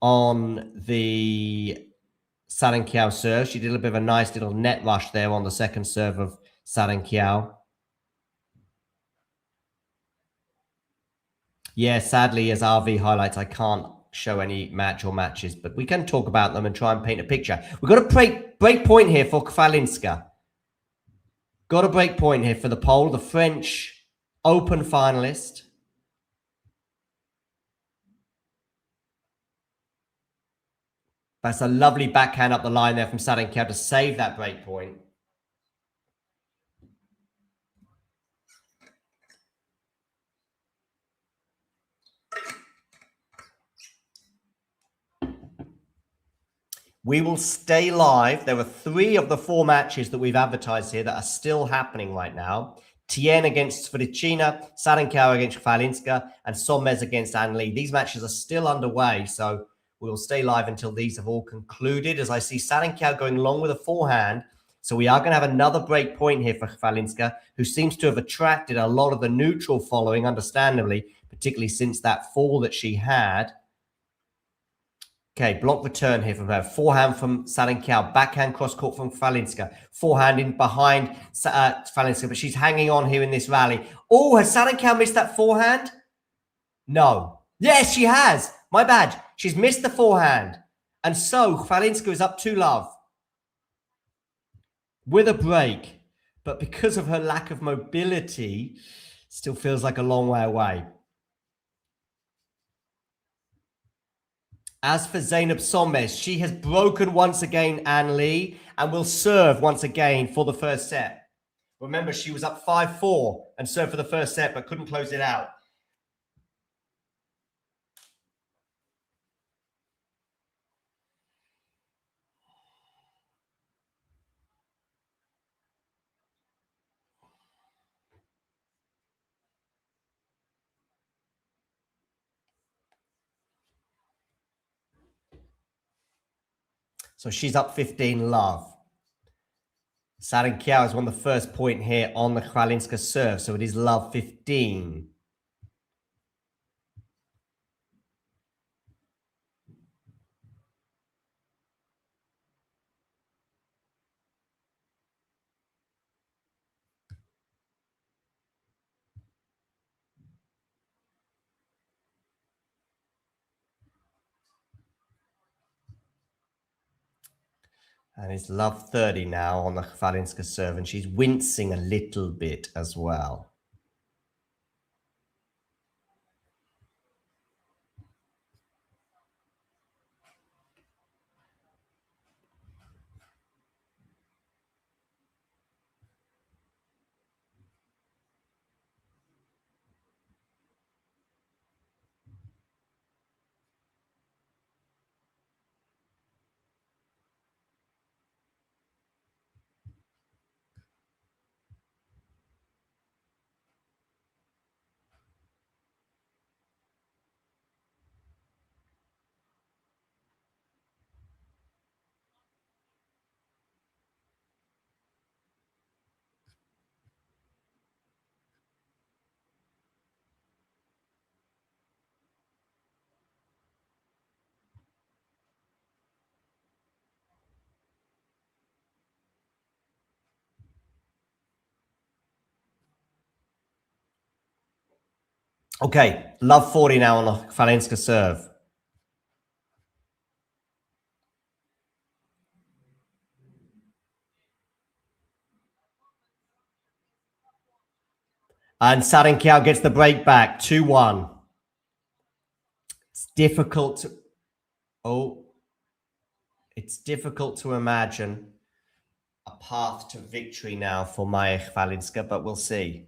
on the Sawangkaew serve. She did a bit of a nice little net rush there on the second serve of Sawangkaew. Yeah, sadly, as RV highlights, I can't show any match or matches, but we can talk about them and try and paint a picture. We've got a break point here for Chwalińska. Got a break point here for the Pole, the French Open finalist. That's a lovely backhand up the line there from Sawangkaew to save that break point. We will stay live. There are 3 of the 4 matches that we've advertised here that are still happening right now. Tien against Svrcina, Sawangkaew against Chwalińska, and Sonmez against An Lee. These matches are still underway, so we will stay live until these have all concluded. As I see Sawangkaew going long with a forehand, so we are going to have another break point here for Chwalińska, who seems to have attracted a lot of the neutral following, understandably, particularly since that fall that she had. Okay, block return here from her. Forehand from Sawangkaew. Backhand cross-court from Chwalińska. Forehand in behind Chwalińska, but she's hanging on here in this rally. Oh, has Sawangkaew missed that forehand? No. Yes, she has. My bad. She's missed the forehand. And so Chwalińska is up 2-love with a break. But because of her lack of mobility, still feels like a long way away. As for Zeynep Sonmez, she has broken once again An Lee and will serve once again for the first set. Remember, she was up 5-4 and served for the first set, but couldn't close it out. So she's up 15-love. Sawangkaew has won the first point here on the Chwalińska serve, so it is love 15. And it's love 30 now on the Chwalińska serve, and she's wincing a little bit as well. Okay, love 40 now on the Chwalińska serve. And Sawangkaew gets the break back, 2-1. It's difficult to... Oh. It's difficult to imagine a path to victory now for Maja Chwalińska, but we'll see.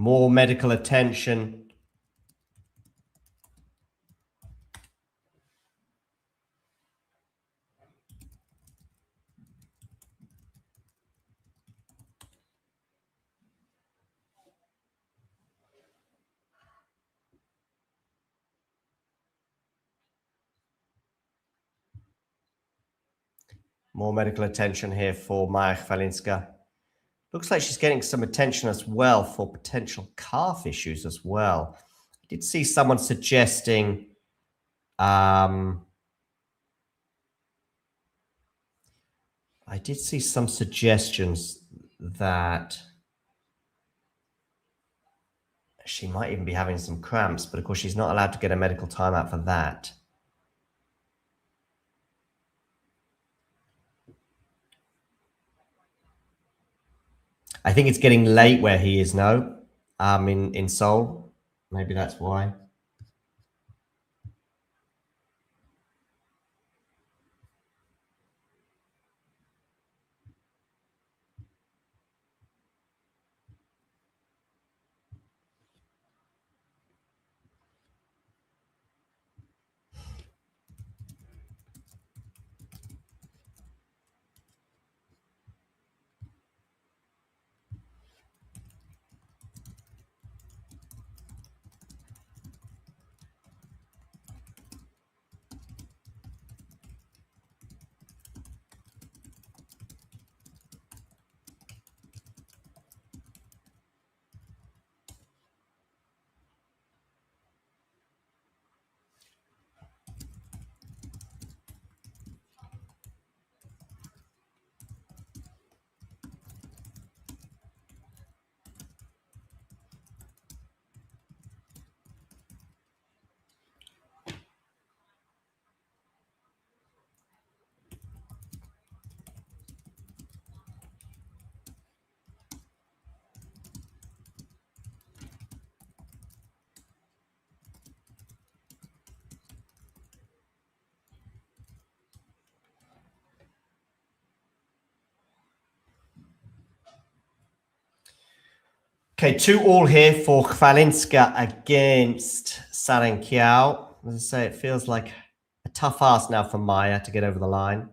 More medical attention. More medical attention here for Maja Chwalińska. Looks like she's getting some attention as well for potential calf issues as well. I did see someone suggesting I did see some suggestions that she might even be having some cramps, but of course she's not allowed to get a medical timeout for that. I think it's getting late where he is now, in Seoul. Maybe that's why. Okay, 2-2 here for Chwalińska against Sawangkaew. As I say, it feels like a tough ask now for Maja to get over the line.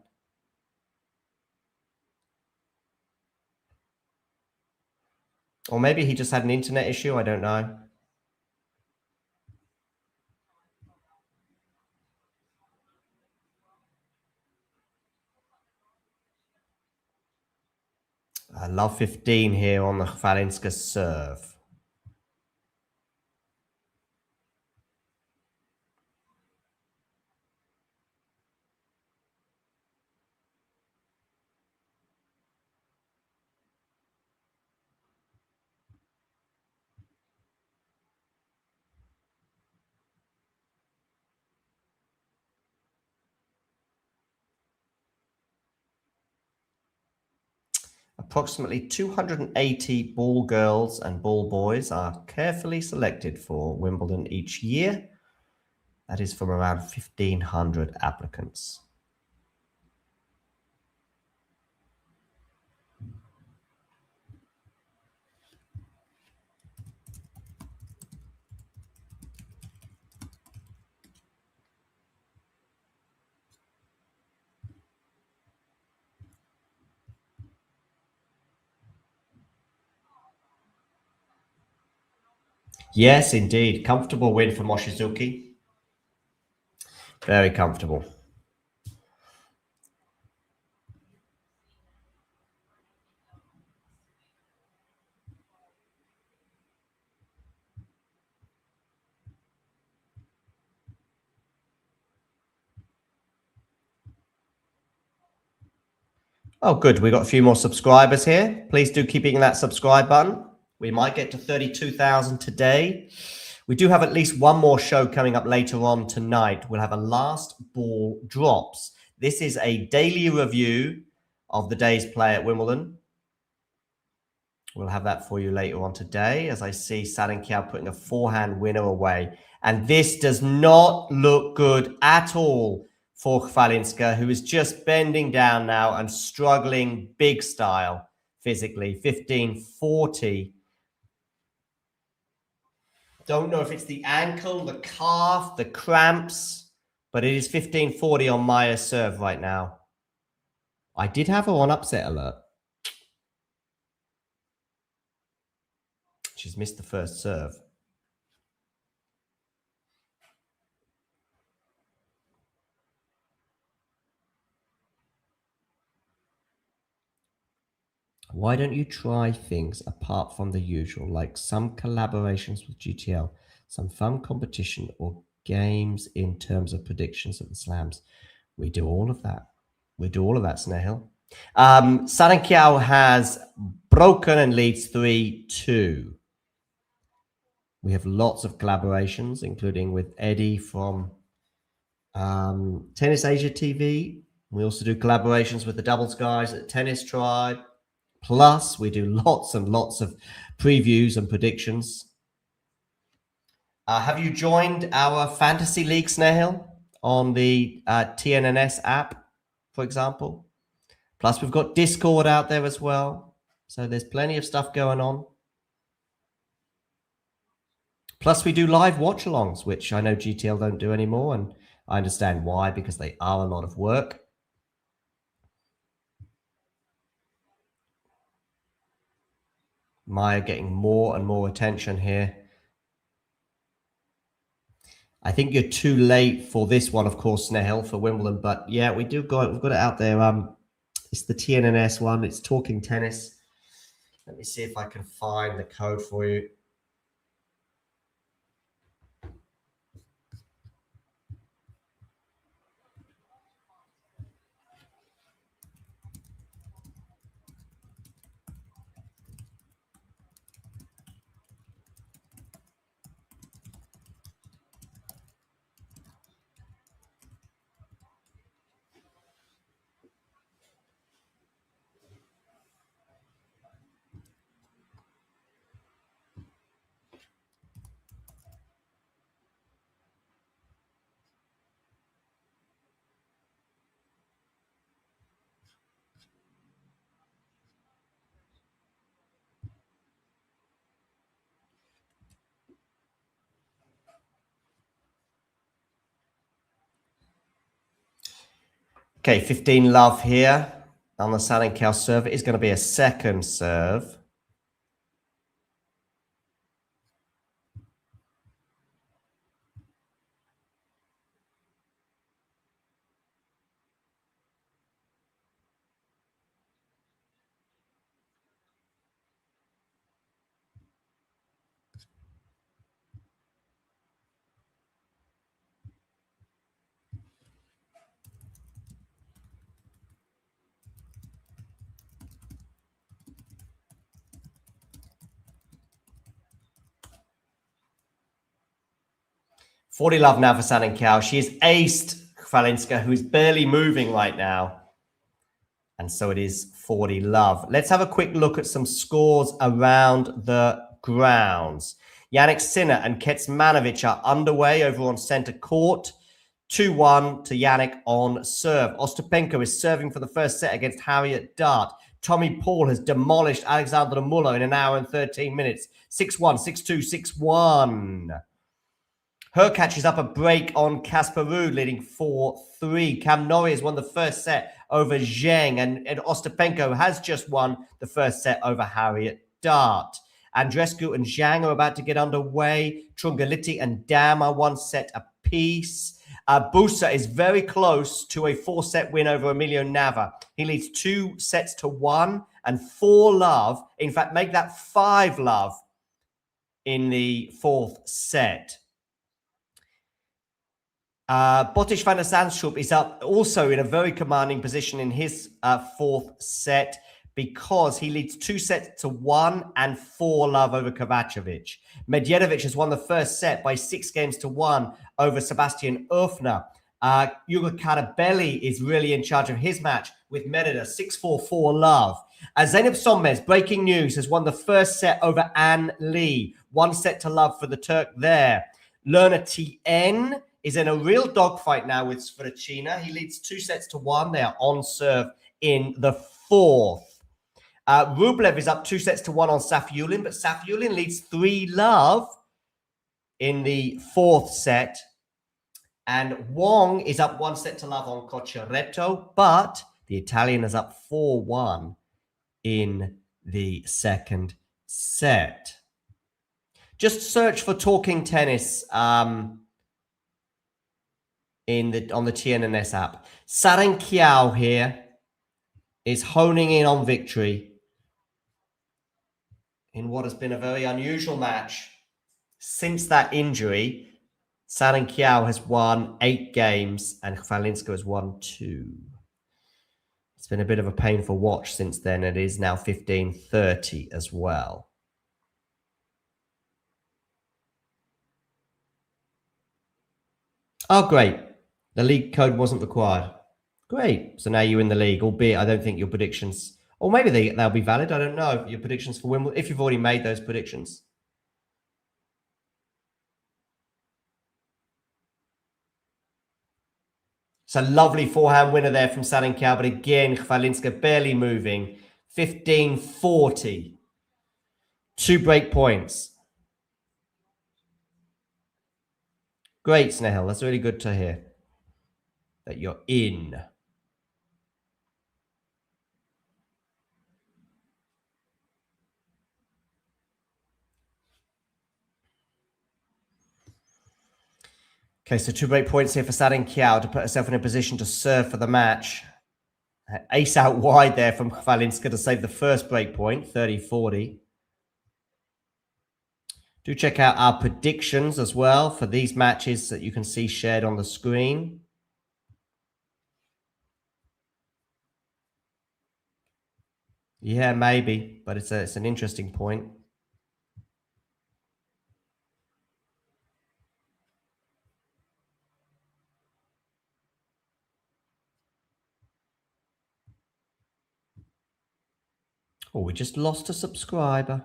Or maybe he just had an internet issue, I don't know. I love 15 here on the Chwalińska serve. Approximately 280 ball girls and ball boys are carefully selected for Wimbledon each year. That is from around 1,500 applicants. Yes, indeed. Comfortable win for Mochizuki. Very comfortable. Oh, good. We got a few more subscribers here. Please do keep hitting that subscribe button. We might get to 32,000 today. We do have at least one more show coming up later on tonight. We'll have a last ball drops. This is a daily review of the day's play at Wimbledon. We'll have that for you later on today, as I see Sawangkaew putting a forehand winner away. And this does not look good at all for Chwalińska, who is just bending down now and struggling big style physically. 15-40. Don't know if it's the ankle, the calf, the cramps, but it is 15-40 on Maya's serve right now. I did have her on upset alert. She's missed the first serve. Why don't you try things apart from the usual, like some collaborations with GTL, some fun competition, or games in terms of predictions at the slams? We do all of that. We do all of that, Snehil. Sawangkaew has broken and leads 3-2. We have lots of collaborations, including with Eddie from Tennis Asia TV. We also do collaborations with the doubles guys at Tennis Tribe. Plus, we do lots and lots of previews and predictions. Have you joined our Fantasy League, Snehil, on the TNNS app, for example? Plus, we've got Discord out there as well. So there's plenty of stuff going on. Plus, we do live watch-alongs, which I know GTL don't do anymore, and I understand why, because they are a lot of work. Maya getting more and more attention here. I think you're too late for this one, of course, Snehil, for Wimbledon. But yeah, we've got it out there. It's the TNNS one. It's Talking Tennis. Let me see if I can find the code for you. Okay, 15 love here on the Sawangkaew serve. It is going to be a second serve. $40 love now for Sawangkaew. She has aced Chwalińska, who is barely moving right now. And so it is 40 love. Let's have a quick look at some scores around the grounds. Jannik Sinner and Kecmanovic are underway over on center court. 2-1 to Jannik on serve. Ostapenko is serving for the first set against Harriet Dart. Tommy Paul has demolished Alexandra Muller in an hour and 13 minutes. 6-1, 6-2, 6-1. Hurkacz is up a break on Casper Ruud, leading 4-3. Cam Norrie has won the first set over Zheng, and Ostapenko has just won the first set over Harriet Dart. Andreescu and Zhang are about to get underway. Trungelliti and Dam are 1 set apiece. Busa is very close to a 4-set win over Emilio Nava. He leads 2-1 and 4 love. In fact, make that 5 love in the 4th set. Botic van der Zandschulp is up also in a very commanding position in his fourth set because he leads 2-1 and 4-love over Kovacevic. Medjedovic has won the first set by 6-1 over Sebastian Ofner. Hugo Carabelli is really in charge of his match with Merida, 6-4, 4-love. Zeynep Sonmez, breaking news, has won the first set over Anne Lee. 1-0 for the Turk there. Lerner Tien is in a real dogfight now with Svrcina. He leads 2-1. They are on serve in the fourth. Rublev is up 2-1 on Safiullin, but Safiullin leads 3-love in the fourth set. And Wong is up 1-love on Cocciaretto, but the Italian is up 4-1 in the second set. Just search for Talking Tennis on the TNNS app. Sawangkaew here is honing in on victory in what has been a very unusual match. Since that injury, Sawangkaew has won 8 games and Chwalińska has won 2. It's been a bit of a painful watch since then. It is now 15-30 as well. Oh, great. The league code wasn't required. Great. So now you're in the league, albeit I don't think your predictions, or maybe they'll be valid. I don't know. Your predictions for Wimbledon, if you've already made those predictions. It's a lovely forehand winner there from Sawangkaew, but again, Chwalińska barely moving. 15-40. 2 break points. Great, Snehal. That's really good to hear that you're in. Okay, so 2 break points here for Sawangkaew to put herself in a position to serve for the match. Ace out wide there from Chwalińska to save the first break point, 30-40. Do check out our predictions as well for these matches that you can see shared on the screen. Yeah, maybe, but it's an interesting point. Oh, we just lost a subscriber.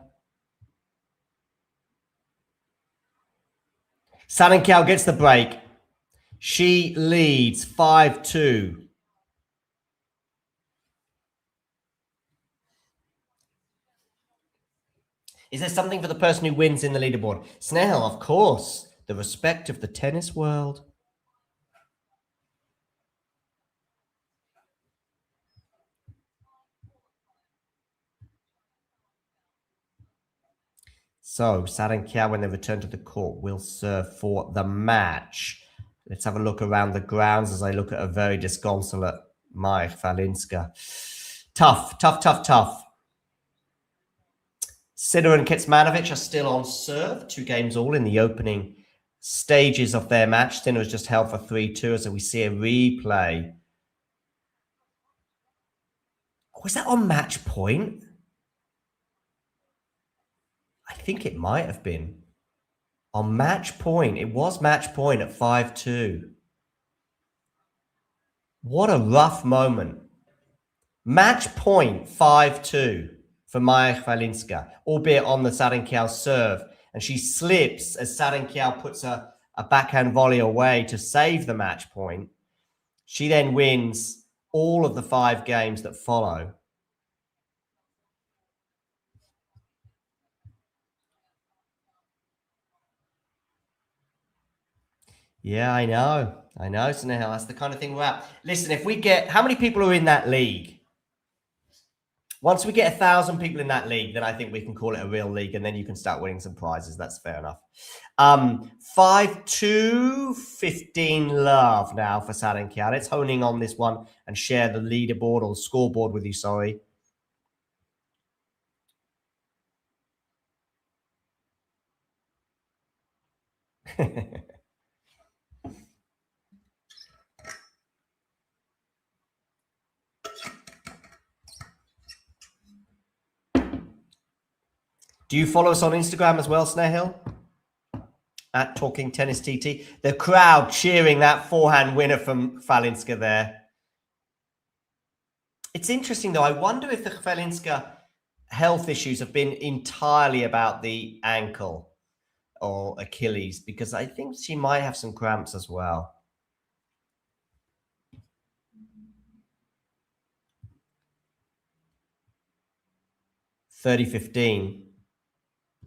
Sawangkaew gets the break. She leads 5-2. Is there something for the person who wins in the leaderboard? Snehal, of course. The respect of the tennis world. So, Sawangkaew, when they return to the court, will serve for the match. Let's have a look around the grounds as I look at a very disconsolate Maja Chwalińska. Tough. Sinner and Kecmanovic are still on serve. 2 games all in the opening stages of their match. Sinner was just held for 3-2, so we see a replay. Was that on match point? I think it might have been. On match point. It was match point at 5-2. What a rough moment. Match point 5-2 for Maja Chwalińska, albeit on the Sawangkaew serve. And she slips as Sawangkaew puts a backhand volley away to save the match point. She then wins all of the 5 games that follow. Yeah, I know, Snehal. That's the kind of thing we're at. Listen, if we get... How many people are in that league? Once we get 1,000 people in that league, then I think we can call it a real league, and then you can start winning some prizes. That's fair enough. 5-2, 15-love now for Sawangkaew. Let's hone in on this one and share the leaderboard or the scoreboard with you, sorry. Do you follow us on Instagram as well, Snehil? At Talking Tennis TT. The crowd cheering that forehand winner from Chwalińska there. It's interesting, though. I wonder if the Chwalińska health issues have been entirely about the ankle or Achilles, because I think she might have some cramps as well. $30.15.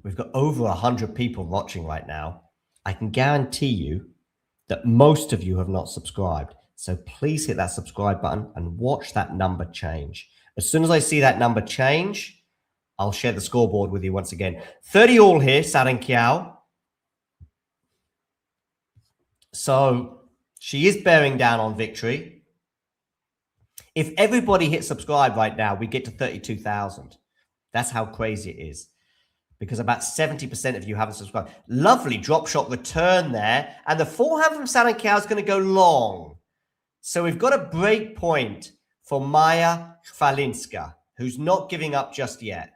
We've got over 100 people watching right now. I can guarantee you that most of you have not subscribed. So please hit that subscribe button and watch that number change. As soon as I see that number change, I'll share the scoreboard with you once again. 30 all here, Sawangkaew. So she is bearing down on victory. If everybody hits subscribe right now, we get to 32,000. That's how crazy it is, because about 70% of you haven't subscribed. Lovely drop shot return there. And the forehand from Sawangkaew is going to go long. So we've got a break point for Maja Chwalińska, who's not giving up just yet.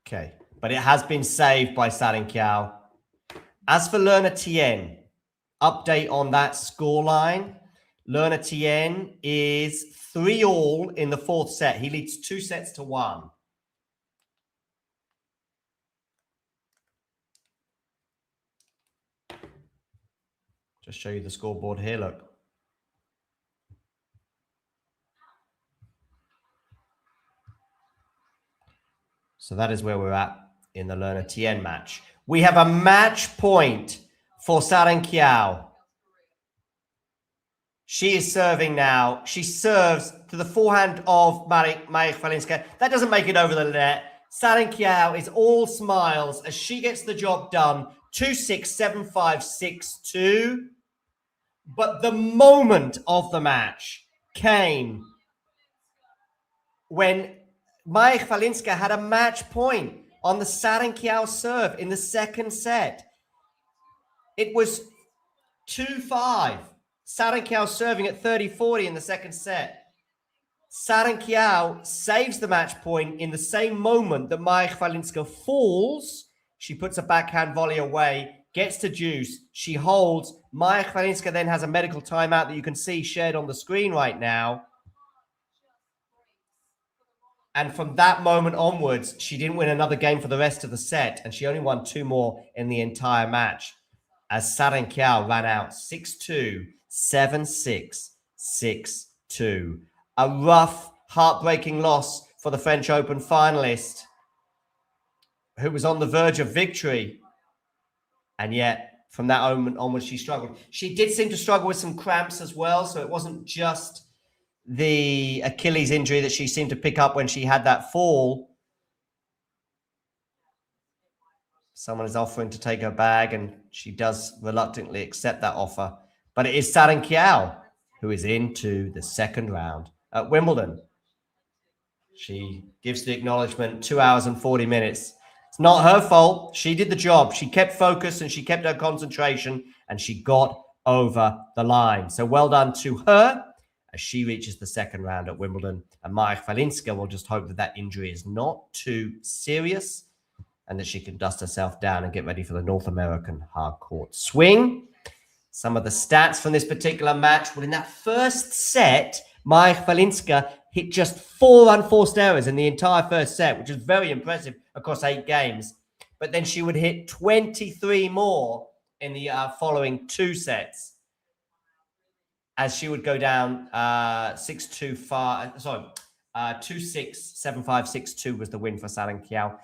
Okay, but it has been saved by Sawangkaew. As for Lerner Tien, update on that scoreline. Lerner Tien is 3-all in the fourth set. He leads 2-1. Just show you the scoreboard here, look. So that is where we're at in the Lerner Tien match. We have a match point for Sawangkaew. She is serving now. She serves to the forehand of Maja Chwalińska. That doesn't make it over the net. Sawangkaew is all smiles as she gets the job done. 2-6, 7-5, 6-2. But the moment of the match came when Maja Chwalińska had a match point on the Sawangkaew serve in the second set. It was 2-5. Sawangkaew serving at 30-40 in the second set. Sawangkaew saves the match point in the same moment that Maja Chwalińska falls. She puts a backhand volley away, gets to deuce. She holds. Maja Chwalińska then has a medical timeout that you can see shared on the screen right now. And from that moment onwards, she didn't win another game for the rest of the set, and she only won 2 more in the entire match, as Sawangkaew ran out 6-2, 7-6, 6-2. A rough, heartbreaking loss for the French Open finalist, who was on the verge of victory. And yet, from that moment onwards, she struggled. She did seem to struggle with some cramps as well, so it wasn't just the Achilles injury that she seemed to pick up when she had that fall. Someone is offering to take her bag, and she does reluctantly accept that offer. But it is Sawangkaew who is into the second round at Wimbledon. She gives the acknowledgement, 2 hours and 40 minutes. It's not her fault. She did the job. She kept focus and she kept her concentration, and she got over the line. So well done to her as she reaches the second round at Wimbledon. And Maja Chwalińska will just hope that that injury is not too serious and that she can dust herself down and get ready for the North American hard court swing. Some of the stats from this particular match. Well, in that first set, Maja Chwalińska hit just 4 unforced errors in the entire first set, which is very impressive across 8 games. But then she would hit 23 more in the following 2 sets, as she would go down 6-2, sorry, 2-6, 7-5, 6-2 was the win for Sawangkaew.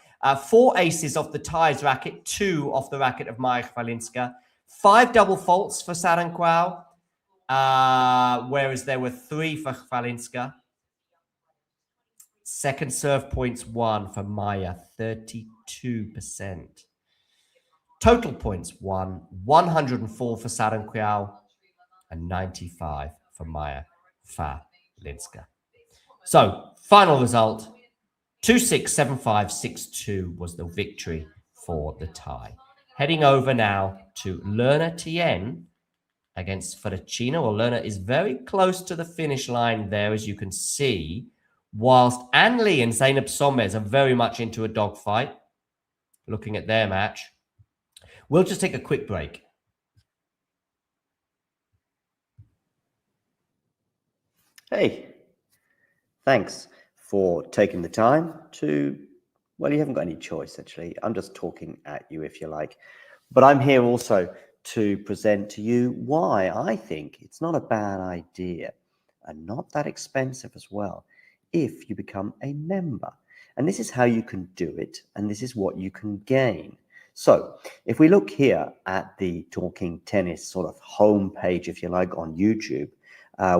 4 aces off the ties racket, 2 off the racket of Maja Chwalińska. 5 double faults for Sawangkaew, whereas there were 3 for Chwalińska. Second serve points 1 for Maja, 32%. Total points 1, 104 for Sawangkaew, and 95 for Maja Chwalińska. So, final result, 2-6, 7-5, 6-2 was the victory for the tie. Heading over now to Lerner Tien against Svrcina. Well, Lerner is very close to the finish line there, as you can see, whilst Anne Lee and Zainab Sonmez are very much into a dogfight. Looking at their match. We'll just take a quick break. Hey, thanks for taking the time to, well, you haven't got any choice, actually. I'm just talking at you, if you like. But I'm here also to present to you why I think it's not a bad idea and not that expensive as well if you become a member. And this is how you can do it, and this is what you can gain. So if we look here at the Talking Tennis sort of home page, if you like, on YouTube,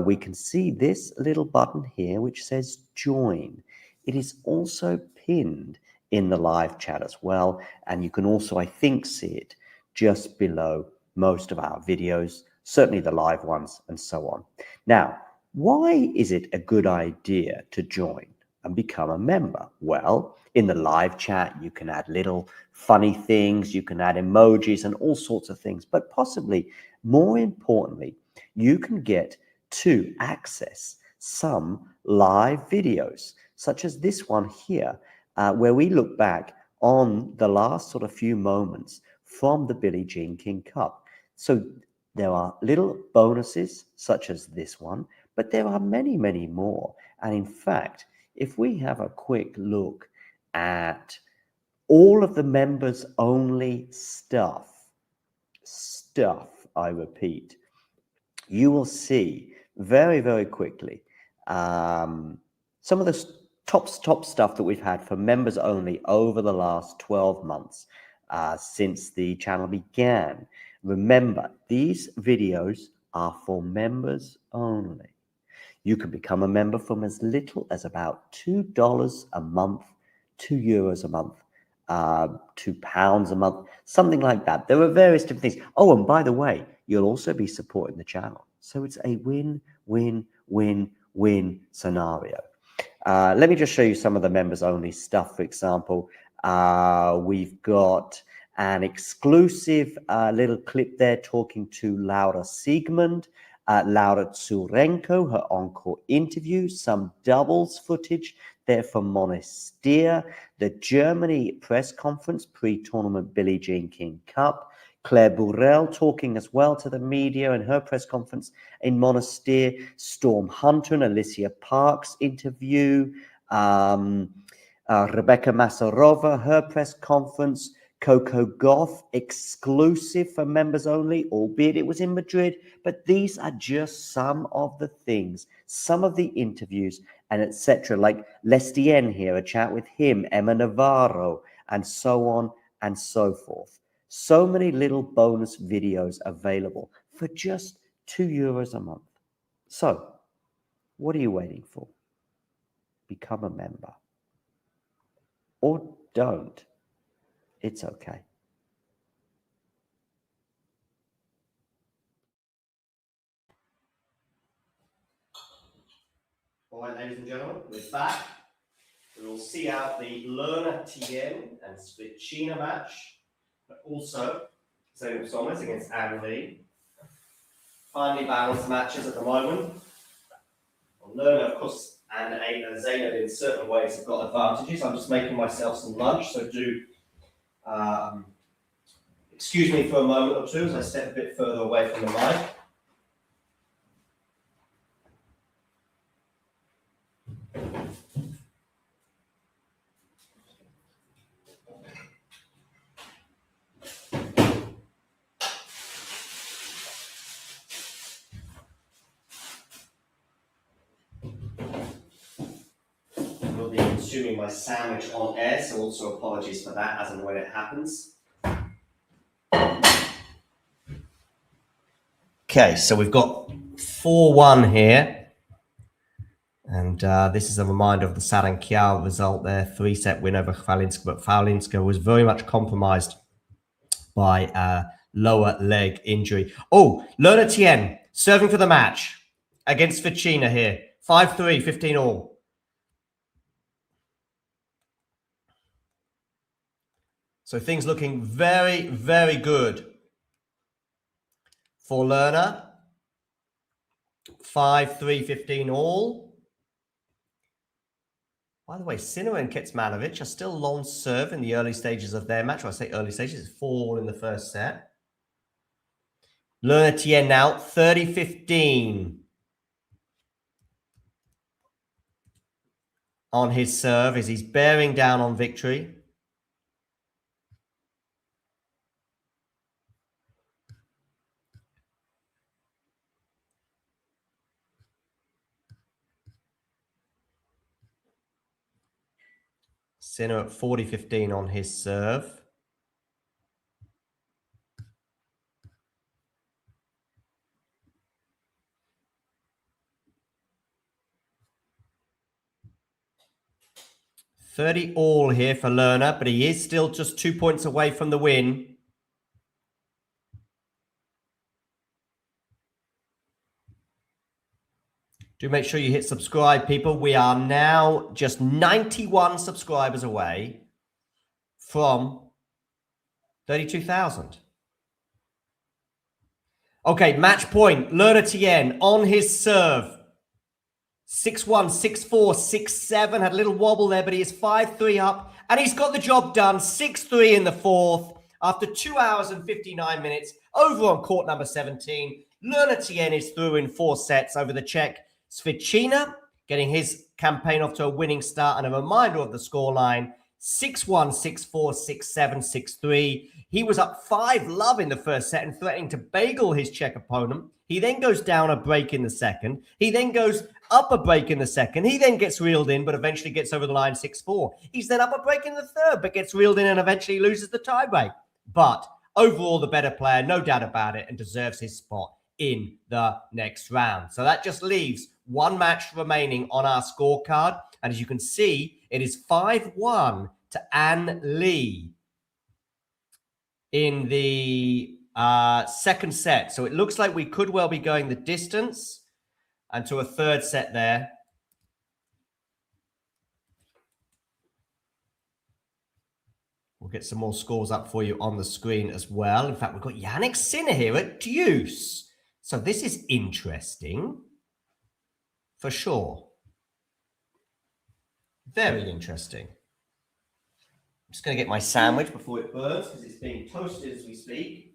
we can see this little button here which says join. It is also pinned in the live chat as well, and you can also, I think, see it just below most of our videos, certainly the live ones and so on. Now, why is it a good idea to join and become a member? Well, in the live chat, you can add little funny things, you can add emojis and all sorts of things, but possibly more importantly, you can get to access some live videos, such as this one here, where we look back on the last sort of few moments from the Billie Jean King Cup. So there are little bonuses such as this one, but there are many, many more. And in fact, if we have a quick look at all of the members only stuff, I repeat, you will see very, very quickly some of the top stuff that we've had for members only over the last 12 months since the channel began. Remember, these videos are for members only. You can become a member from as little as about $2 a month, €2 a month, £2 a month, something like that. There are various different things. Oh, and by the way, you'll also be supporting the channel. So it's a win-win-win-win scenario. Let me just show you some of the members only stuff. For example, we've got an exclusive little clip there talking to Laura Siegmund, Laura Tsurenko, her encore interview, some doubles footage there from Monastir, the Germany press conference pre-tournament Billie Jean King Cup, Claire Burrell talking as well to the media in her press conference in Monastir, Storm Hunter and Alicia Parks interview, Rebecca Masarova, her press conference, Coco Gauff exclusive for members only, albeit it was in Madrid, but these are just some of the things, some of the interviews and etc. Like Lestien here, a chat with him, Emma Navarro, and so on and so forth. So many little bonus videos available for just €2 a month. So, what are you waiting for? Become a member. Or don't. It's okay. All right, ladies and gentlemen, we're back. We will see out the Lerner Tien and Svrcina match, but also Zainab Sonmez against Anne Lee. Finely balanced matches at the moment. Well, Lerner, of course, and Zainab in certain ways have got advantages. I'm just making myself some lunch, so do excuse me for a moment or two as I step a bit further away from the mic. Will be consuming my sandwich on air, so also apologies for that as and when it happens. Okay, so we've got 4-1 here. And this is a reminder of the Sawangkaew result there, 3-set win over Chwalińska, but Chwalińska was very much compromised by a lower leg injury. Oh, Lerner Tien serving for the match against Svrcina here. 5-3, 15 all. So things looking very, very good for Lerner. 5-3, 15 all. By the way, Sinner and Kecmanovic are still long serve in the early stages of their match. When I say early stages, it's 4 all in the first set. Lerner Tien now, 30-15 on his serve as he's bearing down on victory. Sinner at 40-15 on his serve. $30 all here for Lerner, but he is still just 2 points away from the win. Do make sure you hit subscribe, people. We are now just 91 subscribers away from 32,000. Okay, match point. Lerner Tien on his serve. 6-1, 6-4, 6-7. Had a little wobble there, but he is 5-3 up. And he's got the job done. 6-3 in the fourth. After 2 hours and 59 minutes. Over on court number 17. Lerner Tien is through in 4 sets over the Czech Svrcina, getting his campaign off to a winning start. And a reminder of the scoreline. 6-1, 6-4, 6-7, 6-3. He was up 5-love in the first set and threatening to bagel his Czech opponent. He then goes down a break in the second. He then goes up a break in the second. He then gets reeled in, but eventually gets over the line 6-4. He's then up a break in the third, but gets reeled in and eventually loses the tiebreak. But overall, the better player, no doubt about it, and deserves his spot in the next round. So that just leaves one match remaining on our scorecard. And as you can see, it is 5-1 to An Lee in the second set. So it looks like we could well be going the distance and to a third set there. We'll get some more scores up for you on the screen as well. In fact, we've got Jannik Sinner here at deuce. So this is interesting for sure. Very interesting. I'm just going to get my sandwich before it burns because it's being toasted as we speak.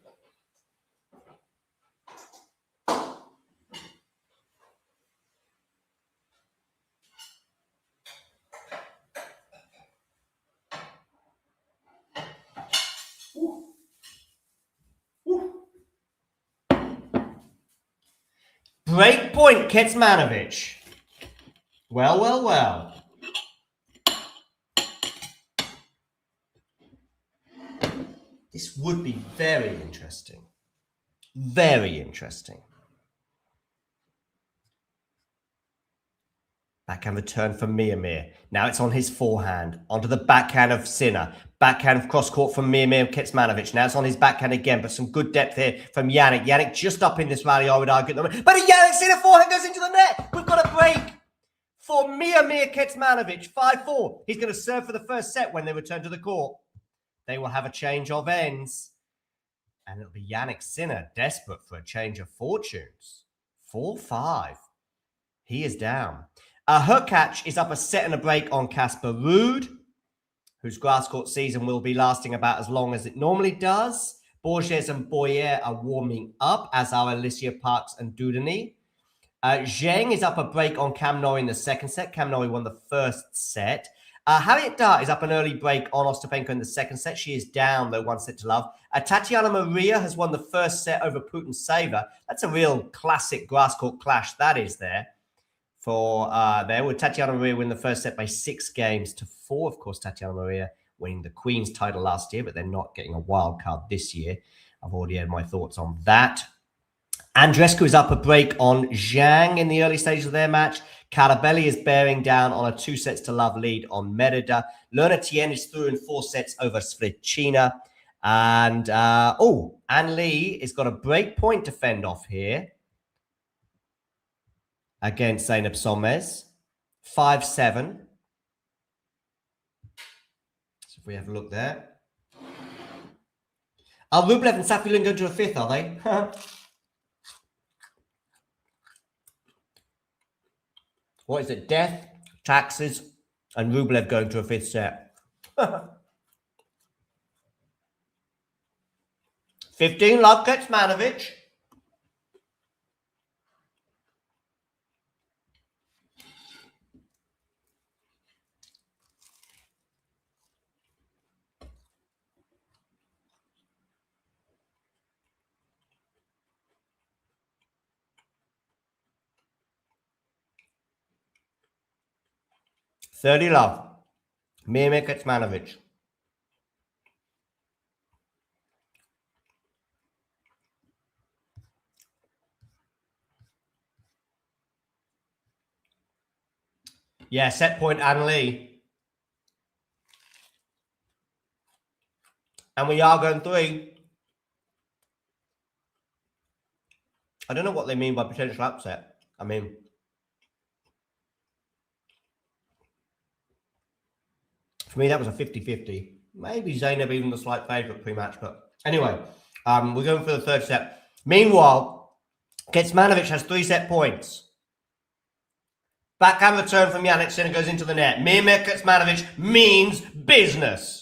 Break point, Kecmanovic. Well, well, well. This would be very interesting. Very interesting. Backhand return from Miomir. Now it's on his forehand. Onto the backhand of Sinner. Backhand of cross court from Miomir Kecmanovic. Now it's on his backhand again, but some good depth here from Jannik. Jannik just up in this rally, I would argue. But Jannik Sinner forehand goes into the net. We've got a break for Miomir Kecmanovic. 5-4. He's going to serve for the first set when they return to the court. They will have a change of ends. And it'll be Jannik Sinner desperate for a change of fortunes. 4-5. He is down. Hurkacz is up a set and a break on Casper Ruud, whose grass court season will be lasting about as long as it normally does. Borges and Boyer are warming up, as are Alicia Parks and Dudany. Zheng is up a break on Cam Norrie in the second set. Cam Norrie won the first set. Harriet Dart is up an early break on Ostapenko in the second set. She is down, though, 1-0. Tatiana Maria has won the first set over Putin-Sava. That's a real classic grass court clash, that is there. For there, with Tatiana Maria win the first set by 6-4. Of course, Tatiana Maria winning the Queen's title last year, but they're not getting a wild card this year. I've already had my thoughts on that. Andreescu is up a break on Zhang in the early stages of their match. Carabelli is bearing down on a 2-0 lead on Merida. Lerner Tien is through in 4 sets over Svrcina. And, An Lee has got a break point to fend off here against Zeynep Sonmez. 5-7. So if we have a look there. Are Rublev and Saffiulin going to a fifth, are they? What is it? Death, taxes, and Rublev going to a fifth set. 15 love Kecmanovic. $30 love. Mirmir Kecmanovic. Yeah, set point Anne Lee. And we are going 3. I don't know what they mean by potential upset. I mean, for me, that was a 50-50. Maybe Zainab even the slight favourite pre-match. But anyway, we're going for the third set. Meanwhile, Kecmanovic has 3 set points. Backhand return from Jannik Sinner goes into the net. Mirmir Kecmanovic means business.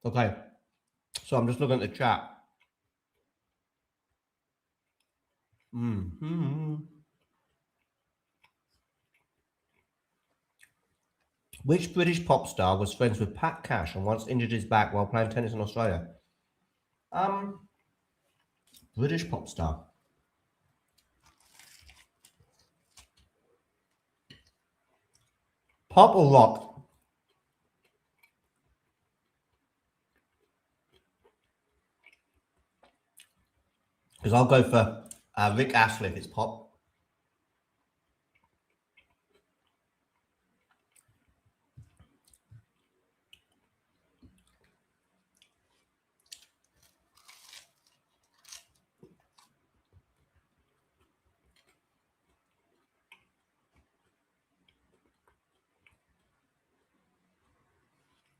Okay, so I'm just looking at the chat. Which British pop star was friends with Pat Cash and once injured his back while playing tennis in Australia? British pop star. Pop or rock? Because I'll go for Rick Astley if it's pop.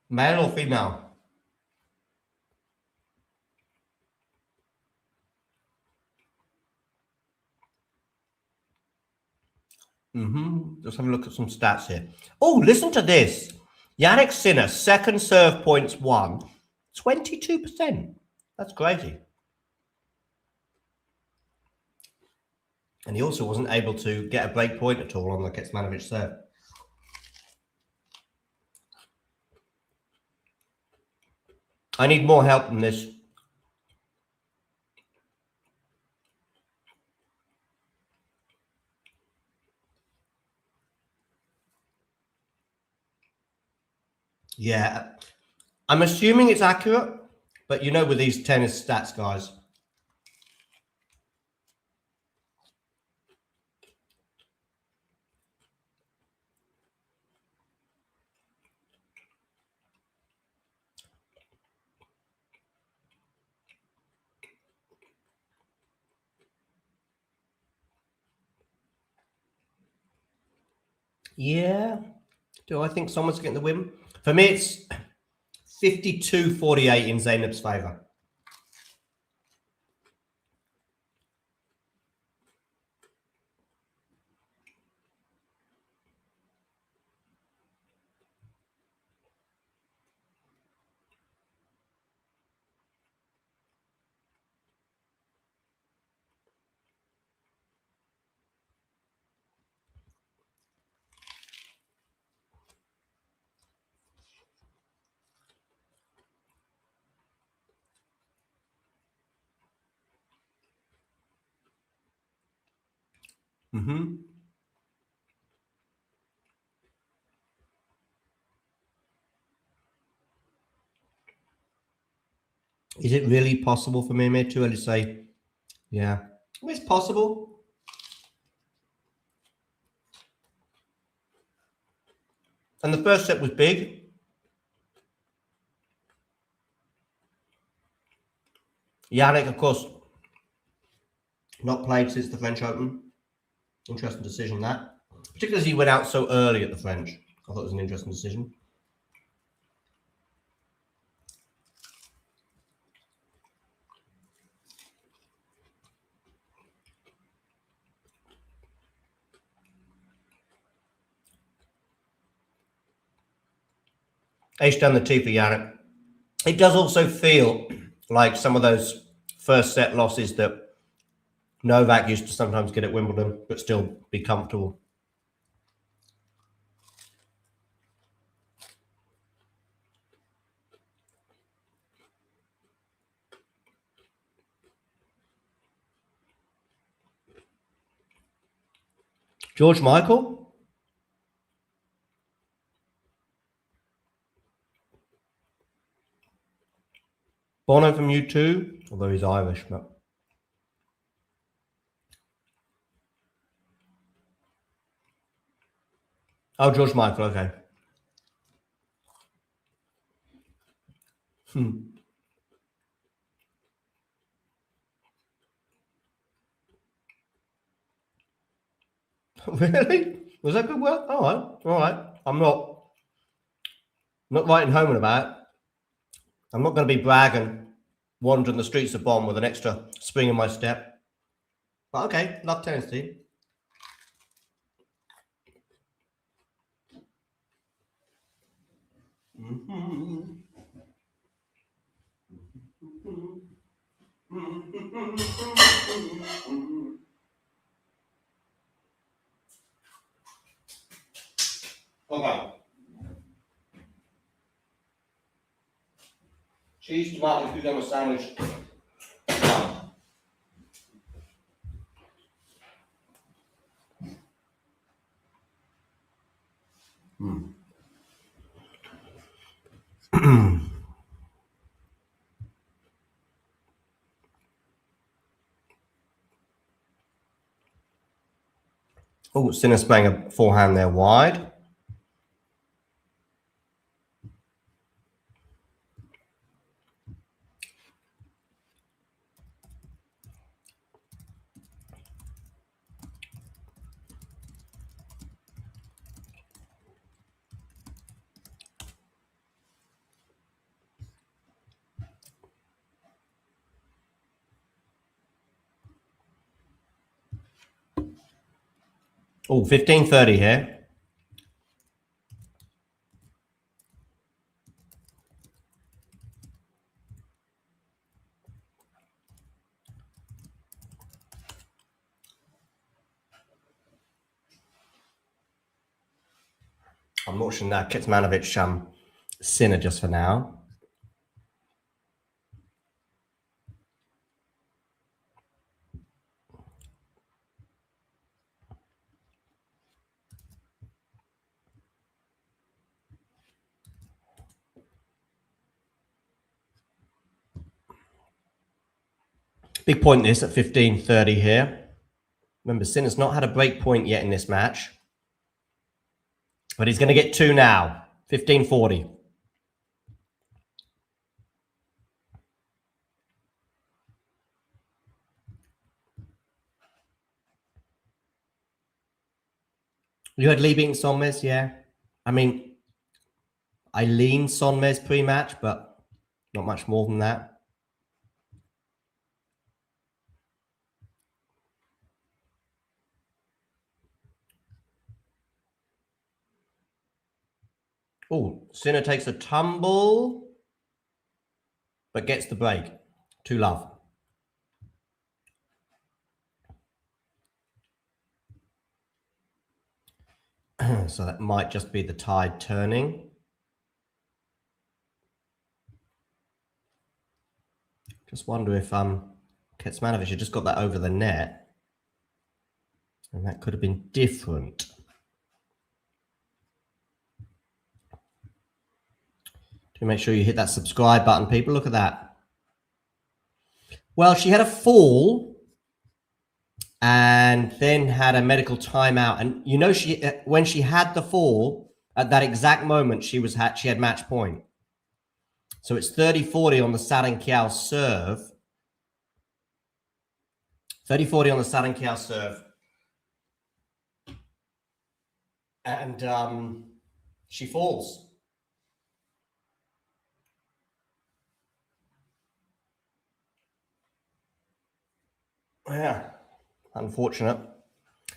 Male or female? Let's have a look at some stats here. Oh, listen to this. Jannik Sinner, second serve points won, 22%. That's crazy. And he also wasn't able to get a break point at all on the Kecmanovic serve. I need more help than this. Yeah, I'm assuming it's accurate, but you know with these tennis stats, guys. Yeah. Do I think someone's getting the win? For me, it's 52-48 in Zainab's favour. Is it really possible for Mirmir to only say, yeah, it's possible. And the first set was big. Yannick, of course, not played since the French Open. Interesting decision, that. Particularly as he went out so early at the French. I thought it was an interesting decision. Ace down the tee for Yannick. It does also feel like some of those first set losses that Novak used to sometimes get at Wimbledon, but still be comfortable. George Michael. Bono from U2, although he's Irish, but oh, George Michael, okay. Really? Was that good work? All right. I'm not writing home about it. I'm not going to be bragging, wandering the streets of Bonn with an extra spring in my step. But okay, love tennis team. Okay. Cheese, tomato, cucumber sandwich. Oh, Sinner's playing a forehand there wide. Oh, 15:30 here. I'm watching Kecmanovic Sinner just for now. Big point this at 15:30 here. Remember, Sinner's not had a break point yet in this match. But he's going to get two now. 15:40. You had Lee beating Sonmez, yeah. I mean, I lean Sonmez pre-match, but not much more than that. Oh, Sinner takes a tumble, but gets the break. 2-love. So that might just be the tide turning. Just wonder if Kecmanovic had just got that over the net, and that could have been different. Do make sure you hit that subscribe button, people. Look at that. Well, she had a fall and then had a medical timeout. And you know, when she had the fall, At that exact moment, she had match point. So it's 30-40 on the Sawangkaew serve. 30-40 on the Sawangkaew serve. And she falls. Yeah, unfortunate.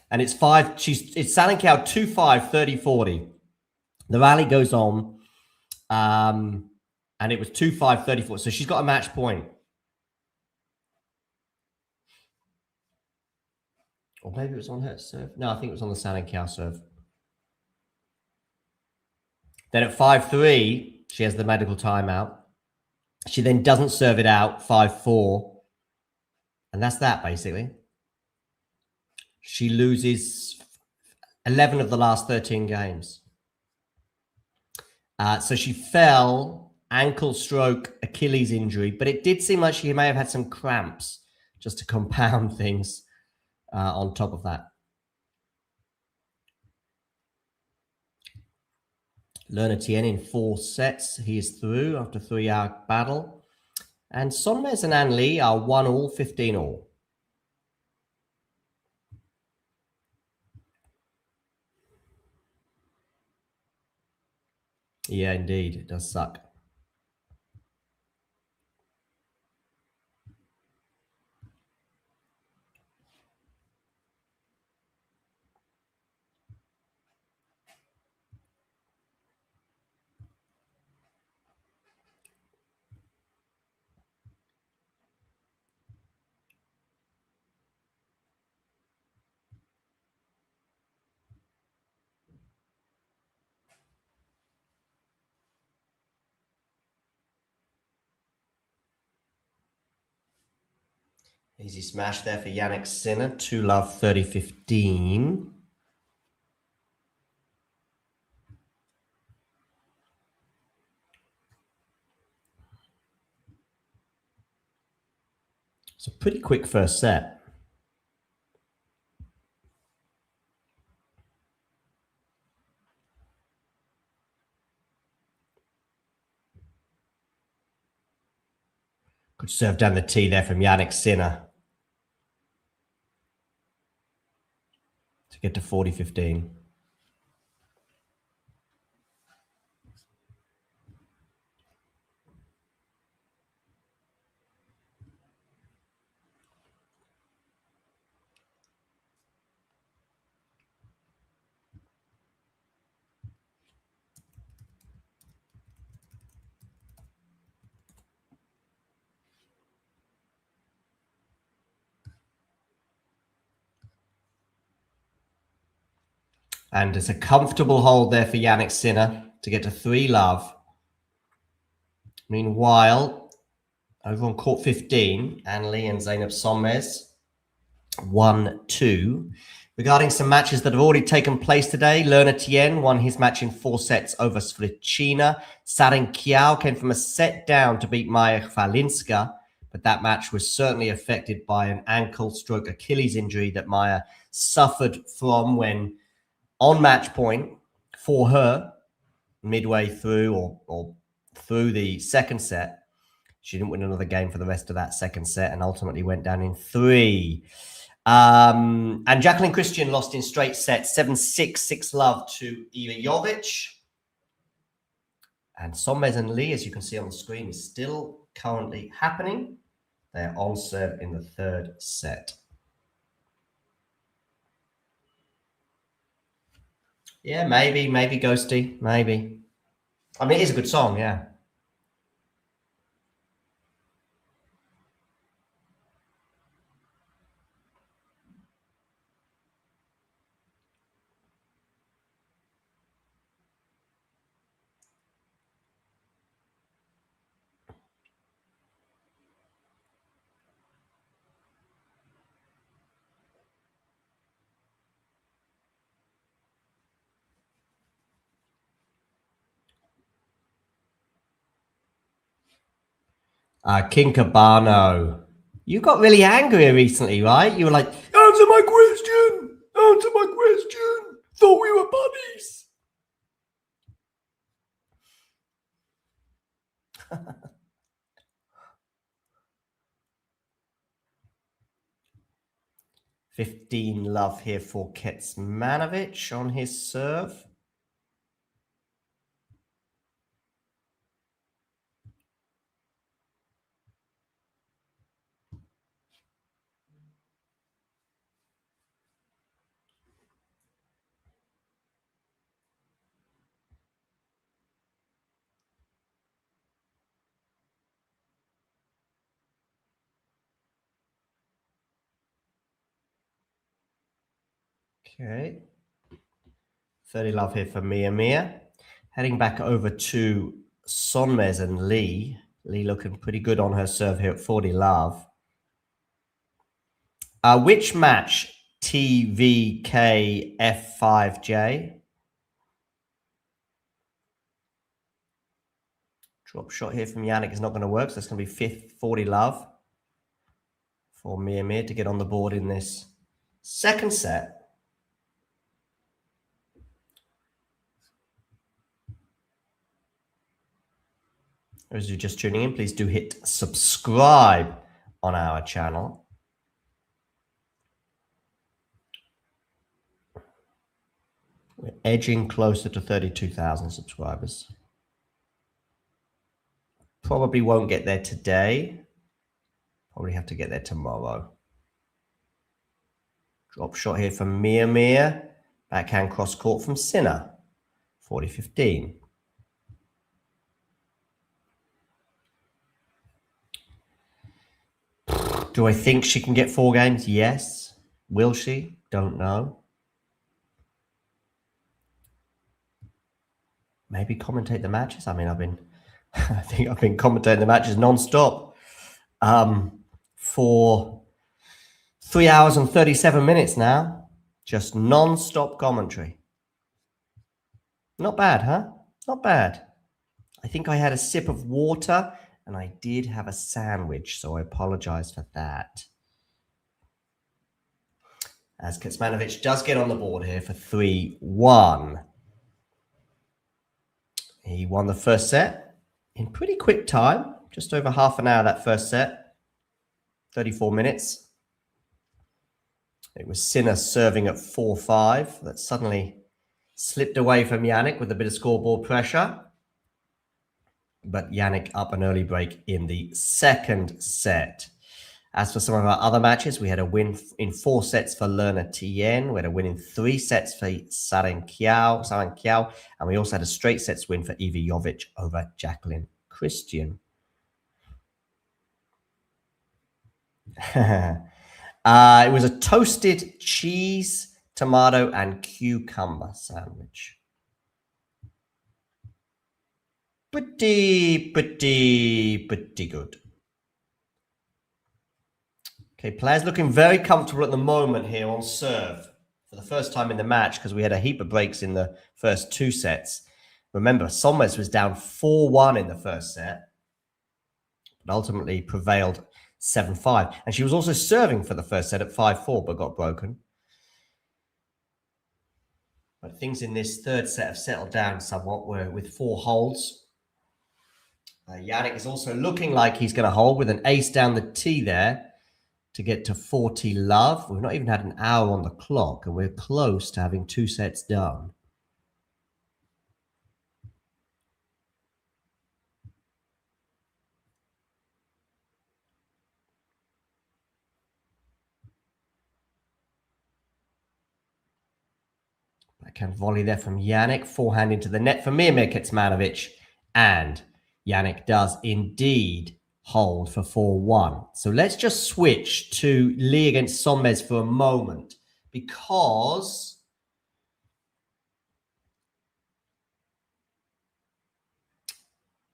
And it's Sawangkaew 2-5, 30-40. The rally goes on. And it was 2-5, 34. So she's got a match point. Or maybe it was on her serve. No, I think it was on the Sawangkaew serve. Then at 5-3, she has the medical timeout. She then doesn't serve it out, 5-4. And that's that, basically. She loses 11 of the last 13 games. So she fell, ankle stroke, Achilles injury, but it did seem like she may have had some cramps just to compound things on top of that. Tien in 4 sets. He is through after a 3-hour battle. And Sonmez and An Lee are 1-all, 15-all. Yeah, indeed. It does suck. Easy smash there for Jannik Sinner. 2-love, 30-15. It's a pretty quick first set. Good serve down the tee there from Jannik Sinner to get to 40-15. And it's a comfortable hold there for Jannik Sinner to get to 3-love. Meanwhile, over on court 15, An Lee and Zeynep Sonmez, 1-2. Regarding some matches that have already taken place today, Tien won his match in 4 sets over Svrcina. Sawangkaew came from a set down to beat Chwalińska, but that match was certainly affected by an ankle stroke Achilles injury that Maya suffered from when on match point for her midway through or through the second set. She didn't win another game for the rest of that second set and ultimately went down in 3. And Jacqueline Cristian lost in straight sets, 7-6, 6-love to Eva Jovic. And Sonmez and Lee, as you can see on the screen, is still currently happening. They're on serve in the 3rd set. Yeah, maybe Ghosty, maybe. I mean, it is a good song, yeah. King Cabano, you got really angry recently, right? You were like, answer my question! Answer my question! Thought we were buddies! $15 love here for Kecmanovic on his serve. Okay. 30 love here for Mia. Heading back over to Sonmez and Lee. Lee looking pretty good on her serve here at 40 love. Which match? TVK F5J. Drop shot here from Yannick is not going to work, so that's going to be 40 love for Mia to get on the board in this second set. As you're just tuning in, please do hit subscribe on our channel. We're edging closer to 32,000 subscribers. Probably won't get there today. Probably have to get there tomorrow. Drop shot here from Mia. Backhand cross court from Sinner. 40-15. Do I think she can get 4 games? Yes. Will she? Don't know. Maybe commentate the matches. I mean, I think I've been commentating the matches non-stop for 3 hours and 37 minutes now. Just non-stop commentary. Not bad, huh? Not bad. I think I had a sip of water and I did have a sandwich, so I apologize for that. As Kecmanovic does get on the board here for 3-1. He won the first set in pretty quick time, just over half an hour that first set, 34 minutes. It was Sinner serving at 4-5. That suddenly slipped away from Yannick with a bit of scoreboard pressure. But Yannick up an early break in the second set. As for some of our other matches, we had a win in 4 sets for learner Tien. We had a win in 3 sets for Sawangkaew. And we also had a straight sets win for Jovic over Jacqueline Cristian. It was a toasted cheese, tomato, and cucumber sandwich. Pretty good. Okay, players looking very comfortable at the moment here on serve for the first time in the match because we had a heap of breaks in the first 2 sets. Remember, Sonmez was down 4-1 in the first set, but ultimately prevailed 7-5. And she was also serving for the first set at 5-4, but got broken. But things in this third set have settled down somewhat with 4 holds. Yannick is also looking like he's going to hold with an ace down the tee there to get to 40 love. We've not even had an hour on the clock, and we're close to having 2 sets done. Backhand volley there from Yannick. Forehand into the net for Mia Kecmanovic. And Yannick does indeed hold for 4-1. So let's just switch to Lee against Sonmez for a moment, because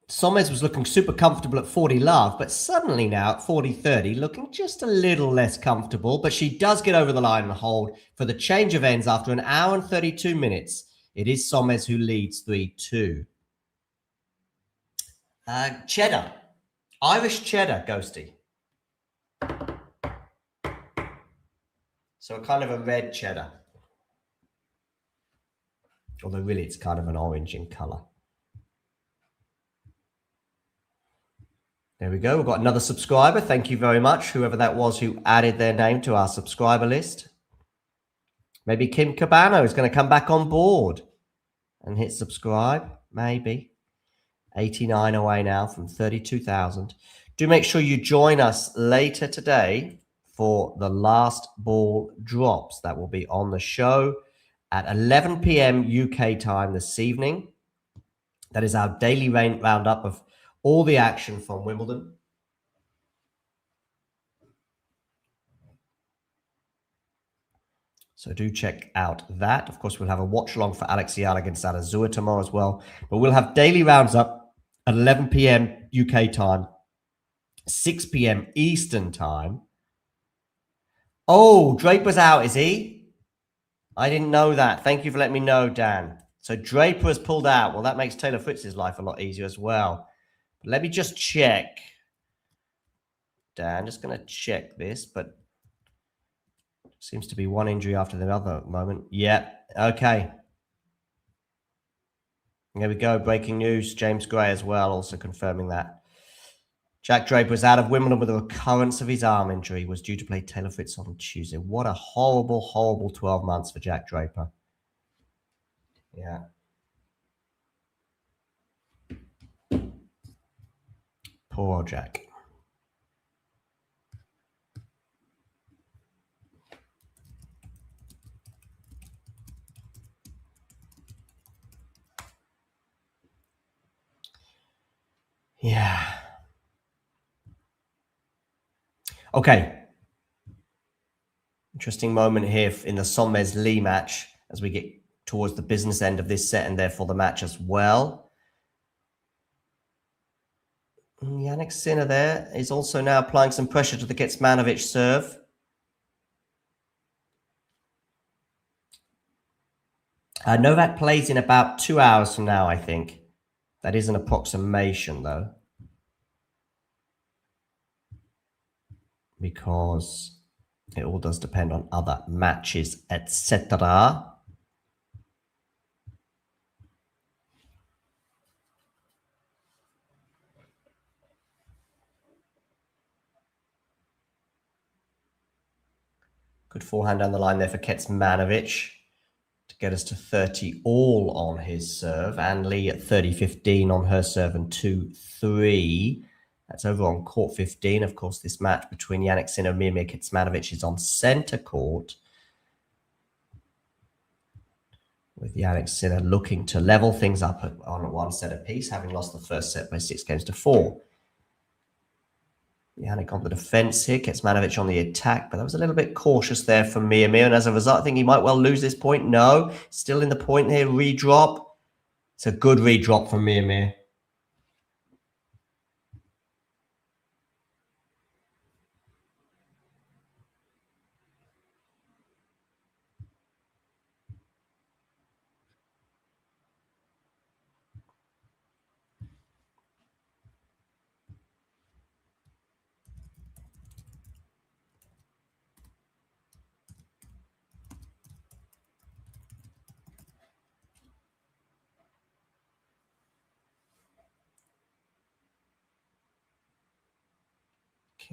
Sonmez was looking super comfortable at 40 love, but suddenly now at 40-30 looking just a little less comfortable. But she does get over the line and hold for the change of ends after 1 hour and 32 minutes. It is Sonmez who leads 3-2. Cheddar. Irish cheddar, Ghosty. So kind of a red cheddar. Although really it's kind of an orange in colour. There we go. We've got another subscriber. Thank you very much, whoever that was who added their name to our subscriber list. Maybe Kim Cabano is going to come back on board and hit subscribe. Maybe. 89 away now from 32,000. Do make sure you join us later today for the last ball drops. That will be on the show at 11 p.m. UK time this evening. That is our daily roundup of all the action from Wimbledon. So do check out that. Of course, we'll have a watch along for Alex Yal against Adazua tomorrow as well. But we'll have daily rounds up at 11 p.m. UK time, 6 p.m. Eastern time. Oh, Draper's out, is he? I didn't know that. Thank you for letting me know, Dan. So Draper has pulled out. Well, that makes Taylor Fritz's life a lot easier as well. But let me just check. Dan, just going to check this, but seems to be one injury after the other at the moment. Yeah, okay. There we go. Breaking news. James Gray as well, also confirming that. Jack Draper was out of Wimbledon with a recurrence of his arm injury. Was due to play Taylor Fritz on Tuesday. What a horrible, horrible 12 months for Jack Draper. Yeah. Poor old Jack. Yeah. Okay. Interesting moment here in the Sonmez Lee match as we get towards the business end of this set and therefore the match as well. Jannik Sinner there is also now applying some pressure to the Kecmanovic serve. Novak plays in about 2 hours from now, I think. That is an approximation, though. Because it all does depend on other matches, etc. Good forehand down the line there for Kecmanovic to get us to 30 all on his serve. And Lee at 30-15 on her serve and 2-3. That's over on court 15. Of course, this match between Jannik Sinner and Miomir Kecmanovic is on centre court, with Jannik Sinner looking to level things up on one set apiece, having lost the first set by 6-4. Jannik on the defence here, Kecmanovic on the attack, but that was a little bit cautious there from Miomir, and as a result, I think he might well lose this point. No, still in the point here, redrop. It's a good redrop from Miomir.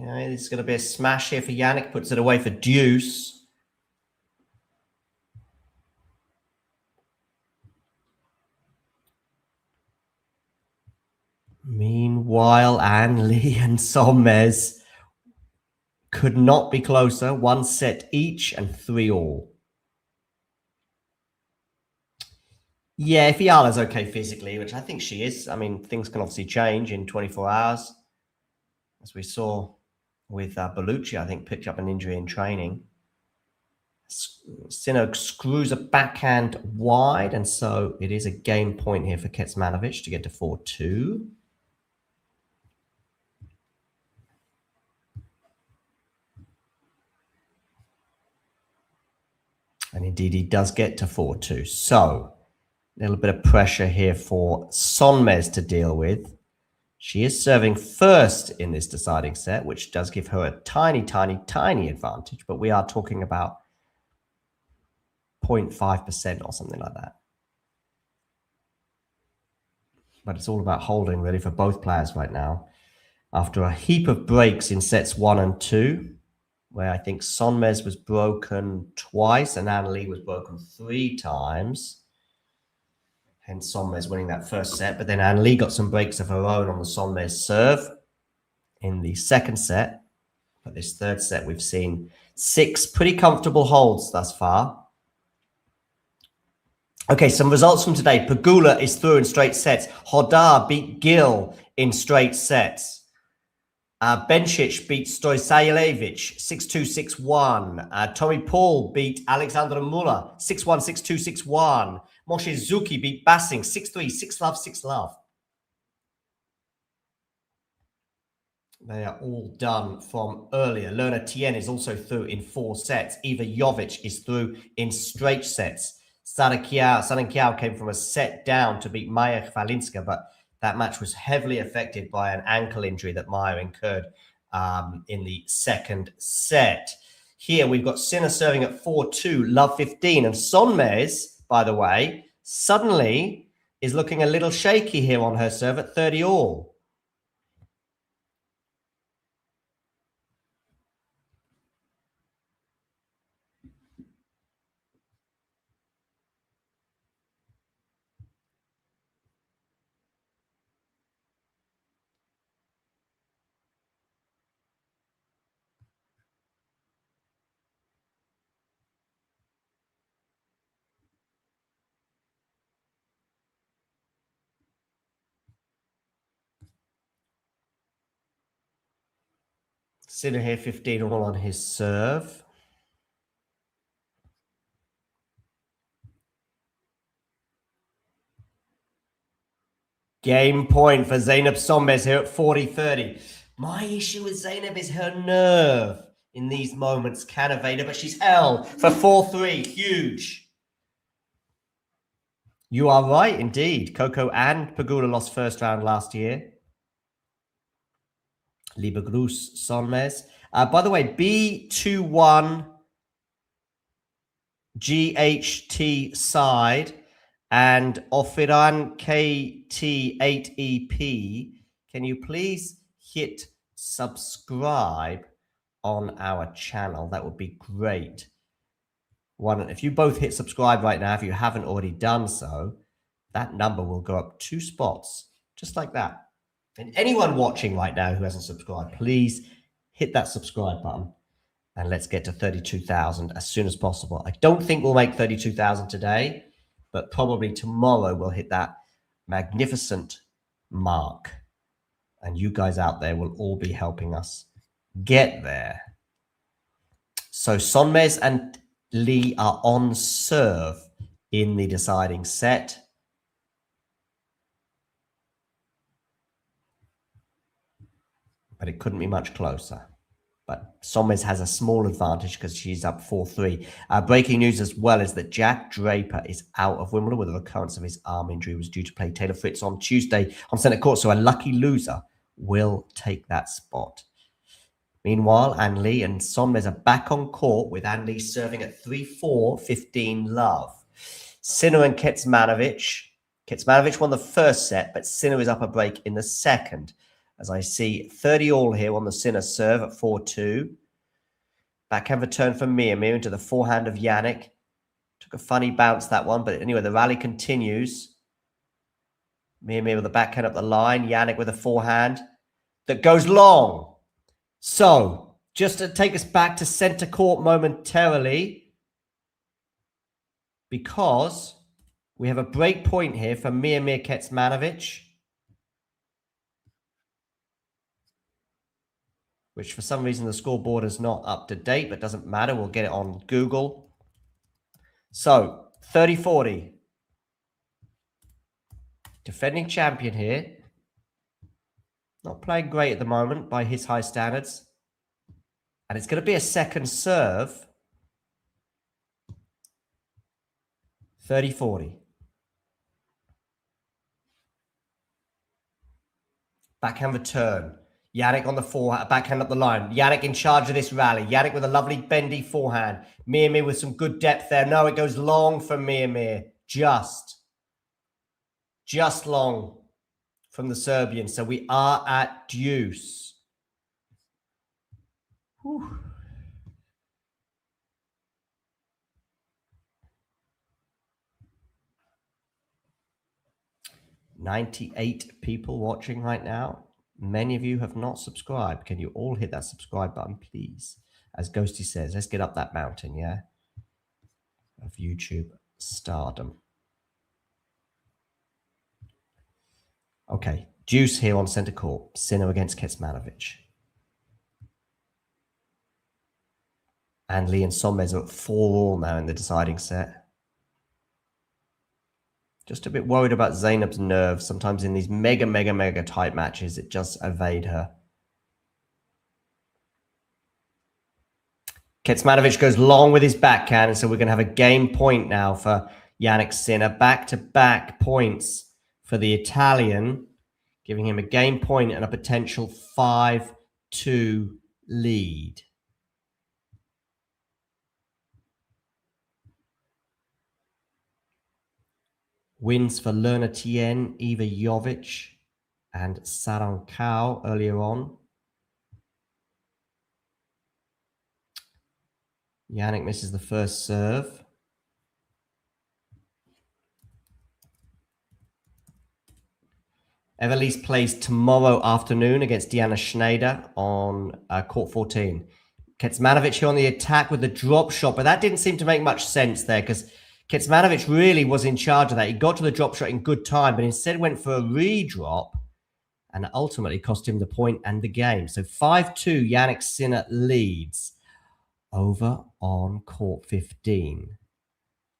Okay, this is going to be a smash here for Jannik. Puts it away for deuce. Meanwhile, Anne Lee and Sonmez could not be closer. One set each and 3 all. Yeah, if Fiala's okay physically, which I think she is. I mean, things can obviously change in 24 hours. As we saw with Bellucci, I think, picked up an injury in training. Sinner screws a backhand wide, and so it is a game point here for Kecmanovic to get to 4-2. And indeed, he does get to 4-2. So, a little bit of pressure here for Sonmez to deal with. She is serving first in this deciding set, which does give her a tiny, tiny, tiny advantage. But we are talking about 0.5% or something like that. But it's all about holding, really, for both players right now. after a heap of breaks in sets 1 and 2, where I think Sonmez was broken twice and Anneli was broken 3 times. Hence Sonmez winning that first set. But then Anneli got some breaks of her own on the Sonmez serve in the second set. But this third set, we've seen 6 pretty comfortable holds thus far. Okay, some results from today. Pegula is through in straight sets. Hodar beat Gil in straight sets. Bencic beat Stojsajevic 6-2, 6-1. Tommy Paul beat Alexander Muller 6-1, 6-2, 6-1. Moshe Zuki beat Bassing 6-3, 6-love, 6-love. They are all done from earlier. Lerner Tien is also through in 4 sets. Eva Jovic is through in straight sets. Sawangkaew came from a set down to beat Maya Chwalińska, but that match was heavily affected by an ankle injury that Maya incurred in the second set. Here we've got Sinner serving at 4-2, love 15. And Sonmez, by the way, suddenly is looking a little shaky here on her serve at 30 all. Sinner here 15 all on his serve. Game point for Zeynep Sonmez here at 40-30. My issue with Zeynep is her nerve in these moments can evade her, but she's held for 4-3. Huge. You are right, indeed. Coco and Pegula lost first round last year. Liebe Gruß, Sonmez. By the way, B21 GHT side and Ofiran KT8EP, can you please hit subscribe on our channel? That would be great. If you both hit subscribe right now, if you haven't already done so, that number will go up 2 spots, just like that. And anyone watching right now who hasn't subscribed, please hit that subscribe button and let's get to 32,000 as soon as possible. I don't think we'll make 32,000 today, but probably tomorrow we'll hit that magnificent mark. And you guys out there will all be helping us get there. So Sonmez and Lee are on serve in the deciding set. But it couldn't be much closer. But Sonmez has a small advantage because she's up 4-3. Breaking news as well is that Jack Draper is out of Wimbledon with a recurrence of his arm injury. He was due to play Taylor Fritz on Tuesday on centre court, so a lucky loser will take that spot. Meanwhile, Anneli and Sonmez are back on court with Anneli serving at 3-4, 15 love. Sinner and Kecmanovic. Kecmanovic won the first set, but Sinner is up a break in the second. As I see 30 all here on the Sinner serve at 4-2. Backhand return from Mir into the forehand of Yannick. Took a funny bounce, that one, but anyway, the rally continues. Mir with the backhand up the line. Yannick with a forehand that goes long. So, just to take us back to centre court momentarily, because we have a break point here for Mir Kecmanovic, which for some reason the scoreboard is not up to date, but doesn't matter. We'll get it on Google. So, 30-40. Defending champion here. Not playing great at the moment by his high standards. And it's going to be a second serve. 30-40. Backhand return. Yannick on the forehand, backhand up the line. Yannick in charge of this rally. Yannick with a lovely bendy forehand. Mir with some good depth there. No, it goes long for Mir. Just long from the Serbian. So we are at deuce. Whew. $98 people watching right now. Many of you have not subscribed. Can you all hit that subscribe button, please? As Ghosty says, let's get up that mountain, yeah? Of YouTube stardom. Okay, deuce here on centre court. Sinner against Kecmanovic. And Lee and Sonmez are at 4-4 now in the deciding set. Just a bit worried about Zeynep's nerves. Sometimes in these mega tight matches, it just evade her. Kecmanovic goes long with his backhand, and so we're going to have a game point now for Jannik Sinner. Back-to-back points for the Italian, giving him a game point and a potential 5-2 lead. Wins for Lerner Tien, Eva Jovic, and Sawangkaew earlier on. Jannik misses the first serve. Evelise plays tomorrow afternoon against Diana Schneider on court 14. Kecmanovic here on the attack with the drop shot, but that didn't seem to make much sense there because Kecmanovic really was in charge of that. He got to the drop shot in good time, but instead went for a redrop and ultimately cost him the point and the game. So 5-2, Jannik Sinner leads over on court 15.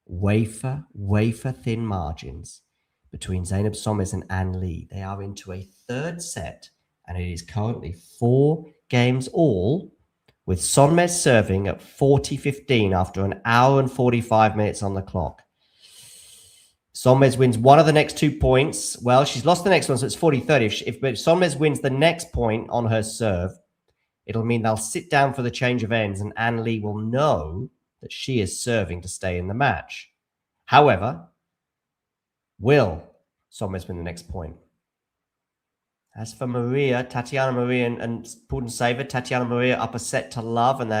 Wafer thin margins between Zeynep Sonmez and Ann Lee. They are into a third set, and it is currently 4 games all, with Sonmez serving at 40-15 after an hour and 45 minutes on the clock. Sonmez wins one of the next 2 points. Well, she's lost the next one, so it's 40-30. If Sonmez wins the next point on her serve, it'll mean they'll sit down for the change of ends, and Ann Lee will know that she is serving to stay in the match. However, will Sonmez win the next point? As for Maria, Tatiana Maria and Pudentseva, Tatiana Maria up a set to love, and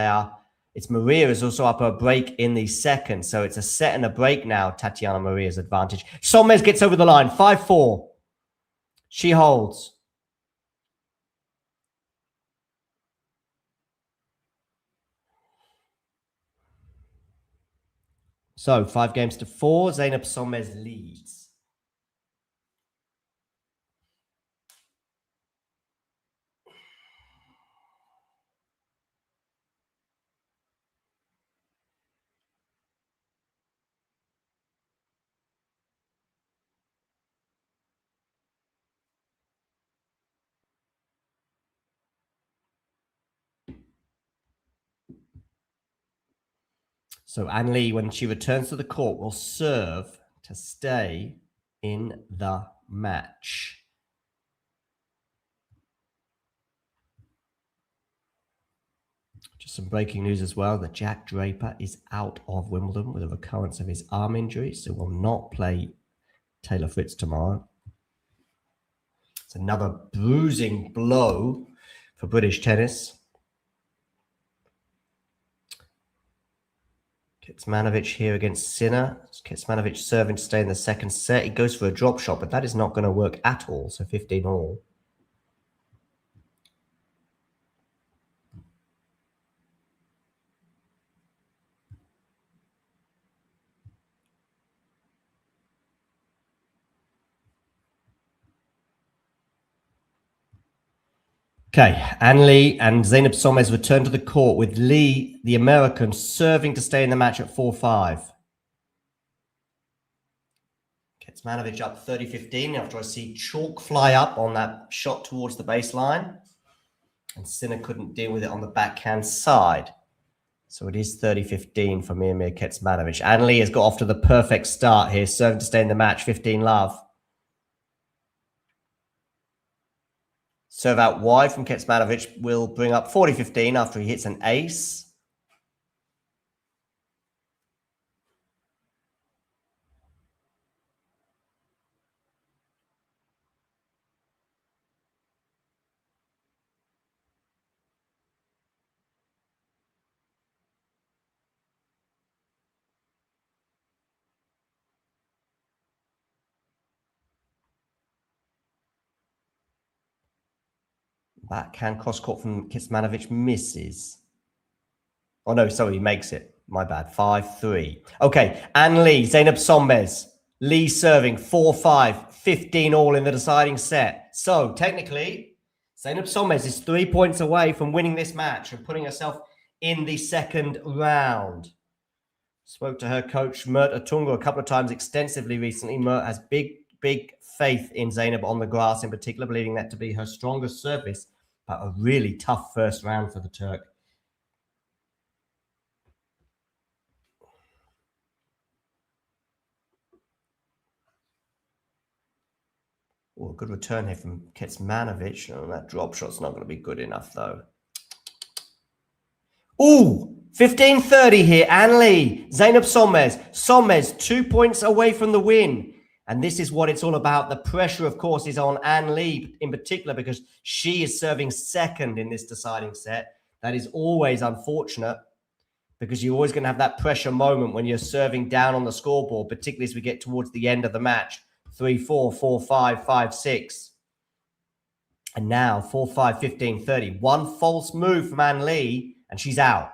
it's Maria is also up a break in the second. So it's a set and a break now, Tatiana Maria's advantage. Sonmez gets over the line, 5-4. She holds. So 5 games to 4, Zeynep Sonmez leads. So Ann Lee, when she returns to the court, will serve to stay in the match. Just some breaking news as well that Jack Draper is out of Wimbledon with a recurrence of his arm injury, so will not play Taylor Fritz tomorrow. It's another bruising blow for British tennis. Kecmanovic here against Sinner. Kecmanovic serving to stay in the second set. He goes for a drop shot, but that is not going to work at all. So 15 all. Okay, Ann Lee and Zeynep Sonmez return to the court with Lee, the American, serving to stay in the match at 4-5. Kecmanovic up 30-15 after I see chalk fly up on that shot towards the baseline. And Sinner couldn't deal with it on the backhand side. So it is 30-15 for Miomir Kecmanovic. Ann Lee has got off to the perfect start here, serving to stay in the match, 15 love. Serve out wide from Kecmanovic will bring up 40-15 after he hits an ace. Backhand cross court from Kecmanovic misses. Oh no, sorry, he makes it. My bad. 5-3. Okay, Ann Lee, Zeynep Sonmez. Lee serving 4-5, 15 all in the deciding set. So technically, Zeynep Sonmez is 3 points away from winning this match and putting herself in the second round. Spoke to her coach, Mert Atungo, a couple of times extensively recently. Mert has big faith in Zeynep on the grass, in particular, believing that to be her strongest surface, but a really tough first round for the Turk. Oh, a good return here from Kecmanovic. Oh, that drop shot's not going to be good enough, though. Ooh, 15-30 here. Ann Lee, Zeynep Sonmez. Sonmez 2 points away from the win. And this is what it's all about. The pressure, of course, is on Ann Lee in particular because she is serving second in this deciding set. That is always unfortunate because you're always going to have that pressure moment when you're serving down on the scoreboard, particularly as we get towards the end of the match. 3-4, 4-5, 5-6. And now 4-5, 15-30. One false move from Ann Lee and she's out.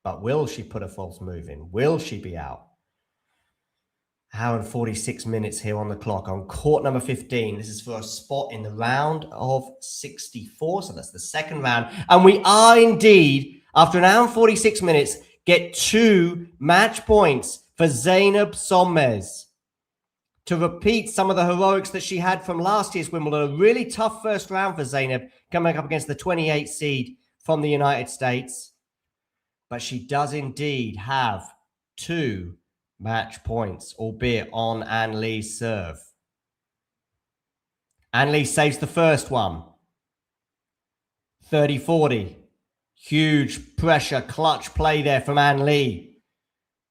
But will she put a false move in? Will she be out? Hour and 46 minutes here on the clock on court number 15. This is for a spot in the round of 64. So that's the second round. And we are indeed, after an hour and 46 minutes, get 2 match points for Zeynep Sonmez to repeat some of the heroics that she had from last year's Wimbledon. A really tough first round for Zeynep, coming up against the 28 seed from the United States. But she does indeed have 2 match points, albeit on Ann Lee's serve. Ann Lee saves the first one. 30-40. Huge pressure, clutch play there from Ann Lee.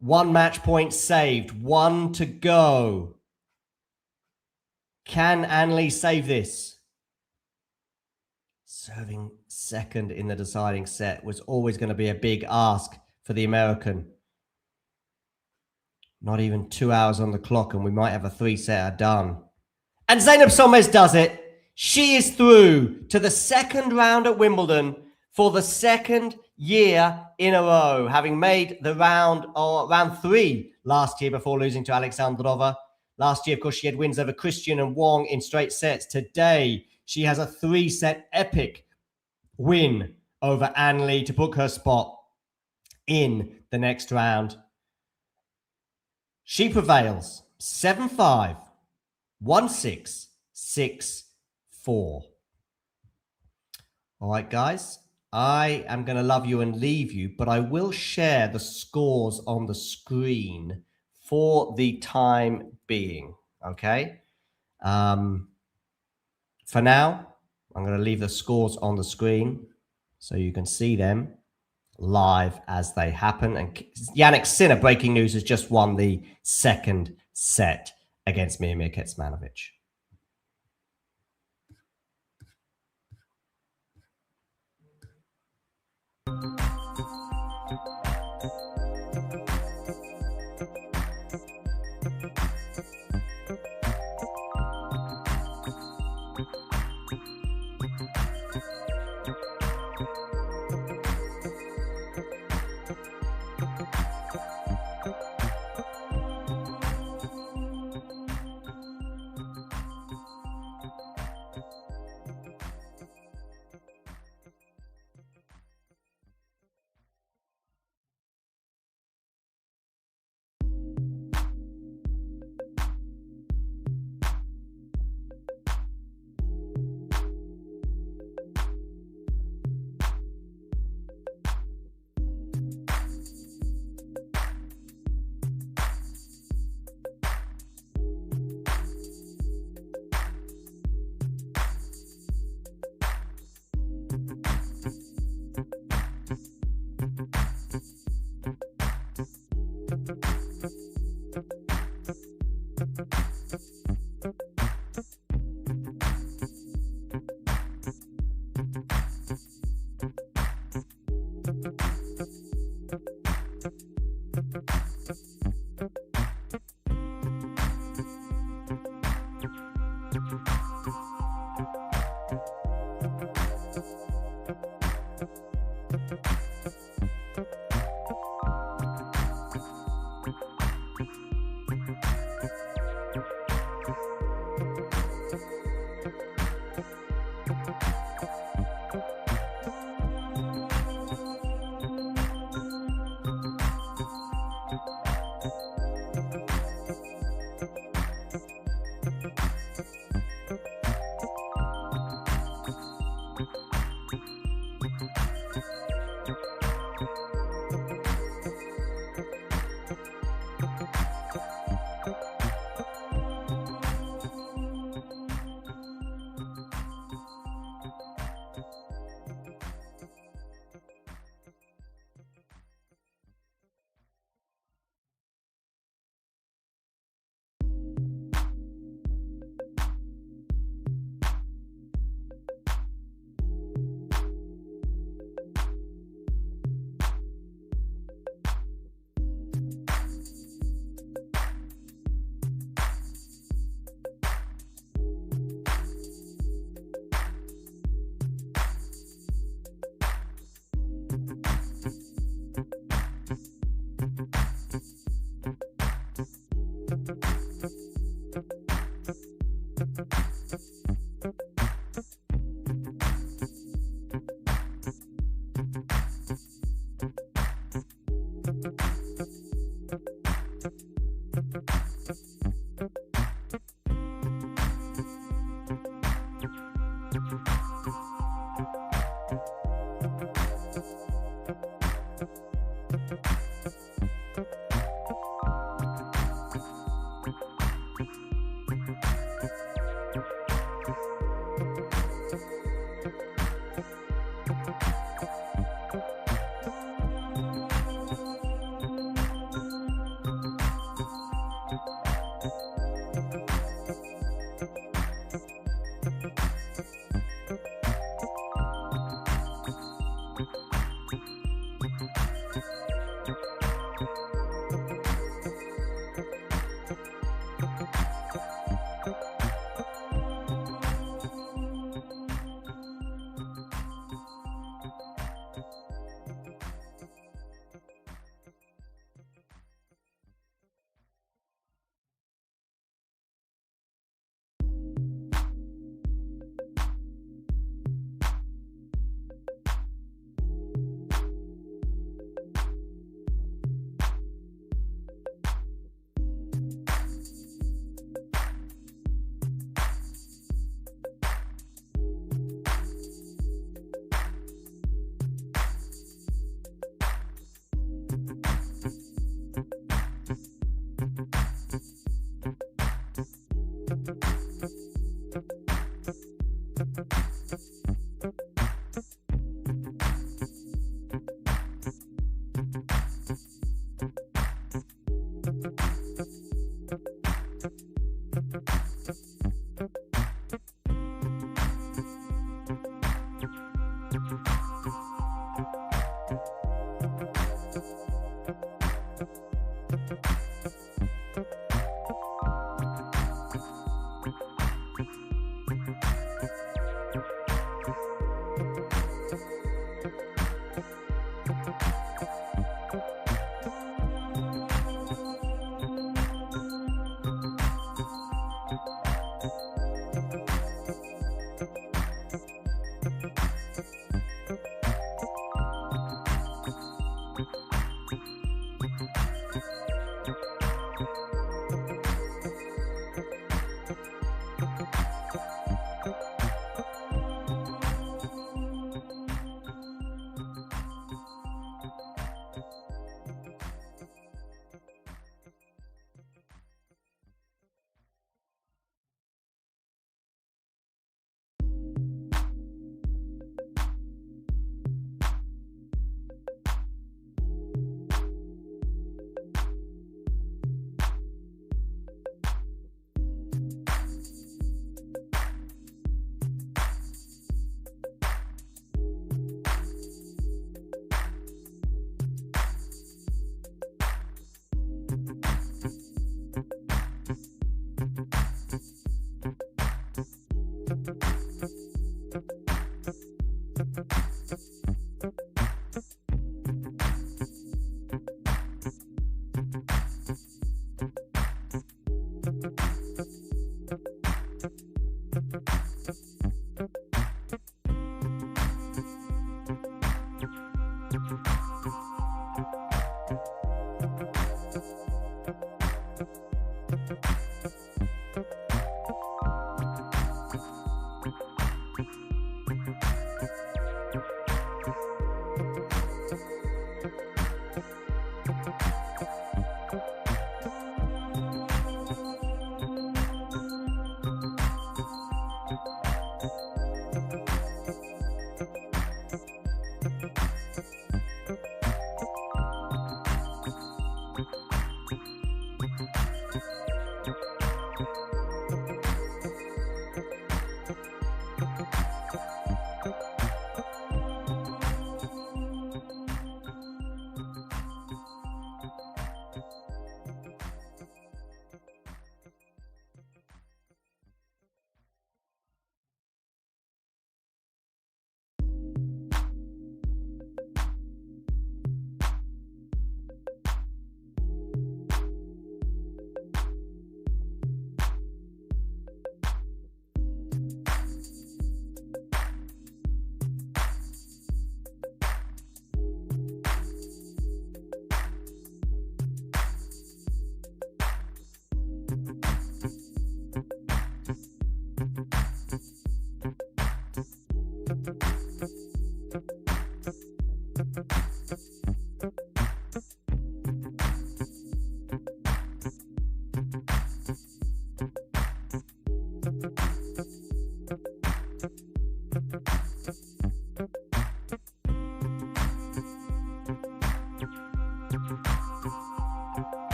1 match point saved. 1 to go. Can Ann Lee save this? Serving second in the deciding set was always going to be a big ask for the American. Not even 2 hours on the clock and we might have a 3-setter done. And Zeynep Sonmez does it. She is through to the second round at Wimbledon for the second year in a row, having made the round 3 last year before losing to Alexandrova. Last year, of course, she had wins over Cristian and Wong in straight sets. Today, she has a 3-set epic win over Ann Lee to book her spot in the next round. She prevails 7-5, 1-6, 6-4. All right, guys. I am going to love you and leave you, but I will share the scores on the screen for the time being, okay? For now, I'm going to leave the scores on the screen so you can see them live as they happen. And Jannik Sinner, breaking news, has just won the second set against Miomir Kecmanovic.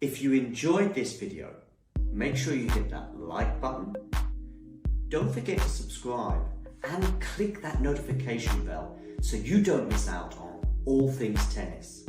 If you enjoyed this video, make sure you hit that like button. Don't forget to subscribe and click that notification bell so you don't miss out on all things tennis.